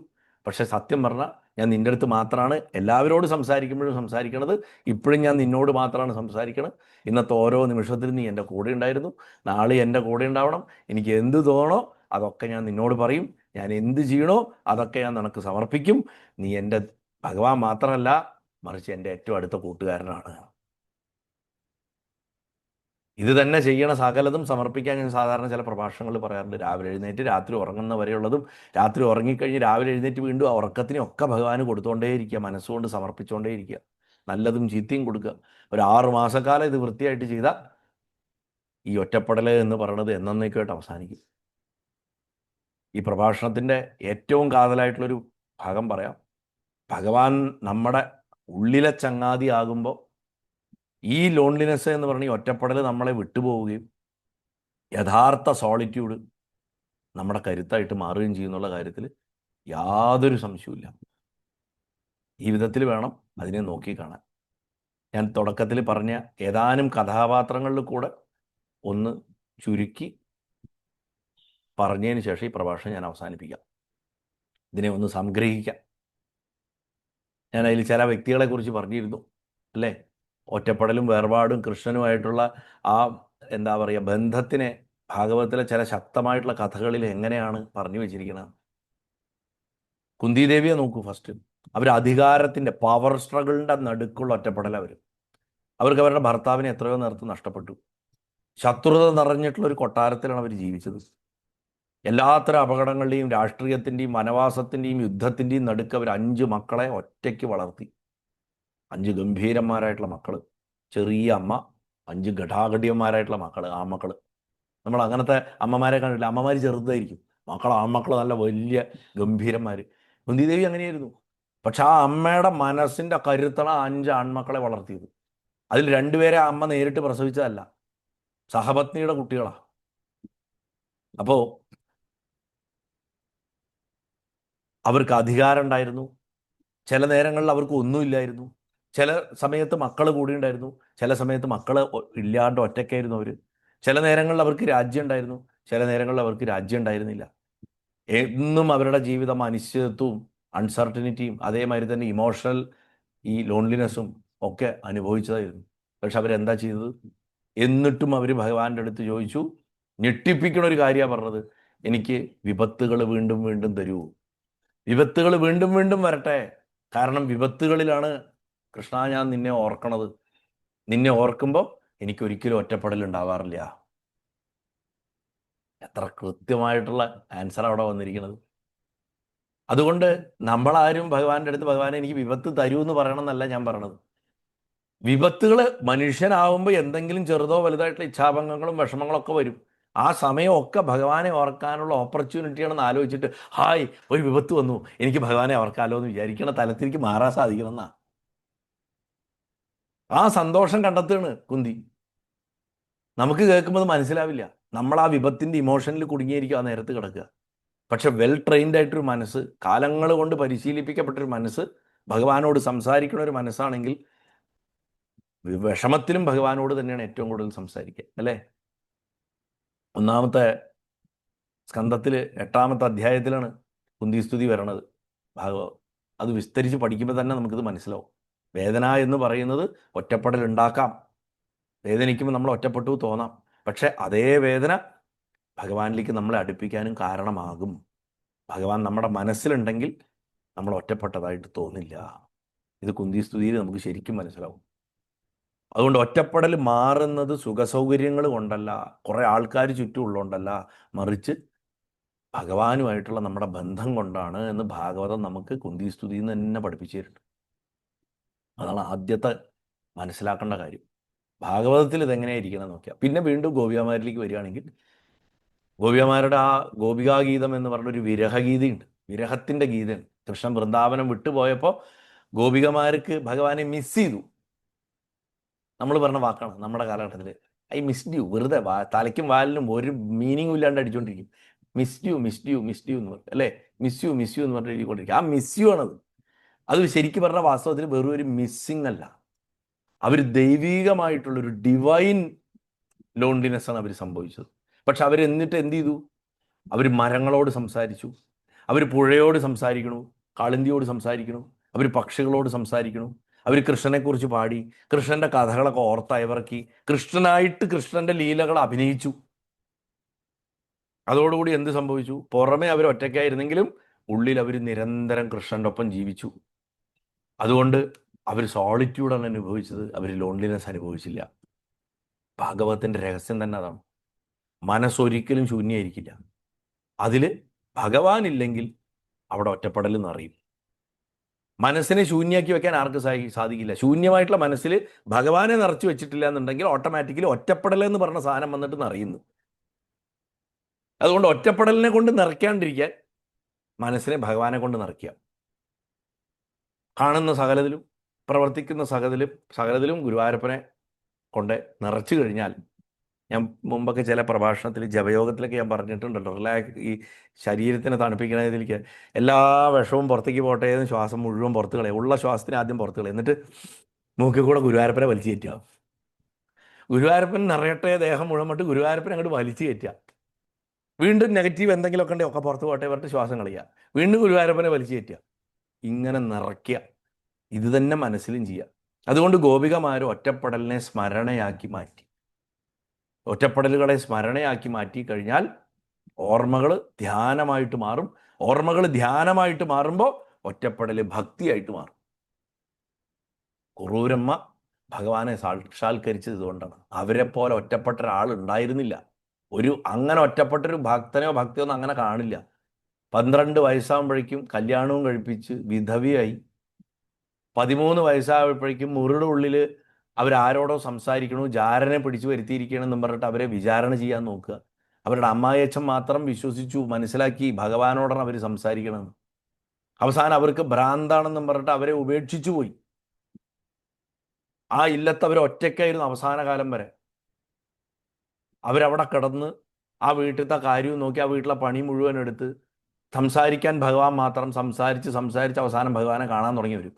പക്ഷെ സത്യം പറഞ്ഞാൽ ഞാൻ നിൻ്റെ അടുത്ത് മാത്രമാണ് എല്ലാവരോടും സംസാരിക്കുമ്പോഴും സംസാരിക്കണത്. ഇപ്പോഴും ഞാൻ നിന്നോട് മാത്രമാണ് സംസാരിക്കണത്. ഇന്നത്തെ ഓരോ നിമിഷത്തിലും നീ എൻ്റെ കൂടെ ഉണ്ടായിരുന്നു, നാളെ എൻ്റെ കൂടെ ഉണ്ടാവണം. എനിക്ക് എന്ത് തോന്നണോ അതൊക്കെ ഞാൻ നിന്നോട് പറയും, ഞാൻ എന്ത് ചെയ്യണോ അതൊക്കെ ഞാൻ നിനക്ക് സമർപ്പിക്കും. നീ എൻ്റെ ഭഗവാൻ മാത്രമല്ല, മറിച്ച് എൻ്റെ ഏറ്റവും അടുത്ത കൂട്ടുകാരനാണ്. ഇത് തന്നെ ചെയ്യണ സകലതും സമർപ്പിക്കാൻ ഞാൻ സാധാരണ ചില പ്രഭാഷണങ്ങളിൽ പറയാറുണ്ട്. രാവിലെ എഴുന്നേറ്റ് രാത്രി ഉറങ്ങുന്ന വരെയുള്ളതും, രാത്രി ഉറങ്ങിക്കഴിഞ്ഞ് രാവിലെ എഴുന്നേറ്റ് വീണ്ടും ആ ഉറക്കത്തിനൊക്കെ ഭഗവാന് കൊടുത്തുകൊണ്ടേയിരിക്കുക, മനസ്സുകൊണ്ട് സമർപ്പിച്ചുകൊണ്ടേയിരിക്കുക, നല്ലതും ചീത്തയും കൊടുക്കുക. ഒരു 6 മാസക്കാലം ഇത് വൃത്തിയായിട്ട് ചെയ്താൽ ഈ ഒറ്റപ്പെടൽ എന്ന് പറയുന്നത് എന്നേക്കുമായിട്ട് അവസാനിക്കും. ഈ പ്രഭാഷണത്തിൻ്റെ ഏറ്റവും കാതലായിട്ടുള്ളൊരു ഭാഗം പറയാം. ഭഗവാൻ നമ്മുടെ ഉള്ളിലെ ചങ്ങാതി ആകുമ്പോൾ ഈ ലോൺലിനെസ് എന്ന് പറഞ്ഞ ഈ ഒറ്റപ്പെടൽ നമ്മളെ വിട്ടുപോവുകയും യഥാർത്ഥ സോളിറ്റ്യൂഡ് നമ്മുടെ കരുത്തായിട്ട് മാറുകയും ചെയ്യുന്നുള്ള കാര്യത്തിൽ യാതൊരു സംശയവുമില്ല. ഈ വിധത്തിൽ വേണം അതിനെ നോക്കി കാണാൻ. ഞാൻ തുടക്കത്തിൽ പറഞ്ഞ ഏതാനും കഥാപാത്രങ്ങളിൽ കൂടെ ഒന്ന് ചുരുക്കി പറഞ്ഞതിന് ശേഷം ഈ പ്രഭാഷണം ഞാൻ അവസാനിപ്പിക്കാം. ഇതിനെ ഒന്ന് സംഗ്രഹിക്കാം. ഞാൻ അതിൽ ചില വ്യക്തികളെക്കുറിച്ച് പറഞ്ഞിരുന്നു അല്ലേ. ഒറ്റപ്പെടലും വേർപാടും കൃഷ്ണനുമായിട്ടുള്ള ആ എന്താ പറയുക ബന്ധത്തിനെ ഭാഗവതത്തിലെ ചില ശക്തമായിട്ടുള്ള കഥകളിൽ എങ്ങനെയാണ് പറഞ്ഞു വെച്ചിരിക്കുന്നത്. കുന്തിദേവിയെ നോക്കൂ. ഫസ്റ്റ് അവർ അധികാരത്തിൻ്റെ പവർ സ്ട്രഗിളിൻ്റെ നടുക്കുള്ള ഒറ്റപ്പെടൽ. അവർക്ക് അവരുടെ ഭർത്താവിനെ എത്രയോ നേരത്തെ നഷ്ടപ്പെട്ടു. ശത്രുത നിറഞ്ഞിട്ടുള്ള ഒരു കൊട്ടാരത്തിലാണ് അവർ ജീവിച്ചത്. എല്ലാത്തരം അപകടങ്ങളുടെയും രാഷ്ട്രീയത്തിൻ്റെയും വനവാസത്തിൻ്റെയും യുദ്ധത്തിൻ്റെയും നടുക്ക് അവർ 5 മക്കളെ ഒറ്റയ്ക്ക് വളർത്തി. 5 ഗംഭീരന്മാരായിട്ടുള്ള മക്കൾ, ചെറിയ അമ്മ, 5 ഘടാഘടിയന്മാരായിട്ടുള്ള മക്കൾ, ആൺമക്കൾ. നമ്മൾ അങ്ങനത്തെ അമ്മമാരെ കണ്ടില്ല. അമ്മമാർ ചെറുതായിരിക്കും, ആൺമക്കൾ നല്ല വലിയ ഗംഭീരന്മാർ. കുന്തിദേവി അങ്ങനെയായിരുന്നു. പക്ഷെ ആ അമ്മയുടെ മനസ്സിൻ്റെ കരുത്താണ് 5 ആൺമക്കളെ വളർത്തിയത്. അതിൽ 2 പേരെ അമ്മ നേരിട്ട് പ്രസവിച്ചതല്ല, സഹപത്നിയുടെ കുട്ടികളാണ്. അപ്പോൾ അവർക്ക് അധികാരം ഉണ്ടായിരുന്നു. ചില നേരങ്ങളിൽ അവർക്ക് ഒന്നുമില്ലായിരുന്നു. ചില സമയത്ത് മക്കൾ കൂടി ഉണ്ടായിരുന്നു, ചില സമയത്ത് മക്കൾ ഇല്ലാണ്ട് ഒറ്റയ്ക്കായിരുന്നു അവർ. ചില നേരങ്ങളിൽ അവർക്ക് രാജ്യം ഉണ്ടായിരുന്നു, ചില നേരങ്ങളിൽ അവർക്ക് രാജ്യം ഉണ്ടായിരുന്നില്ല. എന്നും അവരുടെ ജീവിതം അനിശ്ചിതത്വവും അൺസർട്ടനിറ്റിയും അതേമാതിരി തന്നെ ഇമോഷണൽ ഈ ലോൺലിനെസ്സും ഒക്കെ അനുഭവിച്ചതായിരുന്നു. പക്ഷെ അവരെന്താ ചെയ്തത്? എന്നിട്ടും അവർ ഭഗവാന്റെ അടുത്ത് ചോദിച്ചു. ഞെട്ടിപ്പിക്കണ ഒരു കാര്യമാണ് പറഞ്ഞത്, എനിക്ക് വിപത്തുകൾ വീണ്ടും വീണ്ടും തരൂ, വിപത്തുകൾ വീണ്ടും വീണ്ടും വരട്ടെ. കാരണം വിപത്തുകളിലാണ് കൃഷ്ണ ഞാൻ നിന്നെ ഓർക്കണത്. നിന്നെ ഓർക്കുമ്പോൾ എനിക്കൊരിക്കലും ഒറ്റപ്പെടൽ ഉണ്ടാവാറില്ല. എത്ര കൃത്യമായിട്ടുള്ള ആൻസർ അവിടെ വന്നിരിക്കുന്നത്. അതുകൊണ്ട് നമ്മളാരും ഭഗവാന്റെ അടുത്ത് ഭഗവാനെ എനിക്ക് വിപത്ത് തരൂ എന്ന് പറയണം എന്നല്ല ഞാൻ പറയണത്. വിപത്തുകൾ മനുഷ്യനാവുമ്പോൾ എന്തെങ്കിലും ചെറുതോ വലുതായിട്ടുള്ള ഇച്ഛാഭംഗങ്ങളും വിഷമങ്ങളൊക്കെ വരും. ആ സമയമൊക്കെ ഭഗവാനെ ഓർക്കാനുള്ള ഓപ്പർച്യൂണിറ്റിയാണെന്ന് ആലോചിച്ചിട്ട് ഹായ് ഒരു വിപത്ത് വന്നു, എനിക്ക് ഭഗവാനെ ഓർക്കാമല്ലോ എന്ന് വിചാരിക്കണ തലത്തിലേക്ക് മാറാൻ സാധിക്കണം എന്നാ. ആ സന്തോഷം കണ്ടെത്തുകയാണ് കുന്തി. നമുക്ക് കേൾക്കുമ്പോൾ മനസ്സിലാവില്ല. നമ്മൾ ആ വിപത്തിൻ്റെ ഇമോഷനിൽ കുടുങ്ങിയിരിക്കും ആ നേരത്ത് കിടക്കുക. പക്ഷെ വെൽ ട്രെയിൻഡ് ആയിട്ടൊരു മനസ്സ്, കാലങ്ങൾ കൊണ്ട് പരിശീലിപ്പിക്കപ്പെട്ടൊരു മനസ്സ്, ഭഗവാനോട് സംസാരിക്കുന്ന ഒരു മനസ്സാണെങ്കിൽ വിഷമത്തിലും ഭഗവാനോട് തന്നെയാണ് ഏറ്റവും കൂടുതൽ സംസാരിക്കുക അല്ലേ. 1-ാമത്തെ സ്കന്ധത്തിൽ 8-ാമത്തെ അധ്യായത്തിലാണ് കുന്തിസ്തുതി വരണത്. ഭാഗവതം അത് വിസ്തരിച്ച് പഠിക്കുമ്പോൾ തന്നെ നമുക്കിത് മനസ്സിലാവും. വേദന എന്ന് പറയുന്നത് ഒറ്റപ്പെടൽ ഉണ്ടാക്കാം. വേദനിക്കുമ്പോൾ നമ്മൾ ഒറ്റപ്പെട്ടു തോന്നാം. പക്ഷെ അതേ വേദന ഭഗവാനിലേക്ക് നമ്മളെ അടുപ്പിക്കാനും കാരണമാകും. ഭഗവാൻ നമ്മുടെ മനസ്സിലുണ്ടെങ്കിൽ നമ്മൾ ഒറ്റപ്പെട്ടതായിട്ട് തോന്നില്ല. ഇത് കുന്തി സ്തുതിയിൽ നമുക്ക് ശരിക്കും മനസ്സിലാവും. അതുകൊണ്ട് ഒറ്റപ്പെടൽ മാറുന്നത് സുഖസൗകര്യങ്ങൾ കൊണ്ടല്ല, കുറേ ആൾക്കാർ ചുറ്റും ഉള്ളതുകൊണ്ടല്ല, മറിച്ച് ഭഗവാനുമായിട്ടുള്ള നമ്മുടെ ബന്ധം കൊണ്ടാണ് എന്ന് ഭാഗവതം നമുക്ക് കുന്തി സ്തുതിയിൽ നിന്ന് തന്നെ പഠിപ്പിച്ചു തരുന്നുണ്ട്. അതാണ് ആദ്യത്തെ മനസ്സിലാക്കേണ്ട കാര്യം. ഭാഗവതത്തിൽ ഇതെങ്ങനെയായിരിക്കണം നോക്കിയാൽ. പിന്നെ വീണ്ടും ഗോപികമാരിലേക്ക് വരികയാണെങ്കിൽ, ഗോപികമാരുടെ ആ ഗോപികാഗീതം എന്ന് പറഞ്ഞൊരു വിരഹഗീതയുണ്ട്. വിരഹത്തിൻ്റെ ഗീതയാണ്. കൃഷ്ണൻ വൃന്ദാവനം വിട്ടുപോയപ്പോൾ ഗോപികമാർക്ക് ഭഗവാനെ മിസ് ചെയ്തു. നമ്മൾ പറഞ്ഞ വാക്കാണ് നമ്മുടെ കാലഘട്ടത്തിൽ. I missed you. വെറുതെ തലയ്ക്കും വാലിനും ഒരു മീനിങ്ങും ഇല്ലാണ്ട് അടിച്ചുകൊണ്ടിരിക്കും. Missed you missed you missed you എന്ന് പറഞ്ഞു, അല്ലേ? മിസ് യു മിസ് യു എന്ന് പറഞ്ഞിട്ട് എഴുതിക്കൊണ്ടിരിക്കും. ആ മിസ് യു ആണത്. അത് ശരിക്കും പറഞ്ഞ വാസ്തവത്തിൽ വെറും ഒരു മിസ്സിങ് അല്ല. അവർ ദൈവീകമായിട്ടുള്ളൊരു ഡിവൈൻ ലോൺലിനെസ് ആണ് അവർ സംഭവിച്ചത്. പക്ഷെ അവരെന്നിട്ട് എന്ത് ചെയ്തു? അവർ മരങ്ങളോട് സംസാരിച്ചു, അവർ പുഴയോട് സംസാരിക്കണു, കാളിന്തിയോട് സംസാരിക്കണു, അവർ പക്ഷികളോട് സംസാരിക്കണു, അവർ കൃഷ്ണനെക്കുറിച്ച് പാടി, കൃഷ്ണൻ്റെ കഥകളൊക്കെ ഓർത്തയവർക്കി, കൃഷ്ണനായിട്ട് കൃഷ്ണൻ്റെ ലീലകൾ അഭിനയിച്ചു. അതോടുകൂടി എന്ത് സംഭവിച്ചു? പുറമെ അവർ ഒറ്റയ്ക്കായിരുന്നെങ്കിലും ഉള്ളിൽ അവർ നിരന്തരം കൃഷ്ണൻ്റെ ഒപ്പം ജീവിച്ചു. അതുകൊണ്ട് അവർ സോളിറ്റ്യൂഡാണ് അനുഭവിച്ചത്, അവർ ലോൺലിനെസ് അനുഭവിച്ചില്ല. ഭാഗവതത്തിൻ്റെ രഹസ്യം തന്നെ അതാണ്. മനസ്സൊരിക്കലും ശൂന്യമായിരിക്കില്ല. അതിൽ ഭഗവാനില്ലെങ്കിൽ അവിടെ ഒറ്റപ്പെടൽ എന്നറിയും. മനസ്സിനെ ശൂന്യമാക്കി വെക്കാൻ ആർക്ക് സാധിക്കില്ല. ശൂന്യമായിട്ടുള്ള മനസ്സിൽ ഭഗവാനെ നിറച്ചു വെച്ചിട്ടില്ല എന്നുണ്ടെങ്കിൽ ഓട്ടോമാറ്റിക്കലി ഒറ്റപ്പെടൽ എന്ന് പറഞ്ഞ സാധനം വന്നിട്ട് നിറയുന്നു. അതുകൊണ്ട് ഒറ്റപ്പെടലിനെ കൊണ്ട് നിറയ്ക്കാണ്ടിരിക്കാൻ മനസ്സിനെ ഭഗവാനെ കൊണ്ട് നിറയ്ക്കുക. കാണുന്ന സകലത്തിലും പ്രവർത്തിക്കുന്ന സകലത്തിലും ഗുരുവായൂരപ്പനെ കൊണ്ട് നിറച്ചു കഴിഞ്ഞാൽ, ഞാൻ മുമ്പൊക്കെ ചില പ്രഭാഷണത്തിൽ ജപയോഗത്തിലൊക്കെ ഞാൻ പറഞ്ഞിട്ടുണ്ടല്ലോ, ഈ ശരീരത്തിനെ തണുപ്പിക്കണതിലേക്ക് എല്ലാ വിഷവും പുറത്തേക്ക് പോട്ടെ എന്ന് ശ്വാസം മുഴുവൻ പുറത്ത് കളയുക. ഉള്ള ശ്വാസത്തിന് ആദ്യം പുറത്ത് കളയുക. എന്നിട്ട് മൂക്കിൽ കൂടെ ഗുരുവായൂരപ്പനെ വലിച്ചു കയറ്റുക. ഗുരുവായൂരപ്പൻ നിറയട്ടെ ദേഹം മുഴുവൻ മട്ട് ഗുരുവായൂരപ്പനെ അങ്ങോട്ട് വലിച്ചു കയറ്റുക. വീണ്ടും നെഗറ്റീവ് എന്തെങ്കിലുമൊക്കെ ഉണ്ടെങ്കിൽ ഒക്കെ പുറത്ത് പോട്ടെ പറഞ്ഞിട്ട് ശ്വാസം കളയുക. വീണ്ടും ഗുരുവായൂരപ്പനെ വലിച്ചു കയറ്റുക. ഇങ്ങനെ നിറയ്ക്കുക. ഇത് തന്നെ മനസ്സിലും ചെയ്യുക. അതുകൊണ്ട് ഗോപികമാർ ഒറ്റപ്പെടലിനെ സ്മരണയാക്കി മാറ്റി. ഒറ്റപ്പെടലുകളെ സ്മരണയാക്കി മാറ്റി കഴിഞ്ഞാൽ ഓർമ്മകൾ ധ്യാനമായിട്ട് മാറും. ഓർമ്മകൾ ധ്യാനമായിട്ട് മാറുമ്പോൾ ഒറ്റപ്പെടൽ ഭക്തിയായിട്ട് മാറും. കുറൂരമ്മ ഭഗവാനെ സാക്ഷാത്കരിച്ചത് ഇതുകൊണ്ടാണ്. അവരെ പോലെ ഒറ്റപ്പെട്ട ഒരാൾ ഉണ്ടായിരുന്നില്ല. അങ്ങനെ ഒറ്റപ്പെട്ടൊരു ഭക്തനെയോ ഭക്തിയോ ഒന്നും അങ്ങനെ കാണില്ല. 12 വയസ്സാകുമ്പോഴേക്കും കല്യാണവും കഴിപ്പിച്ച് വിധവിയായി. 13 വയസ്സായപ്പോഴേക്കും മുറിയുടെ ഉള്ളിൽ അവരാരോടോ സംസാരിക്കണു, ജാരനെ പിടിച്ചു വരുത്തിയിരിക്കണമെന്നും പറഞ്ഞിട്ട് അവരെ വിചാരണ ചെയ്യാൻ നോക്കുക. അവരുടെ അമ്മായിയച്ഛൻ മാത്രം വിശ്വസിച്ചു, മനസ്സിലാക്കി ഭഗവാനോടാണ് അവർ സംസാരിക്കണമെന്ന്. അവസാനം അവർക്ക് ഭ്രാന്താണെന്നും പറഞ്ഞിട്ട് അവരെ ഉപേക്ഷിച്ചു പോയി. ആ ഇല്ലത്ത് അവർ ഒറ്റയ്ക്കായിരുന്നു അവസാന കാലം വരെ. അവരവിടെ കിടന്ന് ആ വീട്ടിലത്തെ കാര്യവും നോക്കി, ആ വീട്ടിലെ പണി മുഴുവൻ എടുത്ത് സംസാരിക്കാൻ ഭഗവാൻ മാത്രം സംസാരിച്ച് അവസാനം ഭഗവാനെ കാണാൻ തുടങ്ങി വരും.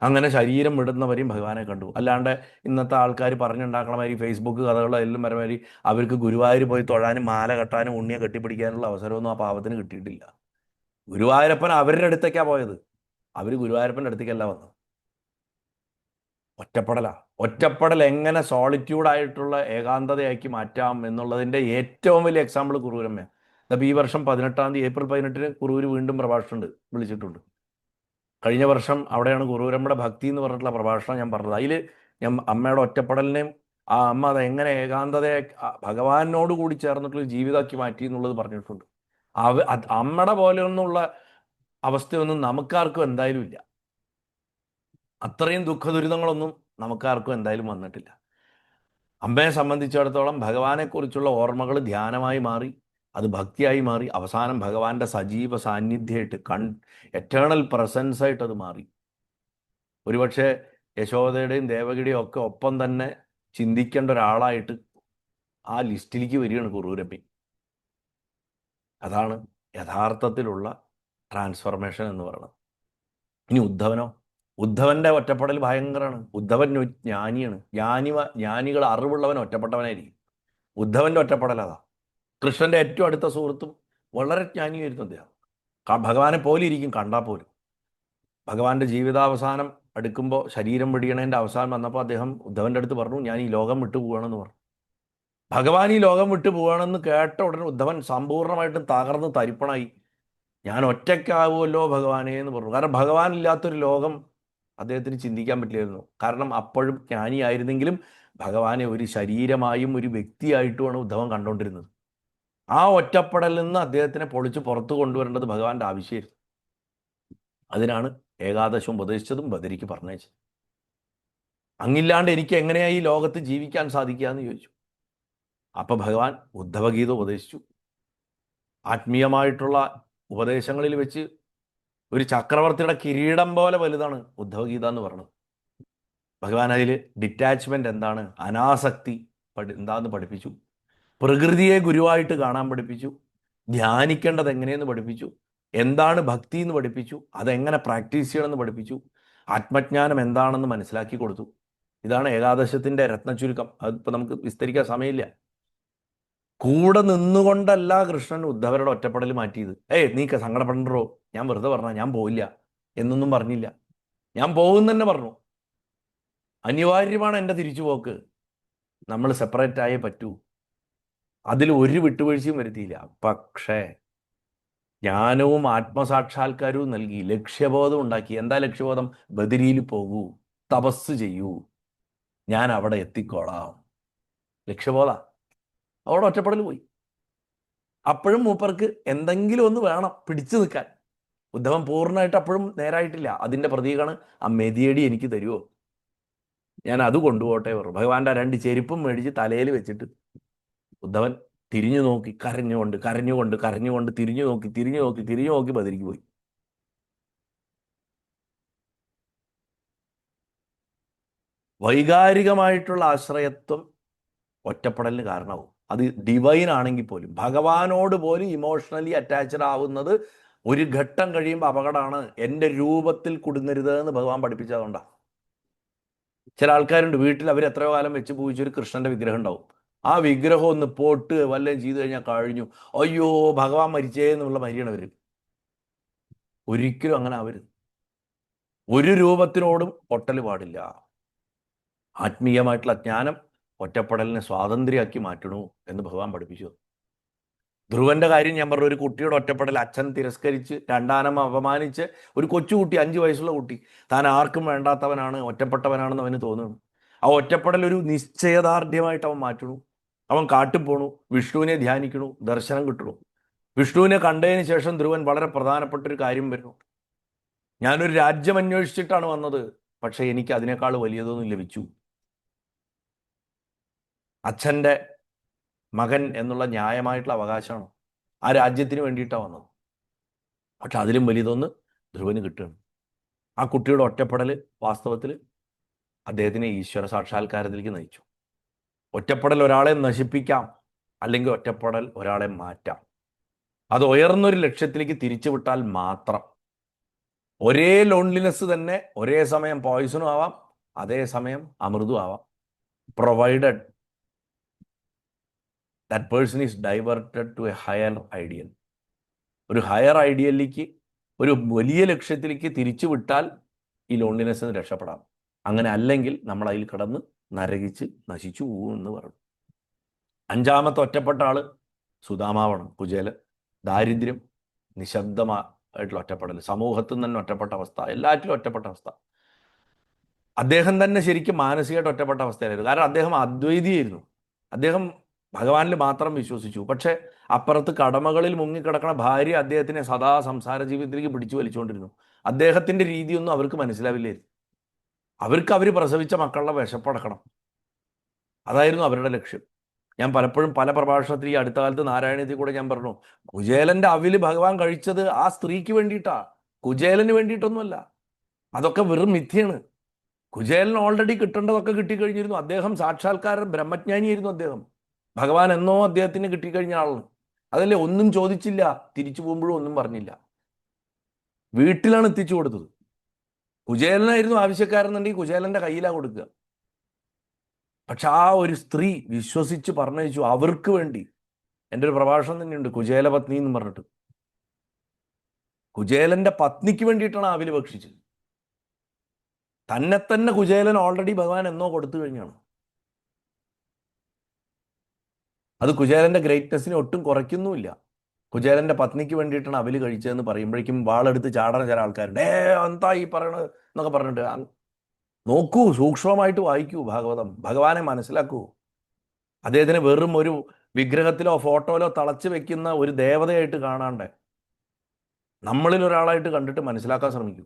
അങ്ങനെ ശരീരം വിടുന്നവരെയും ഭഗവാനെ കണ്ടു. അല്ലാണ്ട് ഇന്നത്തെ ആൾക്കാർ പറഞ്ഞുണ്ടാക്കണ മാതിരി ഫേസ്ബുക്ക് കഥകളെല്ലാം വരമാതിരി അവർക്ക് ഗുരുവായൂർ പോയി തൊഴാനും മാല കെട്ടാനും ഉണ്ണിയെ കെട്ടിപ്പിടിക്കാനുള്ള അവസരമൊന്നും ആ പാവത്തിന് കിട്ടിയിട്ടില്ല. ഗുരുവായൂരപ്പൻ അവരുടെ അടുത്തേക്കാണ് പോയത്, അവർ ഗുരുവായൂരപ്പൻ്റെ അടുത്തേക്കല്ല വന്നത്. ഒറ്റപ്പെടൽ എങ്ങനെ സോളിറ്റ്യൂഡായിട്ടുള്ള ഏകാന്തതയാക്കി മാറ്റാം എന്നുള്ളതിൻ്റെ ഏറ്റവും വലിയ എക്സാമ്പിൾ കുറൂരമ്മയാണ്. അപ്പോൾ ഈ വർഷം 18-ാം തീയതി ഏപ്രിൽ 18-ന് കുറൂർ വീണ്ടും പ്രഭാഷണം വിളിച്ചിട്ടുണ്ട്. കഴിഞ്ഞ വർഷം അവിടെയാണ് കുറൂരമ്മയുടെ ഭക്തി എന്ന് പറഞ്ഞിട്ടുള്ള പ്രഭാഷണം ഞാൻ പറഞ്ഞത്. അതിൽ ഞാൻ അമ്മയുടെ ഒറ്റപ്പെടലിനെയും ആ അമ്മ അത് എങ്ങനെ ഏകാന്തതയെ ഭഗവാനോട് കൂടി ചേർന്നിട്ടുള്ള ജീവിതമാക്കി മാറ്റി എന്നുള്ളത് പറഞ്ഞിട്ടുണ്ട്. അമ്മയുടെ പോലെയൊന്നുള്ള അവസ്ഥയൊന്നും നമുക്കാർക്കും എന്തായാലും ഇല്ല. അത്രയും ദുഃഖ ദുരിതങ്ങളൊന്നും നമുക്കാർക്കും എന്തായാലും വന്നിട്ടില്ല. അമ്മയെ സംബന്ധിച്ചിടത്തോളം ഭഗവാനെക്കുറിച്ചുള്ള ഓർമ്മകൾ ധ്യാനമായി മാറി, അത് ഭക്തിയായി മാറി, അവസാനം ഭഗവാന്റെ സജീവ സാന്നിധ്യമായിട്ട് എറ്റേണൽ പ്രസൻസായിട്ട് അത് മാറി. ഒരുപക്ഷെ യശോദയുടെയും ദേവകിയുടെയും ഒക്കെ ഒപ്പം തന്നെ ചിന്തിക്കേണ്ട ഒരാളായിട്ട് ആ ലിസ്റ്റിലേക്ക് വരികയാണ് കുറൂരപ്പി. അതാണ് യഥാർത്ഥത്തിലുള്ള ട്രാൻസ്ഫർമേഷൻ എന്ന് പറയുന്നത്. ഇനി ഉദ്ധവൻ്റെ ഒറ്റപ്പെടൽ ഭയങ്കരമാണ്. ഉദ്ധവൻ ജ്ഞാനിയാണ്. ജ്ഞാനികൾ അറിവുള്ളവൻ ഒറ്റപ്പെട്ടവനായിരിക്കും. ഉദ്ധവൻ്റെ ഒറ്റപ്പെടൽ അതാ. കൃഷ്ണൻ്റെ ഏറ്റവും അടുത്ത സുഹൃത്തും വളരെ ജ്ഞാനിയായിരുന്നു അദ്ദേഹം. ഭഗവാനെ പോലെ ഇരിക്കും കണ്ടാൽ പോലും. ഭഗവാന്റെ ജീവിതാവസാനം അടുക്കുമ്പോൾ ശരീരം വെടിയണേൻ്റെ അവസാനം വന്നപ്പോൾ അദ്ദേഹം ഉദ്ധവൻ്റെ അടുത്ത് പറഞ്ഞു, ഞാൻ ഈ ലോകം വിട്ടു പോവുകയാണെന്ന് പറഞ്ഞു. ഭഗവാൻ ഈ ലോകം വിട്ടു പോവുകയാണെന്ന് കേട്ട ഉടനെ ഉദ്ധവൻ സമ്പൂർണ്ണമായിട്ടും തകർന്ന് തരിപ്പണായി. ഞാൻ ഒറ്റയ്ക്കാവുമല്ലോ ഭഗവാനെ എന്ന് പറഞ്ഞു. കാരണം ഭഗവാൻ ഇല്ലാത്തൊരു ലോകം അദ്ദേഹത്തിന് ചിന്തിക്കാൻ പറ്റില്ലായിരുന്നു. കാരണം അപ്പോഴും ജ്ഞാനിയായിരുന്നെങ്കിലും ഭഗവാനെ ഒരു ശരീരമായും ഒരു വ്യക്തിയായിട്ടുമാണ് ഉദ്ധവൻ കണ്ടുകൊണ്ടിരുന്നത്. ആ ഒറ്റപ്പെടലിൽ നിന്ന് അദ്ദേഹത്തിനെ പൊളിച്ച് പുറത്തു കൊണ്ടുവരേണ്ടത് ഭഗവാന്റെ ആവശ്യമായിരുന്നു. അതിനാണ് ഏകാദശം ഉപദേശിച്ചതും ബദരിക്ക് പറഞ്ഞയച്ചത്. അങ്ങില്ലാണ്ട് എനിക്ക് എങ്ങനെയാ ഈ ലോകത്ത് ജീവിക്കാൻ സാധിക്കുക എന്ന് ചോദിച്ചു. അപ്പം ഭഗവാൻ ഉദ്ധവഗീത ഉപദേശിച്ചു. ആത്മീയമായിട്ടുള്ള ഉപദേശങ്ങളിൽ വെച്ച് ഒരു ചക്രവർത്തിയുടെ കിരീടം പോലെ വലുതാണ് ഉദ്ധവഗീത എന്ന് പറയുന്നത്. ഭഗവാൻ അതിൽ ഡിറ്റാച്ച്മെൻ്റ് എന്താണ്, അനാസക്തി എന്താണെന്ന് പഠിപ്പിച്ചു. പ്രകൃതിയെ ഗുരുവായിട്ട് കാണാൻ പഠിപ്പിച്ചു. ധ്യാനിക്കേണ്ടത് എങ്ങനെയെന്ന് പഠിപ്പിച്ചു. എന്താണ് ഭക്തി എന്ന് പഠിപ്പിച്ചു. അതെങ്ങനെ പ്രാക്ടീസ് ചെയ്യണമെന്ന് പഠിപ്പിച്ചു. ആത്മജ്ഞാനം എന്താണെന്ന് മനസ്സിലാക്കി കൊടുത്തു. ഇതാണ് ഏകാദശത്തിൻ്റെ രത്നചുരുക്കം. അതിപ്പോൾ നമുക്ക് വിസ്തരിക്കാൻ സമയമില്ല. കൂടെ നിന്നുകൊണ്ടല്ല കൃഷ്ണൻ ഉദ്ധവരുടെ ഒറ്റപ്പെടൽ മാറ്റിയത്. നീക്ക് സങ്കടപ്പെടണ്ടോ, ഞാൻ വെറുതെ പറഞ്ഞ, ഞാൻ പോയില്ല എന്നൊന്നും പറഞ്ഞില്ല. ഞാൻ പോകും തന്നെ പറഞ്ഞു. അനിവാര്യമാണ് എൻ്റെ തിരിച്ചുപോക്ക്. നമ്മൾ സെപ്പറേറ്റ് ആയേ പറ്റൂ. അതിൽ ഒരു വിട്ടുവീഴ്ചയും വരുത്തിയില്ല. പക്ഷേ ജ്ഞാനവും ആത്മസാക്ഷാത്കാരവും നൽകി, ലക്ഷ്യബോധം ഉണ്ടാക്കി. എന്താ ലക്ഷ്യബോധം? ബദരിയിൽ പോകൂ, തപസ് ചെയ്യൂ, ഞാൻ അവിടെ എത്തിക്കോളാം. ലക്ഷ്യബോധ. അവിടെ ഒറ്റപ്പെടൽ പോയി. അപ്പോഴും മൂപ്പർക്ക് എന്തെങ്കിലും ഒന്ന് വേണം പിടിച്ചു നിൽക്കാൻ. ഉദ്ധവൻ പൂർണ്ണമായിട്ട് അപ്പോഴും നേരായിട്ടില്ല. അതിൻ്റെ പ്രതീകമാണ് ആ മെതിയടി എനിക്ക് തരുമോ, ഞാൻ അത് കൊണ്ടുപോട്ടെ പറഞ്ഞു. ഭഗവാന്റെ 2 ചെരുപ്പും മേടിച്ച് തലയിൽ വെച്ചിട്ട് ഉദ്ധവൻ തിരിഞ്ഞു നോക്കി, കരഞ്ഞുകൊണ്ട് കരഞ്ഞുകൊണ്ട് കരഞ്ഞുകൊണ്ട് തിരിഞ്ഞു നോക്കി തിരിഞ്ഞു നോക്കി തിരിഞ്ഞു നോക്കി ബദരിക്ക് പോയി. വൈകാരികമായിട്ടുള്ള ആശ്രയത്വം ഒറ്റപ്പെടലിന് കാരണമാവും. അത് ഡിവൈൻ ആണെങ്കിൽ പോലും, ഭഗവാനോട് പോലും ഇമോഷണലി അറ്റാച്ച്ഡ് ആവുന്നത് ഒരു ഘട്ടം കഴിയുമ്പോൾ അപകടമാണ്. എൻ്റെ രൂപത്തിൽ കുടുങ്ങരുത് എന്ന് ഭഗവാൻ പഠിപ്പിച്ചതുകൊണ്ടാണ്. ചില ആൾക്കാരുണ്ട് വീട്ടിൽ, അവർ എത്രയോ കാലം വെച്ച് പൂജിച്ചൊരു കൃഷ്ണന്റെ വിഗ്രഹം ഉണ്ടാവും. ആ വിഗ്രഹം ഒന്ന് പോട്ട് വല്ലതും ചെയ്തു കഴിഞ്ഞാൽ കഴിഞ്ഞു, അയ്യോ ഭഗവാൻ മരിച്ചേ എന്നുള്ള മരിയാണ് അവർ. ഒരിക്കലും അങ്ങനെ ആവരുത്. ഒരു രൂപത്തിനോടും പൊട്ടൽ പാടില്ല. ആത്മീയമായിട്ടുള്ള ജ്ഞാനം ഒറ്റപ്പെടലിനെ സ്വാതന്ത്ര്യമാക്കി മാറ്റണു എന്ന് ഭഗവാൻ പഠിപ്പിച്ചു. ധ്രുവന്റെ കാര്യം ഞാൻ പറഞ്ഞു. ഒരു കുട്ടിയുടെ ഒറ്റപ്പെടൽ അച്ഛൻ തിരസ്കരിച്ച്, രണ്ടാനം അപമാനിച്ച്, ഒരു കൊച്ചുകുട്ടി, 5 വയസ്സുള്ള കുട്ടി, താൻ ആർക്കും വേണ്ടാത്തവനാണ്, ഒറ്റപ്പെട്ടവനാണെന്ന് അവന് തോന്നുന്നു. ആ ഒറ്റപ്പെടൽ ഒരു നിശ്ചയദാർഢ്യമായിട്ട് അവൻ മാറ്റണു. അവൻ കാട്ടിൽ പോണു, വിഷ്ണുവിനെ ധ്യാനിക്കണു, ദർശനം കിട്ടണു. വിഷ്ണുവിനെ കണ്ടതിന് ശേഷം ധ്രുവൻ വളരെ പ്രധാനപ്പെട്ടൊരു കാര്യം വരുന്നു. ഞാനൊരു രാജ്യം അന്വേഷിച്ചിട്ടാണ് വന്നത്, പക്ഷെ എനിക്ക് അതിനേക്കാൾ വലിയതൊന്നും ലഭിച്ചു. അച്ഛൻ്റെ മകൻ എന്നുള്ള ന്യായമായിട്ടുള്ള അവകാശമാണ്. ആ രാജ്യത്തിന് വേണ്ടിയിട്ടാണ് വന്നത്. പക്ഷെ അതിലും വലിയതൊന്ന് ധ്രുവന് കിട്ടുകയാണ്. ആ കുട്ടിയുടെ ഒറ്റപ്പെടൽ വാസ്തവത്തിൽ അദ്ദേഹത്തിനെ ഈശ്വര സാക്ഷാത്കാരത്തിലേക്ക് നയിച്ചു. ഒറ്റപ്പെടൽ ഒരാളെ നശിപ്പിക്കാം, അല്ലെങ്കിൽ ഒറ്റപ്പെടൽ ഒരാളെ മാറ്റാം. അത് ഉയർന്നൊരു ലക്ഷ്യത്തിലേക്ക് തിരിച്ചുവിട്ടാൽ മാത്രം. ഒരേ ലോൺലിനെസ് തന്നെ ഒരേ സമയം പോയിസണും ആവാം, അതേസമയം അമൃതും ആവാം, provided that person is diverted to a higher ideal. ഒരു ഹയർ ഐഡിയലിലേക്ക്, ഒരു വലിയ ലക്ഷ്യത്തിലേക്ക് തിരിച്ചു വിട്ടാൽ ഈ ലോൺലിനെസ് രക്ഷപ്പെടാം. അങ്ങനെ അല്ലെങ്കിൽ നമ്മൾ അതിൽ കിടന്ന് നരകിച്ച് നശിച്ചു പോകും എന്ന് പറഞ്ഞു. 5ാമത്തെ ഒറ്റപ്പെട്ട ആള് സുദാമാവണം. കുചേലൻ. ദാരിദ്ര്യം, നിശബ്ദമായിട്ടുള്ള ഒറ്റപ്പെടൽ, സമൂഹത്തിൽ തന്നെ ഒറ്റപ്പെട്ട അവസ്ഥ, എല്ലാറ്റിലും ഒറ്റപ്പെട്ട അവസ്ഥ. അദ്ദേഹം തന്നെ ശരിക്കും മാനസികമായിട്ട് ഒറ്റപ്പെട്ട അവസ്ഥയിലായിരുന്നു. കാരണം അദ്ദേഹം അദ്വൈതിയായിരുന്നു. അദ്ദേഹം ഭഗവാനിൽ മാത്രം വിശ്വസിച്ചു. പക്ഷെ അപ്പുറത്ത് കടമകളിൽ മുങ്ങിക്കിടക്കണ ഭാര്യ അദ്ദേഹത്തിനെ സദാ സംസാര ജീവിതത്തിലേക്ക് പിടിച്ചു വലിച്ചുകൊണ്ടിരുന്നു. അദ്ദേഹത്തിൻ്റെ രീതിയൊന്നും അവർക്ക് മനസ്സിലാവില്ലായിരുന്നു. അവർക്ക് അവർ പ്രസവിച്ച മക്കളുടെ വിശപ്പടക്കണം, അതായിരുന്നു അവരുടെ ലക്ഷ്യം. ഞാൻ പലപ്പോഴും പല പ്രഭാഷണത്തിൽ ഈ അടുത്ത കാലത്ത് നാരായണീയത്തിൽ കൂടെ ഞാൻ പറഞ്ഞു, കുചേലന്റെ അവില് ഭഗവാൻ കഴിച്ചത് ആ സ്ത്രീക്ക് വേണ്ടിയിട്ടാ, കുചേലന് വേണ്ടിയിട്ടൊന്നുമല്ല. അതൊക്കെ വെറും മിഥ്യയാണ്. കുചേലന് ഓൾറെഡി കിട്ടേണ്ടതൊക്കെ കിട്ടിക്കഴിഞ്ഞിരുന്നു. അദ്ദേഹം സാക്ഷാത്കാരൻ ബ്രഹ്മജ്ഞാനിയായിരുന്നു. അദ്ദേഹം ഭഗവാൻ എന്നോ അദ്ദേഹത്തിന് കിട്ടിക്കഴിഞ്ഞ ആളാണ്. അതല്ലേ, ഒന്നും ചോദിച്ചില്ല, തിരിച്ചു പോകുമ്പോഴും ഒന്നും പറഞ്ഞില്ല, വീട്ടിലാണ് എത്തിച്ചു കൊടുത്തത്. കുചേലനായിരുന്നു ആവശ്യക്കാരെന്നുണ്ടെങ്കിൽ കുചേലന്റെ കയ്യിലാണ് കൊടുക്കുക. പക്ഷെ ആ ഒരു സ്ത്രീ വിശ്വസിച്ച് പറഞ്ഞയച്ചു അവർക്ക് വേണ്ടി. എൻ്റെ ഒരു പ്രഭാഷണം തന്നെയുണ്ട്, കുചേല പത്നി എന്ന് പറഞ്ഞിട്ട്. കുചേലന്റെ പത്നിക്ക് വേണ്ടിയിട്ടാണ് ആവില് ഭക്ഷിച്ചത്. തന്നെ തന്നെ കുചേലൻ ഓൾറെഡി ഭഗവാൻ എന്നോ കൊടുത്തു കഴിഞ്ഞാണ്. അത് കുചേലന്റെ ഗ്രേറ്റ്നെസ്സിനെ ഒട്ടും കുറയ്ക്കുന്നുമില്ല. കുചേലന്റെ പത്നിക്ക് വേണ്ടിയിട്ടാണ് അവല് കഴിച്ചതെന്ന് പറയുമ്പോഴേക്കും വാളെടുത്ത് ചാടണ ചില ആൾക്കാരുണ്ട്. എന്താ ഈ പറയണത് എന്നൊക്കെ പറഞ്ഞിട്ട്. നോക്കൂ, സൂക്ഷ്മമായിട്ട് വായിക്കൂ ഭാഗവതം, ഭഗവാനെ മനസ്സിലാക്കൂ. അദ്ദേഹത്തിന് വെറും ഒരു വിഗ്രഹത്തിലോ ഫോട്ടോയിലോ തളച്ചു വെക്കുന്ന ഒരു ദേവതയായിട്ട് കാണാണ്ട് നമ്മളിൽ ഒരാളായിട്ട് കണ്ടിട്ട് മനസ്സിലാക്കാൻ ശ്രമിക്കൂ.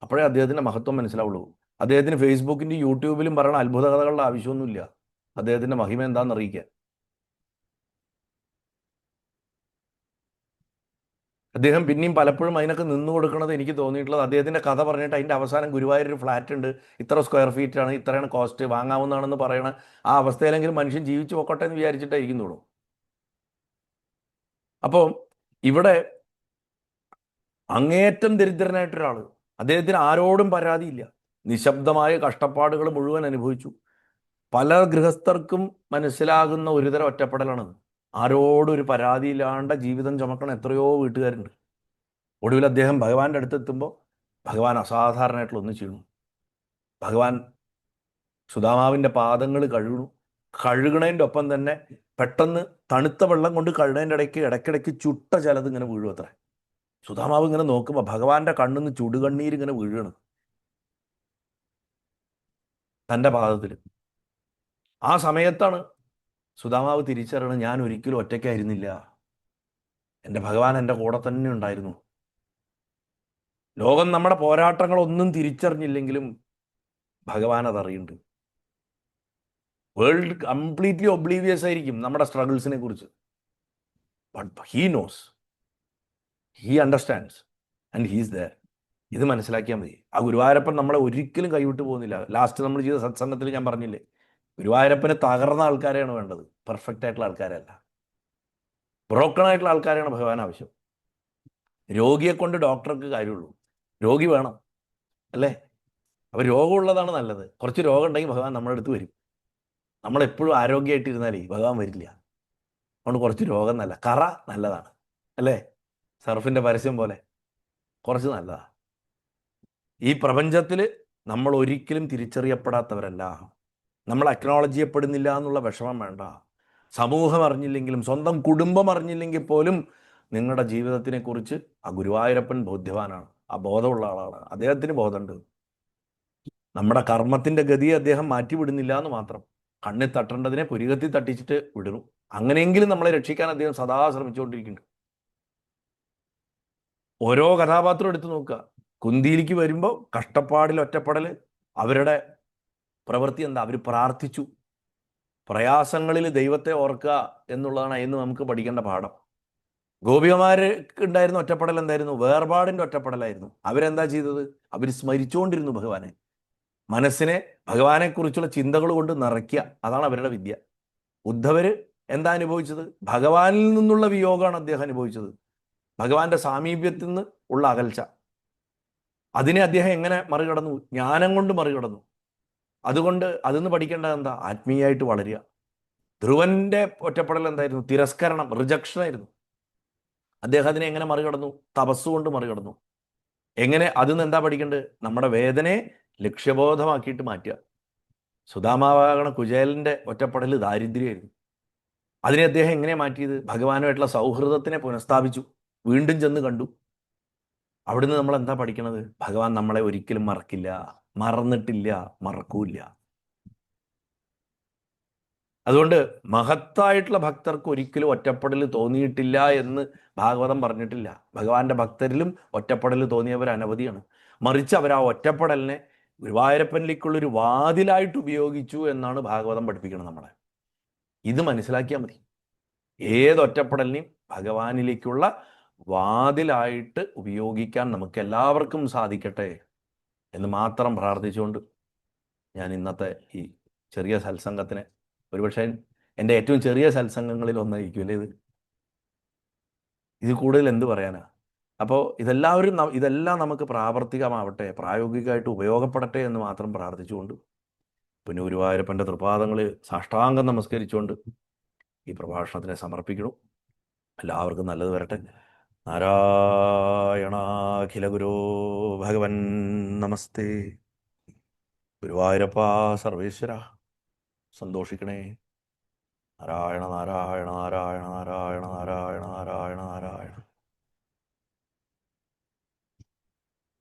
അപ്പോഴേ അദ്ദേഹത്തിന്റെ മഹത്വം മനസ്സിലാവുള്ളൂ. അദ്ദേഹത്തിന് ഫേസ്ബുക്കിന്റെ യൂട്യൂബിലും പറയുന്ന അത്ഭുത കഥകളുടെ ആവശ്യമൊന്നുമില്ല അദ്ദേഹത്തിന്റെ മഹിമ എന്താണെന്ന് അറിയിക്കാൻ. അദ്ദേഹം പിന്നെയും പലപ്പോഴും അതിനൊക്കെ നിന്നു കൊടുക്കുന്നത് എനിക്ക് തോന്നിയിട്ടുള്ളത്, അദ്ദേഹത്തിന്റെ കഥ പറഞ്ഞിട്ട് അതിന്റെ അവസാനം ഗുരുവായൂർ ഒരു ഫ്ലാറ്റ് ഉണ്ട്, ഇത്ര സ്ക്വയർ ഫീറ്റ് ആണ്, ഇത്രയാണ് കോസ്റ്റ്, വാങ്ങാവുന്നതാണെന്ന് പറയണ ആ അവസ്ഥയിലെങ്കിലും മനുഷ്യൻ ജീവിച്ചു പോക്കട്ടെ എന്ന് വിചാരിച്ചിട്ടായിരിക്കും തോന്നും. അപ്പോൾ ഇവിടെ അങ്ങേയറ്റം ദരിദ്രനായിട്ടൊരാൾ, അദ്ദേഹത്തിന് ആരോടും പരാതിയില്ല, നിശബ്ദമായ കഷ്ടപ്പാടുകൾ മുഴുവൻ അനുഭവിച്ചു. പല ഗൃഹസ്ഥർക്കും മനസ്സിലാകുന്ന ഒരുതരം ഒറ്റപ്പെടലാണത്. ആരോടും ഒരു പരാതിയില്ലാണ്ട ജീവിതം ചുമക്കണ എത്രയോ വീട്ടുകാരുണ്ട്. ഒടുവിൽ അദ്ദേഹം ഭഗവാന്റെ അടുത്ത് എത്തുമ്പോൾ ഭഗവാൻ അസാധാരണമായിട്ടുള്ള ഒന്ന് ചെയ്യുന്നു. ഭഗവാൻ സുദാമാവിൻ്റെ പാദങ്ങൾ കഴുകണു. കഴുകണതിൻ്റെ ഒപ്പം തന്നെ പെട്ടെന്ന് തണുത്ത വെള്ളം കൊണ്ട് കഴുകണതിൻ്റെ ഇടയ്ക്കിടയ്ക്ക് ചുട്ട ചിലത് ഇങ്ങനെ വീഴും അത്ര. സുദാമാവ് ഇങ്ങനെ നോക്കുമ്പോൾ ഭഗവാന്റെ കണ്ണിന്ന് ചുടുകണ്ണീര് ഇങ്ങനെ വീഴണം തൻ്റെ പാദത്തിൽ. ആ സമയത്താണ് സുദാമാവ് തിരിച്ചറിയണം, ഞാൻ ഒരിക്കലും ഒറ്റയ്ക്കായിരുന്നില്ല, എൻ്റെ ഭഗവാൻ എൻ്റെ കൂടെ തന്നെ ഉണ്ടായിരുന്നു. ലോകം നമ്മുടെ പോരാട്ടങ്ങളൊന്നും തിരിച്ചറിഞ്ഞില്ലെങ്കിലും ഭഗവാൻ അതറിയുന്നുണ്ട്. വേൾഡ് കംപ്ലീറ്റ്ലി ഒബ്ലീവിയസ് ആയിരിക്കും നമ്മുടെ സ്ട്രഗിൾസിനെ കുറിച്ച്. But he knows, he understands and he's there. ഇത് മനസ്സിലാക്കിയാൽ മതി. ആ ഗുരുവായൂരപ്പൻ നമ്മളെ ഒരിക്കലും കൈവിട്ട് പോകുന്നില്ല. ലാസ്റ്റ് നമ്മൾ ചെയ്ത സത്സംഗത്തിൽ ഞാൻ പറഞ്ഞില്ലേ, ഗുരുവായൂരപ്പന് തകർന്ന ആൾക്കാരെയാണ് വേണ്ടത്, പെർഫെക്റ്റ് ആയിട്ടുള്ള ആൾക്കാരല്ല. ബ്രോക്കൺ ആയിട്ടുള്ള ആൾക്കാരെയാണ് ഭഗവാൻ ആവശ്യം. രോഗിയെ കൊണ്ട് ഡോക്ടർക്ക് കാര്യമുള്ളൂ, രോഗി വേണം അല്ലേ? അപ്പോൾ രോഗമുള്ളതാണ് നല്ലത്. കുറച്ച് രോഗം ഉണ്ടെങ്കിൽ ഭഗവാൻ നമ്മുടെ അടുത്ത് വരും. നമ്മളെപ്പോഴും ആരോഗ്യമായിട്ടിരുന്നാലേ ഭഗവാൻ വരില്ല. അതുകൊണ്ട് കുറച്ച് രോഗം നല്ല, കറ നല്ലതാണ് അല്ലേ? സർഫിൻ്റെ പരസ്യം പോലെ കുറച്ച് നല്ലതാണ്. ഈ പ്രപഞ്ചത്തിൽ നമ്മൾ ഒരിക്കലും തിരിച്ചറിയപ്പെടാത്തവരല്ല. നമ്മൾ അക്നോളജ് ചെയ്യപ്പെടുന്നില്ല എന്നുള്ള വിഷമം വേണ്ട. സമൂഹം അറിഞ്ഞില്ലെങ്കിലും, സ്വന്തം കുടുംബം അറിഞ്ഞില്ലെങ്കിൽ പോലും നിങ്ങളുടെ ജീവിതത്തിനെക്കുറിച്ച് ആ ഗുരുവായൂരപ്പൻ ബോധ്യവാനാണ്, ആ ബോധമുള്ള ആളാണ്. അദ്ദേഹത്തിന് ബോധമുണ്ട്. നമ്മുടെ കർമ്മത്തിൻ്റെ ഗതിയെ അദ്ദേഹം മാറ്റിവിടുന്നില്ല എന്ന് മാത്രം. കണ്ണിൽ തട്ടേണ്ടതിനെ പുരികത്തിൽ തട്ടിച്ചിട്ട് വിടുന്നു. അങ്ങനെയെങ്കിലും നമ്മളെ രക്ഷിക്കാൻ അദ്ദേഹം സദാ ശ്രമിച്ചുകൊണ്ടിരിക്കുന്നുണ്ട്. ഓരോ കഥാപാത്രം എടുത്തു നോക്കുക. കുന്തിയിലേക്ക് വരുമ്പോൾ കഷ്ടപ്പാടിൽ ഒറ്റപ്പെടൽ, അവരുടെ പ്രവൃത്തി എന്താ? അവർ പ്രാർത്ഥിച്ചു. പ്രയാസങ്ങളിൽ ദൈവത്തെ ഓർക്കുക എന്നുള്ളതാണ് അതിന് നമുക്ക് പഠിക്കേണ്ട പാഠം. ഗോപികമാർക്ക് ഉണ്ടായിരുന്ന ഒറ്റപ്പെടൽ എന്തായിരുന്നു? വേർപാടിൻ്റെ ഒറ്റപ്പെടലായിരുന്നു. അവരെന്താ ചെയ്തത്? അവർ സ്മരിച്ചുകൊണ്ടിരുന്നു ഭഗവാനെ. മനസ്സിനെ ഭഗവാനെക്കുറിച്ചുള്ള ചിന്തകൾ കൊണ്ട് നിറയ്ക്കുക, അതാണ് അവരുടെ വിദ്യ. ഉദ്ധവര് എന്താ അനുഭവിച്ചത്? ഭഗവാനിൽ നിന്നുള്ള വിയോഗമാണ് അദ്ദേഹം അനുഭവിച്ചത്, ഭഗവാന്റെ സാമീപ്യത്തിൽ നിന്ന് ഉള്ള അകൽച്ച. അതിനെ അദ്ദേഹം എങ്ങനെ മറികടന്നു? ജ്ഞാനം കൊണ്ട് മറികടന്നു. അതുകൊണ്ട് അതിന്ന് പഠിക്കേണ്ടത് എന്താ? ആത്മീയമായിട്ട് വളരുക. ധ്രുവന്റെ ഒറ്റപ്പെടൽ എന്തായിരുന്നു? തിരസ്കരണം, റിജക്ഷൻ ആയിരുന്നു. അദ്ദേഹം അതിനെ എങ്ങനെ മറികടന്നു? തപസ്സുകൊണ്ട് മറികടന്നു. എങ്ങനെ? അതിന്ന് എന്താ പഠിക്കേണ്ടത്? നമ്മുടെ വേദനയെ ലക്ഷ്യബോധമാക്കിയിട്ട് മാറ്റുക. സുദാമാവാകണ കുചേലന്റെ ഒറ്റപ്പെടൽ ദാരിദ്ര്യമായിരുന്നു. അതിനെ അദ്ദേഹം എങ്ങനെ മാറ്റിയത്? ഭഗവാനുമായിട്ടുള്ള സൗഹൃദത്തിനെ പുനഃസ്ഥാപിച്ചു, വീണ്ടും ചെന്ന് കണ്ടു. അവിടുന്ന് നമ്മൾ എന്താ പഠിക്കണത്? ഭഗവാൻ നമ്മളെ ഒരിക്കലും മറക്കില്ല, മറന്നിട്ടില്ല, മറക്കൂല്ല. അതുകൊണ്ട് മഹത്തായിട്ടുള്ള ഭക്തർക്ക് ഒരിക്കലും ഒറ്റപ്പെടൽ തോന്നിയിട്ടില്ല എന്ന് ഭാഗവതം പറഞ്ഞിട്ടില്ല. ഭഗവാന്റെ ഭക്തരിലും ഒറ്റപ്പെടൽ തോന്നിയവർ അനവധിയാണ്. മറിച്ച് അവർ ആ ഒറ്റപ്പെടലിനെ ഗുരുവായൂരപ്പനിലേക്കുള്ളൊരു വാതിലായിട്ട് ഉപയോഗിച്ചു എന്നാണ് ഭാഗവതം പഠിപ്പിക്കുന്നത് നമ്മളെ. ഇത് മനസ്സിലാക്കിയാൽ മതി. ഏതൊറ്റപ്പെടലിനെയും ഭഗവാനിലേക്കുള്ള വാതിലായിട്ട് ഉപയോഗിക്കാൻ നമുക്ക് എല്ലാവർക്കും സാധിക്കട്ടെ എന്ന് മാത്രം പ്രാർത്ഥിച്ചുകൊണ്ട് ഞാൻ ഇന്നത്തെ ഈ ചെറിയ സത്സംഗത്തിനെ, ഒരുപക്ഷെ എൻ്റെ ഏറ്റവും ചെറിയ സത്സംഗങ്ങളിൽ ഒന്നായിരിക്കും അല്ലേ ഇത് കൂടുതൽ എന്ത് പറയാനാ? അപ്പോൾ ഇതെല്ലാം നമുക്ക് പ്രാവർത്തികമാവട്ടെ, പ്രായോഗികമായിട്ട് ഉപയോഗപ്പെടട്ടെ എന്ന് മാത്രം പ്രാർത്ഥിച്ചുകൊണ്ട്, പിന്നെ ഗുരുവായൂരപ്പൻ്റെ തൃപാദങ്ങളിൽ സാഷ്ടാംഗം നമസ്കരിച്ചുകൊണ്ട് ഈ പ്രഭാഷണത്തിനെ സമർപ്പിക്കണം. എല്ലാവർക്കും നല്ലത് വരട്ടെ. നാരായണാഖില ഗുരോ ഭഗവൻ നമസ്തേ. ഗുരുവായൂരപ്പ സർവേശ്വര സന്തോഷിക്കണേ. നാരായണ നാരായണ നാരായണ നാരായണ നാരായണ നാരായണ നാരായണ.